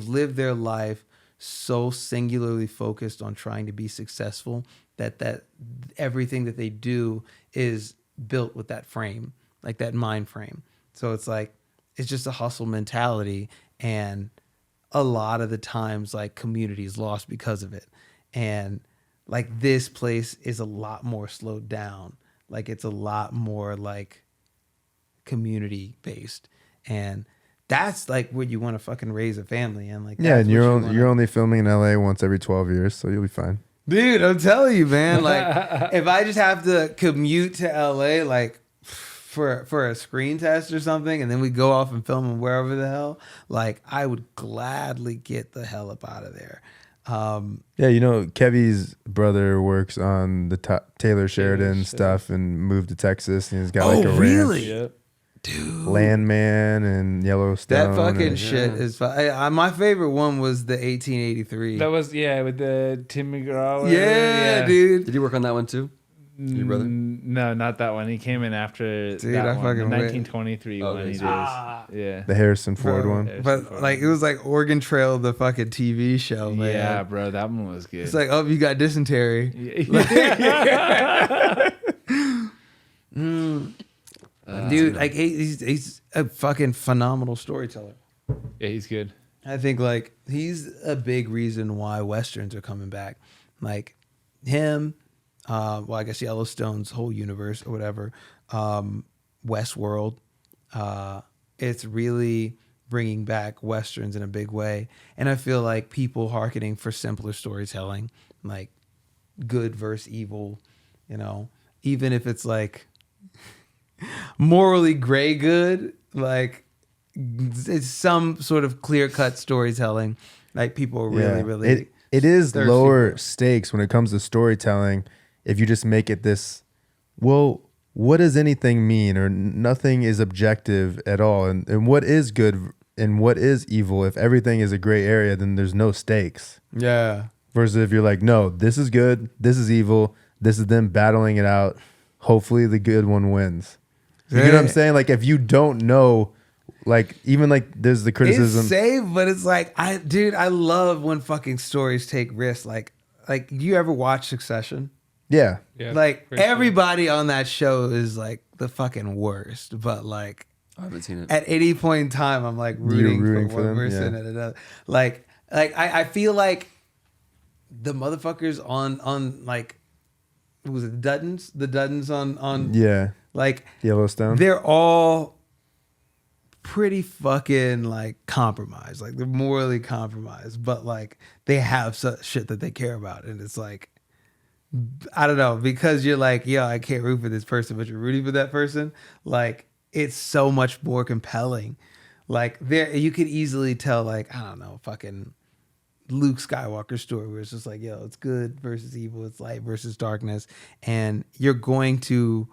lived their life so singularly focused on trying to be successful that everything that they do is built with that frame. like that mind frame. So it's like it's just a hustle mentality, and a lot of the times like community is lost because of it. And like this place is a lot more slowed down. Like it's a lot more like community based, and that's like what you want to fucking raise a family in. Like Yeah, that's and what you're only filming in LA once every 12 years, so you'll be fine. dude, I'm telling you, man. Like if I just have to commute to LA, like for a screen test or something, and then we go off and film wherever the hell, like I would gladly get the hell up out of there. Yeah, you know, Kevy's brother works on the Taylor Sheridan stuff and moved to Texas, and he's got like a really? ranch. Yep. Dude, Landman and Yellowstone. that fucking and, shit is fun. My favorite one was the 1883. That was with the Tim McGraw. yeah, dude. Did you work on that one too? Your brother? No, not that one. He came in after Dude, that I one. fucking The wait. 1923 Oh, one. He okay. did. Yeah. the Harrison Ford Bro. one. Harrison But Ford. like it was like Oregon Trail, the fucking TV show, man. Yeah, bro, that one was good. It's like, oh, you got dysentery. Yeah. Dude, like he's a fucking phenomenal storyteller. Yeah, he's good. I think like he's a big reason why westerns are coming back. Like him, well, I guess Yellowstone's whole universe or whatever, Westworld. It's really bringing back westerns in a big way, and I feel like people hearkening for simpler storytelling, like good versus evil. You know, even if it's like morally gray good, like it's some sort of clear cut storytelling. Like people are really it is thirsty lower for. stakes when it comes to storytelling. If you just make it this, well, what does anything mean, or nothing is objective at all, and what is good and what is evil? If everything is a gray area, then there's no stakes. Yeah. Versus if you're like, no, this is good, this is evil, this is them battling it out. Hopefully the good one wins. You get what I'm saying? Like if you don't know, like even like there's the criticism. It's safe, but it's like I love when fucking stories take risks. Like you ever watch Succession? Yeah. Yeah, Like for sure. everybody on that show is like the fucking worst, but like I haven't seen it. at any point in time, I'm like rooting for one them? person Yeah. and another. Like I feel like the motherfuckers on like what was it, the Duddons on Yeah. like Yellowstone. they're all pretty fucking like compromised. Like they're morally compromised, but like they have shit that they care about, and it's like I don't know, because you're like, yo, I can't root for this person, but you're rooting for that person. Like it's so much more compelling. Like there, you could easily tell, like I don't know, fucking Luke Skywalker's story, where it's just like, yo, it's good versus evil, it's light versus darkness, and you're going to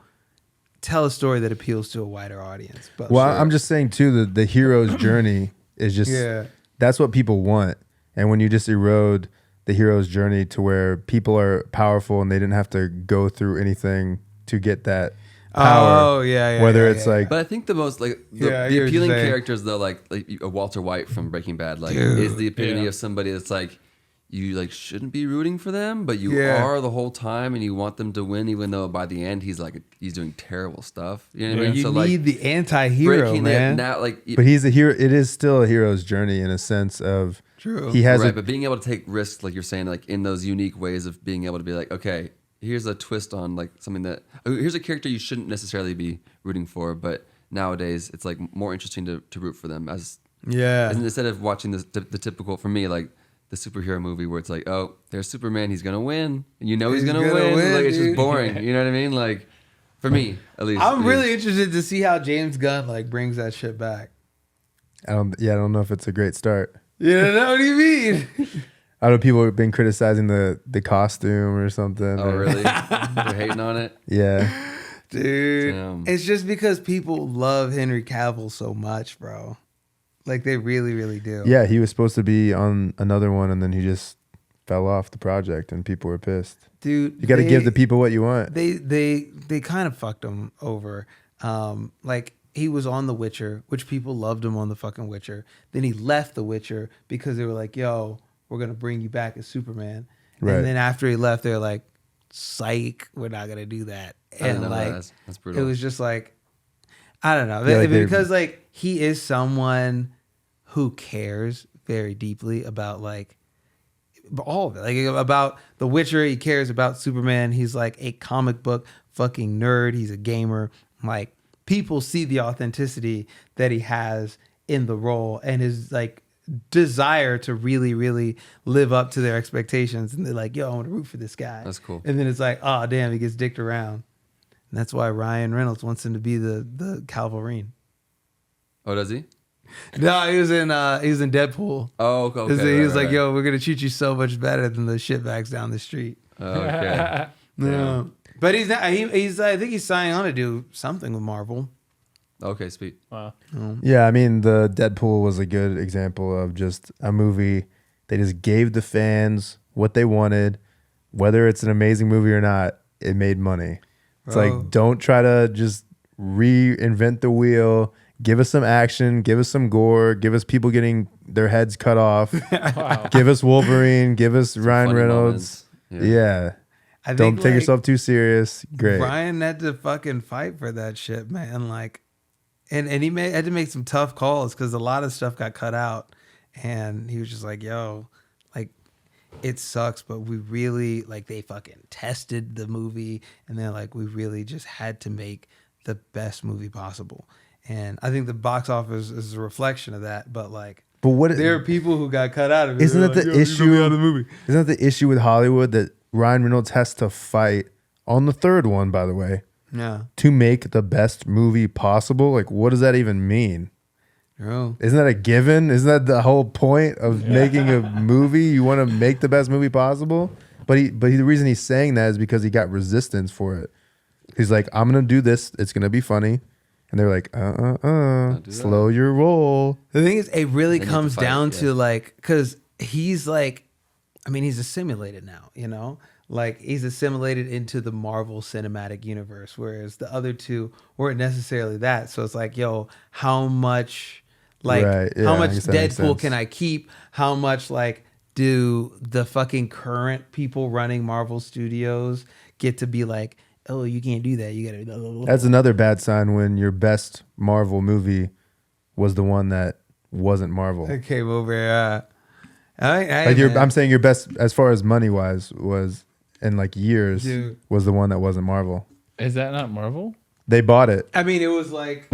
tell a story that appeals to a wider audience. But Well, I'm just saying too, the hero's journey is just that's what people want. And when you just erode the hero's journey to where people are powerful and they didn't have to go through anything to get that power. Oh yeah, Whether yeah, it's yeah, like But I think the most like Yeah, I the hear what appealing you're saying. characters though, like Walter White from Breaking Bad, like Dude. is the epitome Yeah. of somebody that's like you like shouldn't be rooting for them, but you Yeah. are the whole time, and you want them to win, even though by the end he's doing terrible stuff. You know what I mean? you So need the anti-hero, breaking man. it now, like but he's a hero. It is still a hero's journey in a sense of True. he has right, a but being able to take risks, like you're saying, like in those unique ways of being able to be like, okay, here's a twist on like something that here's a character you shouldn't necessarily be rooting for, but nowadays it's like more interesting to root for them as Yeah. instead of watching the typical, for me, like the superhero movie where it's like, oh, there's Superman, he's gonna win, and you know he's gonna win. Like it's dude. just boring. You know what I mean? Like for me, at least. I'm really interested to see how James Gunn like brings that shit back. I don't know if it's a great start. You know what do you mean? I know people have been criticizing the costume or something. Oh or- really? They're hating on it. Yeah. Dude, Damn. it's just because people love Henry Cavill so much, bro. Like they really, really do. Yeah, he was supposed to be on another one and then he just fell off the project and people were pissed. Dude, You got to give the people what you want. They kind of fucked him over. Like he was on The Witcher, which people loved him on the fucking Witcher. Then he left The Witcher because they were like, "Yo, we're gonna bring you back as Superman." Right. And then after he left, they're like, "Psych, we're not gonna do that." I didn't And know like, that. That's brutal. it was just like, I don't know. Yeah, like Because like he is someone who cares very deeply about like all of it. Like about The Witcher, he cares about Superman. He's like a comic book fucking nerd. He's a gamer. Like people see the authenticity that he has in the role and his like desire to really, really live up to their expectations. And they're like, yo, I want to root for this guy. That's cool. And then it's like, oh damn, he gets dicked around. And that's why Ryan Reynolds wants him to be the Calverine. Oh, does he? No, he was in Deadpool. Oh, okay. He was right, like, right. "Yo, we're gonna treat you so much better than the shitbags down the street." Okay. No, but he's not. He's. I think he's signing on to do something with Marvel. Okay, sweet. Wow. Yeah, I mean, the Deadpool was a good example of just a movie. They just gave the fans what they wanted, whether it's an amazing movie or not. It made money. It's Bro. like, don't try to just reinvent the wheel. Give us some action. Give us some gore. Give us people getting their heads cut off. Wow. Give us Wolverine. Give us Ryan funny Reynolds. moments. Yeah. I Don't think, take like, yourself too serious. Great. Ryan had to fucking fight for that shit, man. Like, and he had to make some tough calls because a lot of stuff got cut out, and he was just like, "Yo, like, it sucks, but we really like they fucking tested the movie, and they're like, we really just had to make the best movie possible." And I think the box office is a reflection of that. But like, But what there are people who got cut out of it. isn't They're that like, the "Yo, you issue? put me out of the movie?" Isn't that the issue with Hollywood that Ryan Reynolds has to fight on the third one, by the way, Yeah, to make the best movie possible? Like, what does that even mean? bro. Isn't that a given? Isn't that the whole point of making a movie? You want to make the best movie possible? But the reason he's saying that is because he got resistance for it. He's like, I'm gonna do this. It's gonna be funny. And they're like, do that. slow your roll. The thing is, it really Then you have comes to fight, down yeah. to like, because he's like, I mean, he's assimilated now, you know? Like, he's assimilated into the Marvel Cinematic Universe, whereas the other two weren't necessarily that. So it's like, yo, how much, like, Right, yeah, how I much guess that makes Deadpool sense. can I keep? How much, like, do the fucking current people running Marvel Studios get to be like, oh, you can't do that. You gotta. That's another bad sign when your best Marvel movie was the one that wasn't Marvel. It came over. I'm saying your best as far as money wise was in like years Dude. was the one that wasn't Marvel. Is that not Marvel? They bought it. I mean, it was like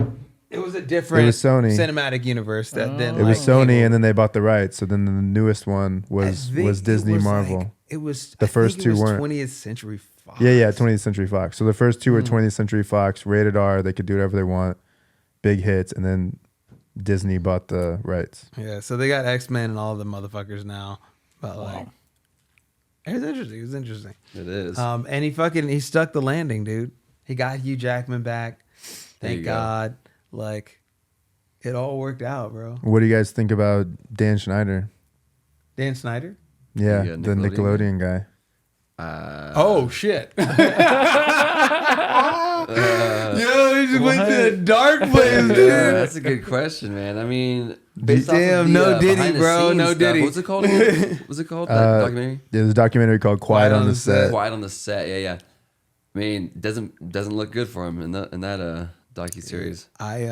it was a different It was Sony. cinematic universe that then It was like, Sony, came and then they bought the rights. So then the newest one over. I was think Disney it was Marvel. like- it was The I first think it two was weren't. 20th Century Fox. Yeah, 20th Century Fox. So the first two were Hmm. 20th Century Fox, rated R. They could do whatever they want, big hits, and then Disney bought the rights. Yeah, so they got X-Men and all the motherfuckers now. But like, it was interesting. It was interesting. It is. And he stuck the landing, dude. He got Hugh Jackman back. There Thank you go. God. Like, it all worked out, bro. What do you guys think about Dan Schneider? Dan Snyder. Yeah, The, the Nickelodeon guy. Oh shit! Yo, he just went to the dark place, dude. That's a good question, man. I mean, based Damn, off of the, no Diddy, behind the bro, scenes no stuff, Diddy. What's it called again? What's it called? That documentary? There's a documentary called Quiet on the Set. Quiet on the Set. Yeah. I mean, doesn't look good for him in that docuseries. I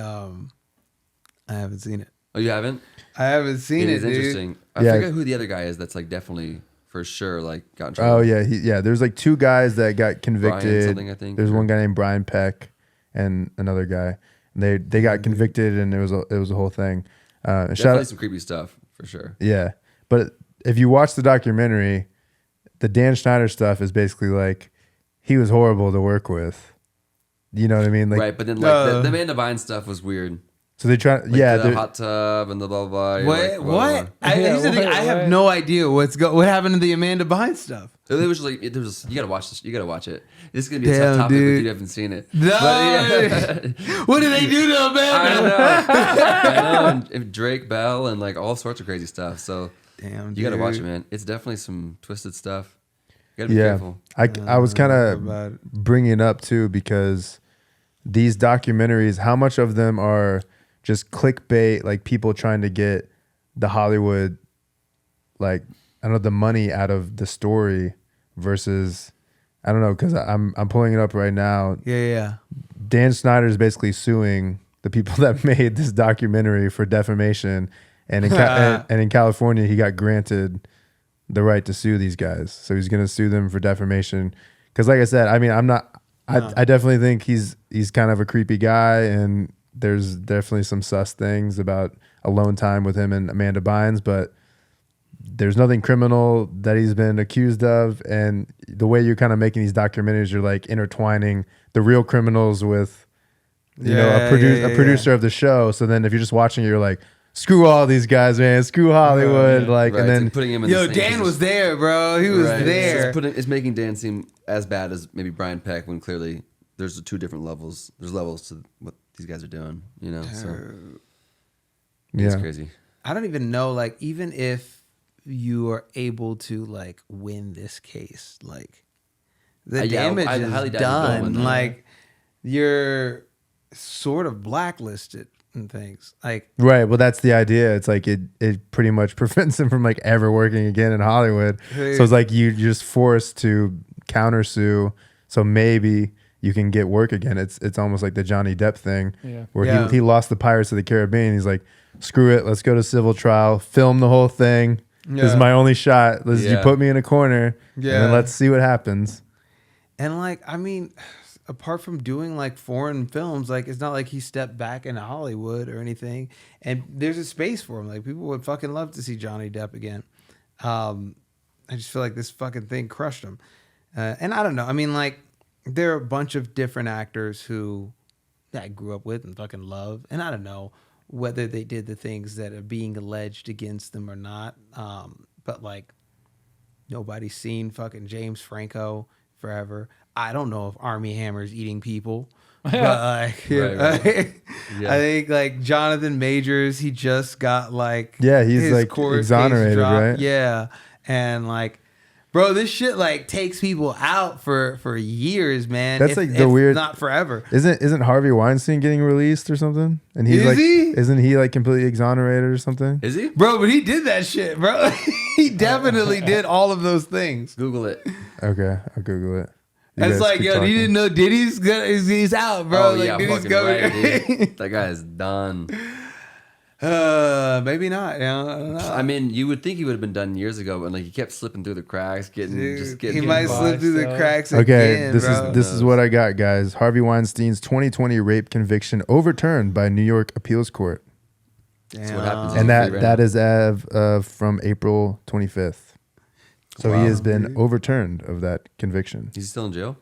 haven't seen it. Oh, you haven't? I haven't seen it, It is dude. interesting. I Yeah. forget who the other guy is. That's like definitely for sure like got in trouble. Oh yeah, there's like two guys that got convicted. something, I think, There's or- one guy named Brian Peck and another guy. And they got convicted, and it was a whole thing. Shout Definitely out, some creepy stuff for sure. yeah. But if you watch the documentary, the Dan Schneider stuff is basically like he was horrible to work with. You know what I mean? Like, Right, but then like the Amanda Bynes stuff was weird. so they try. Like Yeah, the they're- hot tub and the blah blah blah. You're What? like, whoa. What? Here's the thing, I have what? no idea what happened to the Amanda Bynes stuff. It was just like you gotta watch this. You gotta watch it. This is gonna be a Damn, tough topic dude. if you haven't seen it. No. But, What did they do to I Amanda? know. And Drake Bell and like all sorts of crazy stuff. So Damn, dude. you gotta watch it, man. It's definitely some twisted stuff. You gotta be yeah. careful. I was kind about of it. bringing it up too because these documentaries, how much of them are just clickbait, like people trying to get the Hollywood, like I don't know, the money out of the story versus I don't know, because I'm pulling it up right now. Yeah. Dan Snyder is basically suing the people that made this documentary for defamation, and in California he got granted the right to sue these guys. So he's going to sue them for defamation. Because like I said, I mean, I definitely think he's kind of a creepy guy, and there's definitely some sus things about alone time with him and Amanda Bynes, but there's nothing criminal that he's been accused of. And the way you're kind of making these documentaries, you're like intertwining the real criminals with, a producer of the show. So then if you're just watching it, you're like, screw all these guys, man. Screw Hollywood. Like, right. and then putting him in Yo, the same Dan position. was there, bro. He was there. It's making Dan seem as bad as maybe Brian Peck, when clearly there's two different levels. There's levels to what these guys are doing, So it's crazy. I don't even know, like, even if you are able to like win this case, like the damage I is highly doubt you'll win done. that. Like you're sort of blacklisted and things. Like right. Well, that's the idea. It's like it pretty much prevents him from like ever working again in Hollywood. Hey. So it's like you're just forced to countersue. So maybe you can get work again. It's almost like the Johnny Depp thing, where he lost the Pirates of the Caribbean. He's like, screw it, let's go to civil trial, film the whole thing. This is my only shot. You put me in a corner, and then let's see what happens. And like, I mean, apart from doing like foreign films, like it's not like he stepped back into Hollywood or anything. And there's a space for him. Like people would fucking love to see Johnny Depp again. I just feel like this fucking thing crushed him. And I don't know. I mean, like there are a bunch of different actors who I grew up with and fucking love. And I don't know whether they did the things that are being alleged against them or not. But like nobody's seen fucking James Franco forever. I don't know if Army Hammer's eating people. But like, Right. I think like Jonathan Majors, he just got like he's his like court case exonerated, dropped. right? Yeah, and like, bro, this shit like takes people out for years, man. That's like the weird, not forever. Isn't Harvey Weinstein getting released or something? And he's Is he? Isn't he like completely exonerated or something? Is he? Bro, but he did that shit, bro. He definitely did all of those things. Google it. Okay, I'll Google it. You That's guys like, keep yo, talking. you didn't know he's out, bro. Oh like, yeah, Diddy's fucking going. right, dude. That guy is done. Maybe not. You know, I don't know. I mean, you would think he would have been done years ago, but like he kept slipping through the cracks, getting. He might slip through the cracks Okay, again, this bro. is what I got, guys. Harvey Weinstein's 2020 rape conviction overturned by New York Appeals Court, That's what happens. and Right that now. is from April 25th. So he has been overturned of that conviction. He's still in jail.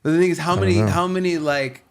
But the thing is, how don't know. many like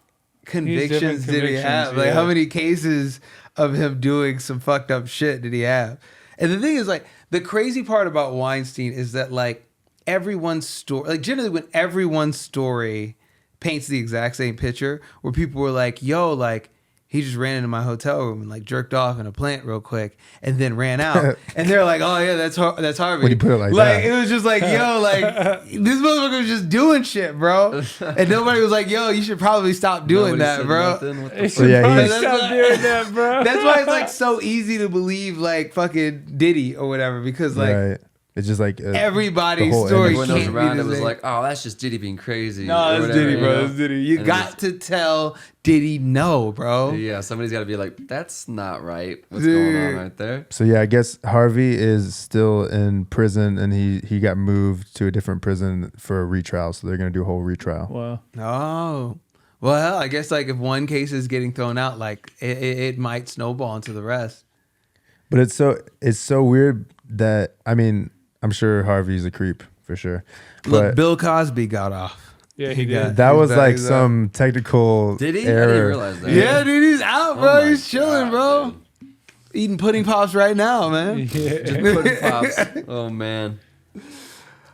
convictions different did he have? convictions, Like, yeah. how many cases of him doing some fucked up shit did he have? And the thing is, like, the crazy part about Weinstein is that, like, everyone's story, like, generally when everyone's story paints the exact same picture, where people were like, yo, like, he just ran into my hotel room and like jerked off in a plant real quick and then ran out. And they're like, oh yeah, that's Harvey. When you put it like that. It was just like, yo, like this motherfucker was just doing shit, bro. And nobody was like, yo, you should probably stop doing Nobody that, said bro. nothing. What the They fuck? should yeah, probably he's- stop doing that, bro. That's why it's like so easy to believe like fucking Diddy or whatever, because like Right. It's just like everybody's the whole story Everyone can't else be around the it was same. like, oh, that's just Diddy being crazy. No, or it's whatever, Diddy, you bro. know? It's Diddy. You And got to tell Diddy no, bro. Yeah, somebody's got to be like, that's not right. What's going on right there? So yeah, I guess Harvey is still in prison, and he got moved to a different prison for a retrial. So they're gonna do a whole retrial. Wow. Oh, well, I guess like if one case is getting thrown out, like it might snowball into the rest. But it's so weird that, I mean, I'm sure Harvey's a creep for sure. Look, But Bill Cosby got off. Yeah, he did. that was He's like out. some technical Did he? I didn't error. realize that. Yeah, dude, he's out, Oh bro. my He's chilling, God, bro. dude. Eating pudding pops right now, man. Just pudding pops. Oh man.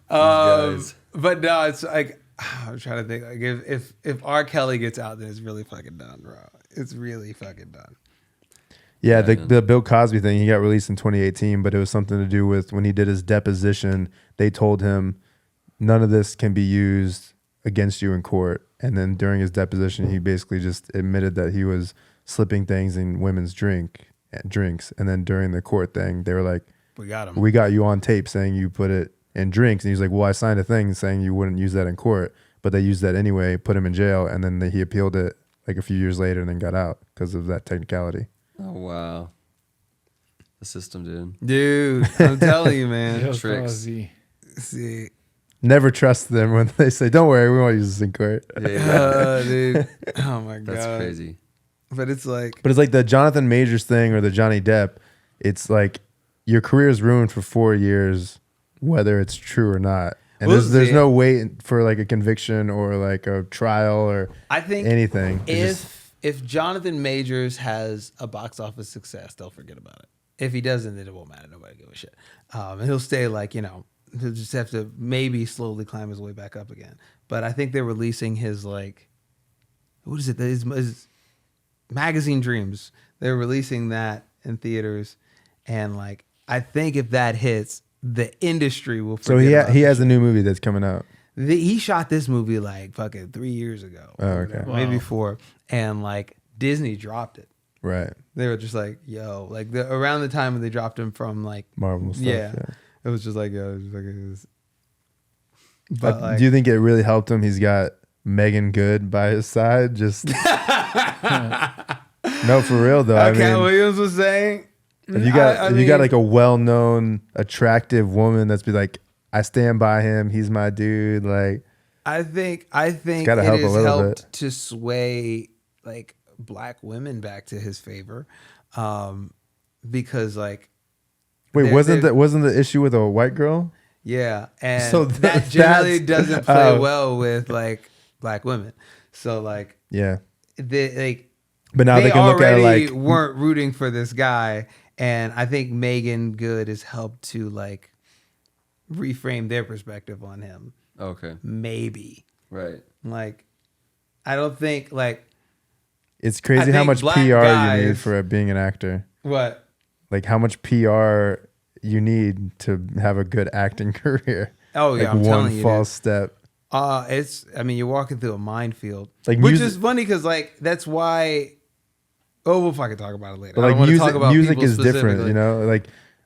Guys. But no, it's like I'm trying to think. Like if R. Kelly gets out, then it's really fucking done, bro. It's really fucking done. Yeah, Yeah, the Bill Cosby thing, he got released in 2018, but it was something to do with when he did his deposition, they told him none of this can be used against you in court. And then during his deposition, he basically just admitted that he was slipping things in women's drinks. And then during the court thing, they were like, We got him. we got you on tape saying you put it in drinks. And he's like, well, I signed a thing saying you wouldn't use that in court, but they used that anyway, put him in jail. And then he appealed it like a few years later and then got out because of that technicality. Oh wow. The system, dude. Dude, I'm telling you, man. Yo, Tricks. Fozzie. See, Never trust them when they say, "Don't worry, we won't use this in court." dude. Oh my god, That's crazy. But it's like, But it's like the Jonathan Majors thing or the Johnny Depp. It's like your career is ruined for 4 years, whether it's true or not. And We'll there's see. no wait for like a conviction or like a trial or I think anything. It's just- if Jonathan Majors has a box office success, they'll forget about it. If he doesn't, then it won't matter. Nobody give a shit. And he'll stay like, he'll just have to maybe slowly climb his way back up again. But I think they're releasing his like, what is it? His Magazine Dreams. They're releasing that in theaters, and like I think if that hits, the industry will. so Forget he about has a new movie that's coming out. he shot this movie like fucking 3 years ago. Oh, or okay. whatever, maybe Wow. 4, and like Disney dropped it. Right. They were just like, yo, like around the time when they dropped him from like, Marvel stuff. yeah, Yeah. it was just like, yo, it was. But like, do you think it really helped him? He's got Megan Good by his side. Just no, for real though. I Cat mean, Williams was saying, if you got I if you mean, got like a well-known, attractive woman that's be like, I stand by him. He's my dude. Like, I think it gotta help a has little helped bit. to sway like black women back to his favor, because like, wait, They're- wasn't they're- the issue with a white girl? yeah, and So that generally that's- doesn't play oh. well with like black women. So like, Yeah, they but now they can look at it already like, weren't rooting for this guy, and I think Megan Good has helped to like reframe their perspective on him. Okay. Maybe Right. like, I don't think like it's crazy I how think much black PR you guys- need for being an actor. what. Like how much PR you need to have a good acting career. Oh yeah, Like I'm one telling you. false step. You're walking through a minefield, Like which music- is funny because like that's why. Oh, we'll fucking talk about it later. But I like don't want to music, talk about music people is different, specifically. you know.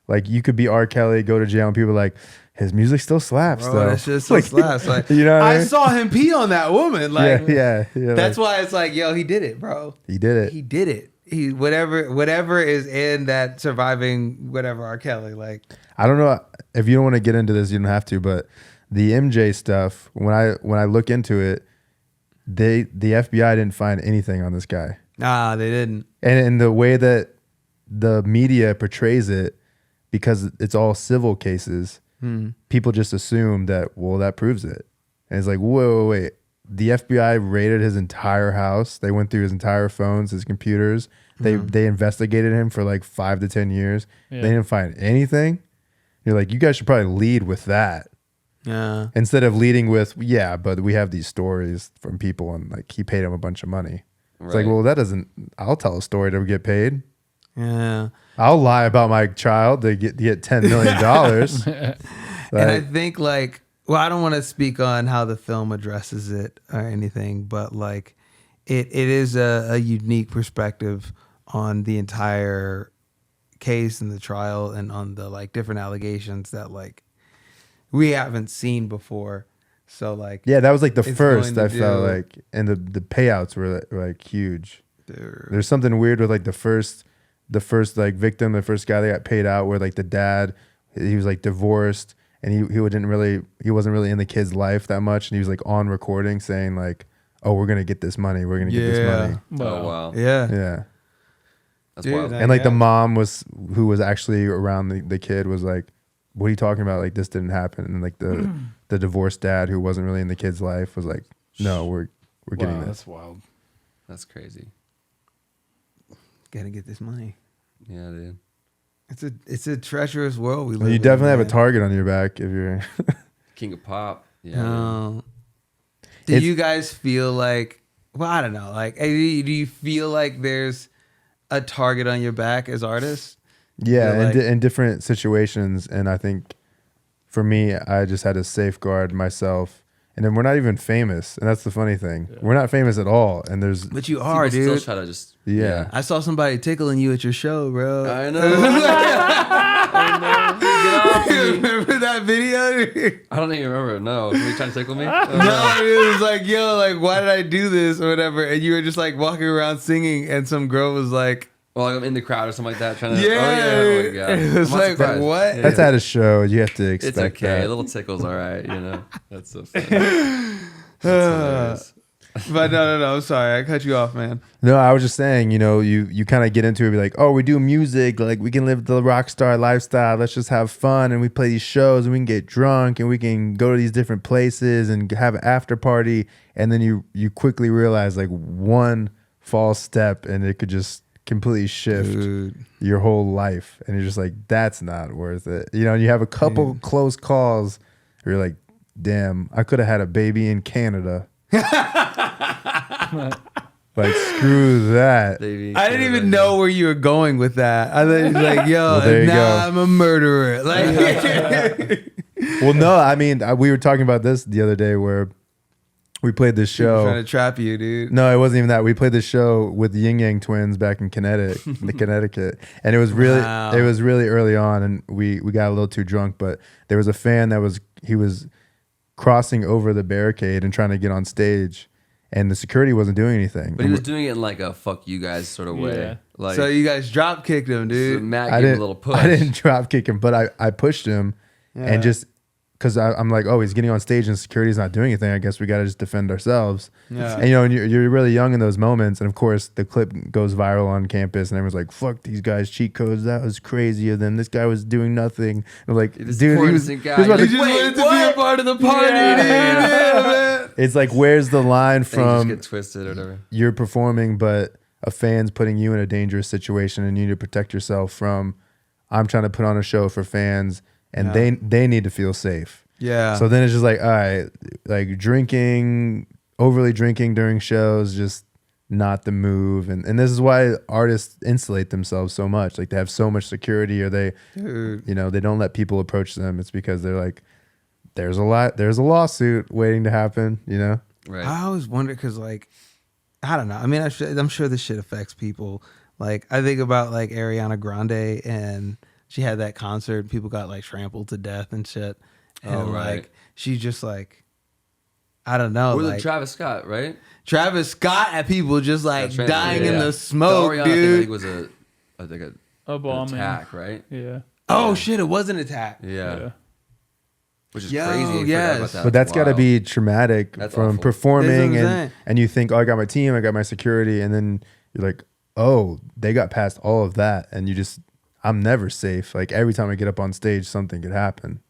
Like you could be R. Kelly, go to jail, and people are like his music still slaps. Bro, though. that shit still slaps. Like, you know, what I I mean? saw him pee on that woman. Like, yeah. that's like, why it's like, yo, he did it, bro. he did it. He did it. He whatever is in that surviving whatever R. Kelly. Like, I don't know if you don't want to get into this, you don't have to. But the MJ stuff, when I look into it, the FBI didn't find anything on this guy, nah, they didn't. and in the way that the media portrays it, because it's all civil cases, people just assume that, well, that proves it. And it's like, wait. The FBI raided his entire house. They went through his entire phones, his computers. They investigated him for like 5 to 10 years. Yeah. They didn't find anything. You're like, you guys should probably lead with that Yeah. instead of leading with, yeah, but we have these stories from people and like he paid him a bunch of money. It's like, Right. well, that doesn't. I'll tell a story to get paid. Yeah. I'll lie about my child to get $10 million. And I think like, well, I don't want to speak on how the film addresses it or anything, but like it is a unique perspective on the entire case and the trial and on the like different allegations that like we haven't seen before. So like, Yeah, that was like the It's first. going I to felt do- like, and the payouts were like huge. they're- There's something weird with like the first like victim, the first guy that got paid out, where like the dad, he was like divorced, and he wasn't really in the kid's life that much, and he was like on recording saying like, oh, we're gonna get this money, we're gonna get this money. Oh wow. yeah. Yeah, That's Dude, wild. and like the yeah. mom who was actually around the kid was like, what are you talking about? Like this didn't happen. And like the divorced dad who wasn't really in the kid's life was like, no, we're getting Wow, this. that's wild. That's crazy. Gotta get this money. Yeah, dude. It's a treacherous world we live Well, you in, definitely have a man. target on your back if you're. King of pop. Yeah. Do It's- you guys feel like? Well, I don't know. Like, do you feel like there's a target on your back as artists? Yeah, Feel like- in different situations, and I think for me, I just had to safeguard myself And then we're not even famous. And that's the funny thing. We're not famous at all. And there's, But you are, People dude. still try to just Yeah. I saw somebody tickling you at your show, bro. I know. Remember that video? I don't even remember. No, somebody trying to tickle me. No, it was like, yo, like, why did I do this or whatever? And you were just like walking around singing, and some girl was like, Well, like I'm in the crowd or something like that, trying to. yeah. Oh my god. It was I'm not like, surprised. what? Yeah. that's at a show. You have to It's expect okay. A that. little tickle's all right. You know. That's so funny. That's hilarious. But no. I'm sorry. I cut you off, man. No, I was just saying, you kind of get into it, be like, oh, we do music, like we can live the rock star lifestyle. Let's just have fun, and we play these shows, and we can get drunk, and we can go to these different places and have an after party. And then you quickly realize like one false step, and it could just completely shift your whole life. And you're just like, that's not worth it. And you have a couple close calls where you're like, damn, I could have had a baby in Canada. Like, screw that. I didn't even know where you were going with that. I thought you was like, yo, Well, there you go. I'm a murderer. Like, Well, no, I mean, we were talking about this the other day where we played this trying show. to trap you, dude. No, it wasn't even that. We played this show with the Yin Yang Twins back in Connecticut, and it was really Wow. it was really early on, and we got a little too drunk. But there was a fan that was crossing over the barricade and trying to get on stage, and the security wasn't doing anything. But he was doing it in like a "fuck you guys" sort of way. Yeah. Like, So you guys drop kicked him, so dude. Matt I gave him didn't a little push. I didn't drop kick him, but I pushed him, and just because I'm like, oh, he's getting on stage and security's not doing anything. I guess we got to just defend ourselves. Yeah. And and you're really young in those moments, and of course the clip goes viral on campus, and everyone's like, "Fuck these guys, cheat codes. That was crazy of them. This guy was doing nothing." And I'm like, This dude, poor he was innocent guy. he was about You to- just wanted to be a part of the party, dude. Yeah, man. it's like, where's the line Things just from get twisted or whatever. you're performing, but a fan's putting you in a dangerous situation, and you need to protect yourself from, I'm trying to put on a show for fans, and they need to feel safe. Yeah. So then it's just like, all right, like overly drinking during shows, just not the move. And this is why artists insulate themselves so much. Like, they have so much security, or they, Dude. they don't let people approach them. It's because they're like, there's a lawsuit waiting to happen, Right. I always wonder because, like, I don't know. I mean, I'm sure this shit affects people. Like, I think about like Ariana Grande, and she had that concert. People got like trampled to death and shit. And Oh, right. like, she just like, I don't know. Or like Travis Scott, right? Travis Scott had people just like That's right. dying in Yeah. the smoke, Ariana thing, I dude. think was an A bombing. attack, right? Yeah. Oh shit! It was an attack. Yeah. Which is Yo, crazy. I forgot yes. about that. But that's got to Wild. be traumatic That's from awful. performing, That's what I'm saying. and you think, oh, I got my team, I got my security, and then you're like, oh, they got past all of that, and I'm never safe. Like, every time I get up on stage, something could happen.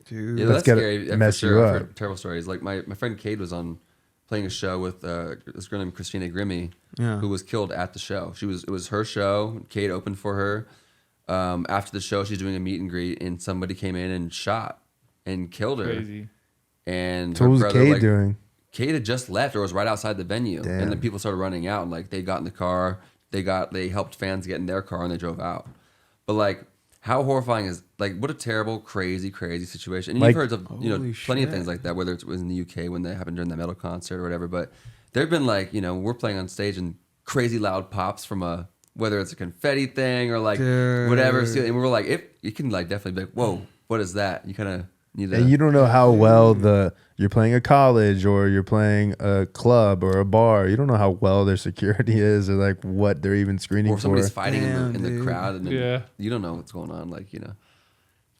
Dude. Yeah, That's that's gotta scary. Yeah, mess for you sure. I've up. heard terrible stories. Like my friend Cade was on playing a show with this girl named Christina Grimmie, Yeah. who was killed at the show. It was her show. Cade opened for her. After the show, she's doing a meet and greet, and somebody came in and shot and killed her. Crazy. And So her what was brother, Kate doing? Kate had just left, or was right outside the venue, Damn. and then people started running out, and like they got in the car, they helped fans get in their car, and they drove out. But like, how horrifying is, like, what a terrible, crazy situation. And Like- you've heard of Holy plenty of shit. things like that, whether it was in the UK when they happened during that metal concert or whatever. But there've been like, we're playing on stage and crazy loud pops from whether it's a confetti thing or like Dude. whatever, and we were like, if you can like definitely be like, whoa, what is that? You kind of need to. And you don't know how well you're playing a college, or you're playing a club or a bar. You don't know how well their security is, or like what they're even screening or somebody's for. fighting Damn, in the dude. crowd, and then Yeah. you don't know what's going on. Like,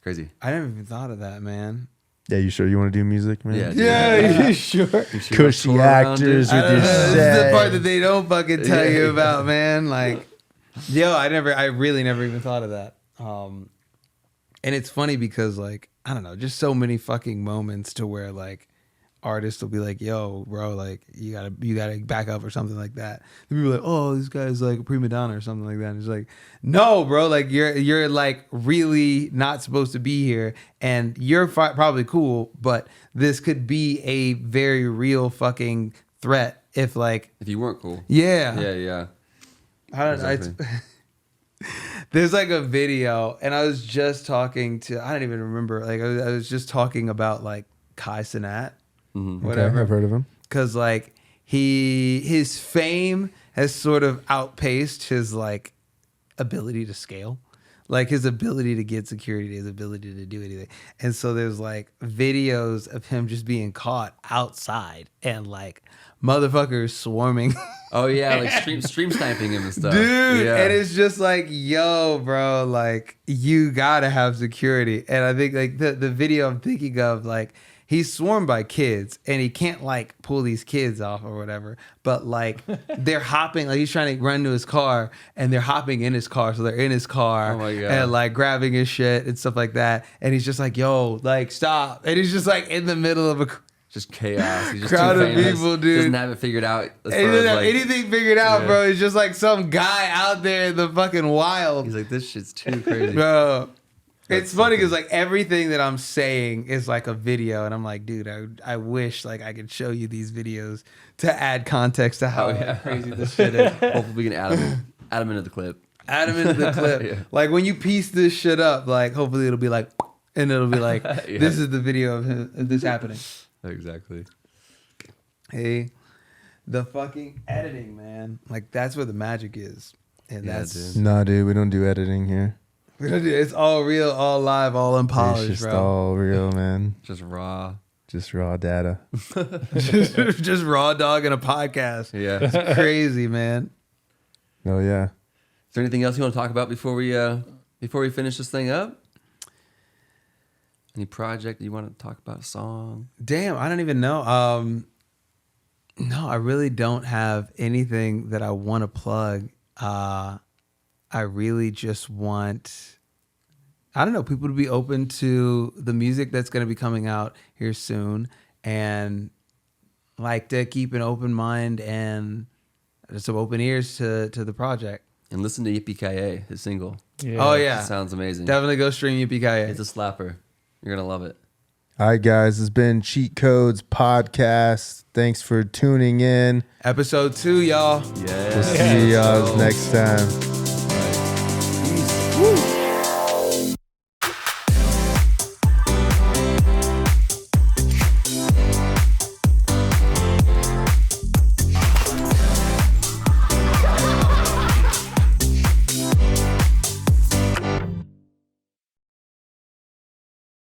crazy. I never even thought of that, man. Yeah, you sure you want to do music, man? Yeah. Yeah, you sure? Cushy Tour around, dude. actors with your This is the set. part that they don't fucking tell you Yeah. about, man. Like, yo, I really never even thought of that. And it's funny because, like, I don't know, just so many fucking moments to where like artists will be like, yo, bro, like you gotta back up or something like that. And people are like, oh, this guy's like a prima donna or something like that. And it's like, no, bro, like you're like really not supposed to be here, and you're probably cool, but this could be a very real fucking threat if like, If you weren't cool. yeah. Yeah. I don't know. Exactly. There's like a video, and I was just talking to, I don't even remember, like I was just talking about like Kai Cenat, whatever. Okay, I've heard of him. Because like his fame has sort of outpaced his like ability to scale, like his ability to get security, his ability to do anything. And so there's like videos of him just being caught outside and like motherfuckers swarming. Oh yeah, like stream sniping him and stuff. Dude, yeah. and it's just like, yo, bro, like you gotta have security. And I think like the video I'm thinking of, like he's swarmed by kids and he can't like pull these kids off or whatever. But like they're hopping, like he's trying to run to his car and they're hopping in his car. So they're in his car Oh my God. and like grabbing his shit and stuff like that. And he's just like, yo, like stop. And he's just like in the middle of a Just chaos. He's just crowd too of famous. people, dude. Doesn't have it figured out. As and he far doesn't as, have like, anything figured out, Yeah. bro. It's just like some guy out there in the fucking wild. He's like, this shit's too crazy. Bro, That's it's funny so because like everything that I'm saying is like a video, and I'm like, dude, I wish like I could show you these videos to add context to how crazy this shit is. Hopefully we can add him into the clip. Add them into the clip. Yeah. Like when you piece this shit up, like hopefully it'll be like, and it'll be like, this is the video of this happening. Exactly. Hey, the fucking editing, man. Like that's where the magic is, and Yeah, that's dude. Nah, dude, we don't do editing here. it's all real, all live, all It's unpolished, just bro. all real, man. Just raw. Just raw data. just raw dog in a podcast. Yeah. It's crazy, man. Oh yeah. Is there anything else you want to talk about before we finish this thing up? Any project you want to talk about? A song? Damn, I don't even know. No, I really don't have anything that I want to plug. I really just want, I don't know, people to be open to the music that's going to be coming out here soon, and like to keep an open mind and some open ears to the project. And listen to Yippee his single. Oh yeah, It sounds amazing. definitely go stream Yippee-Ki-Yay. It's a slapper. You're gonna love it. All right, guys. It's been Cheat Codes Podcast. Thanks for tuning in. Episode 2, y'all. Yeah. We'll see y'all next time.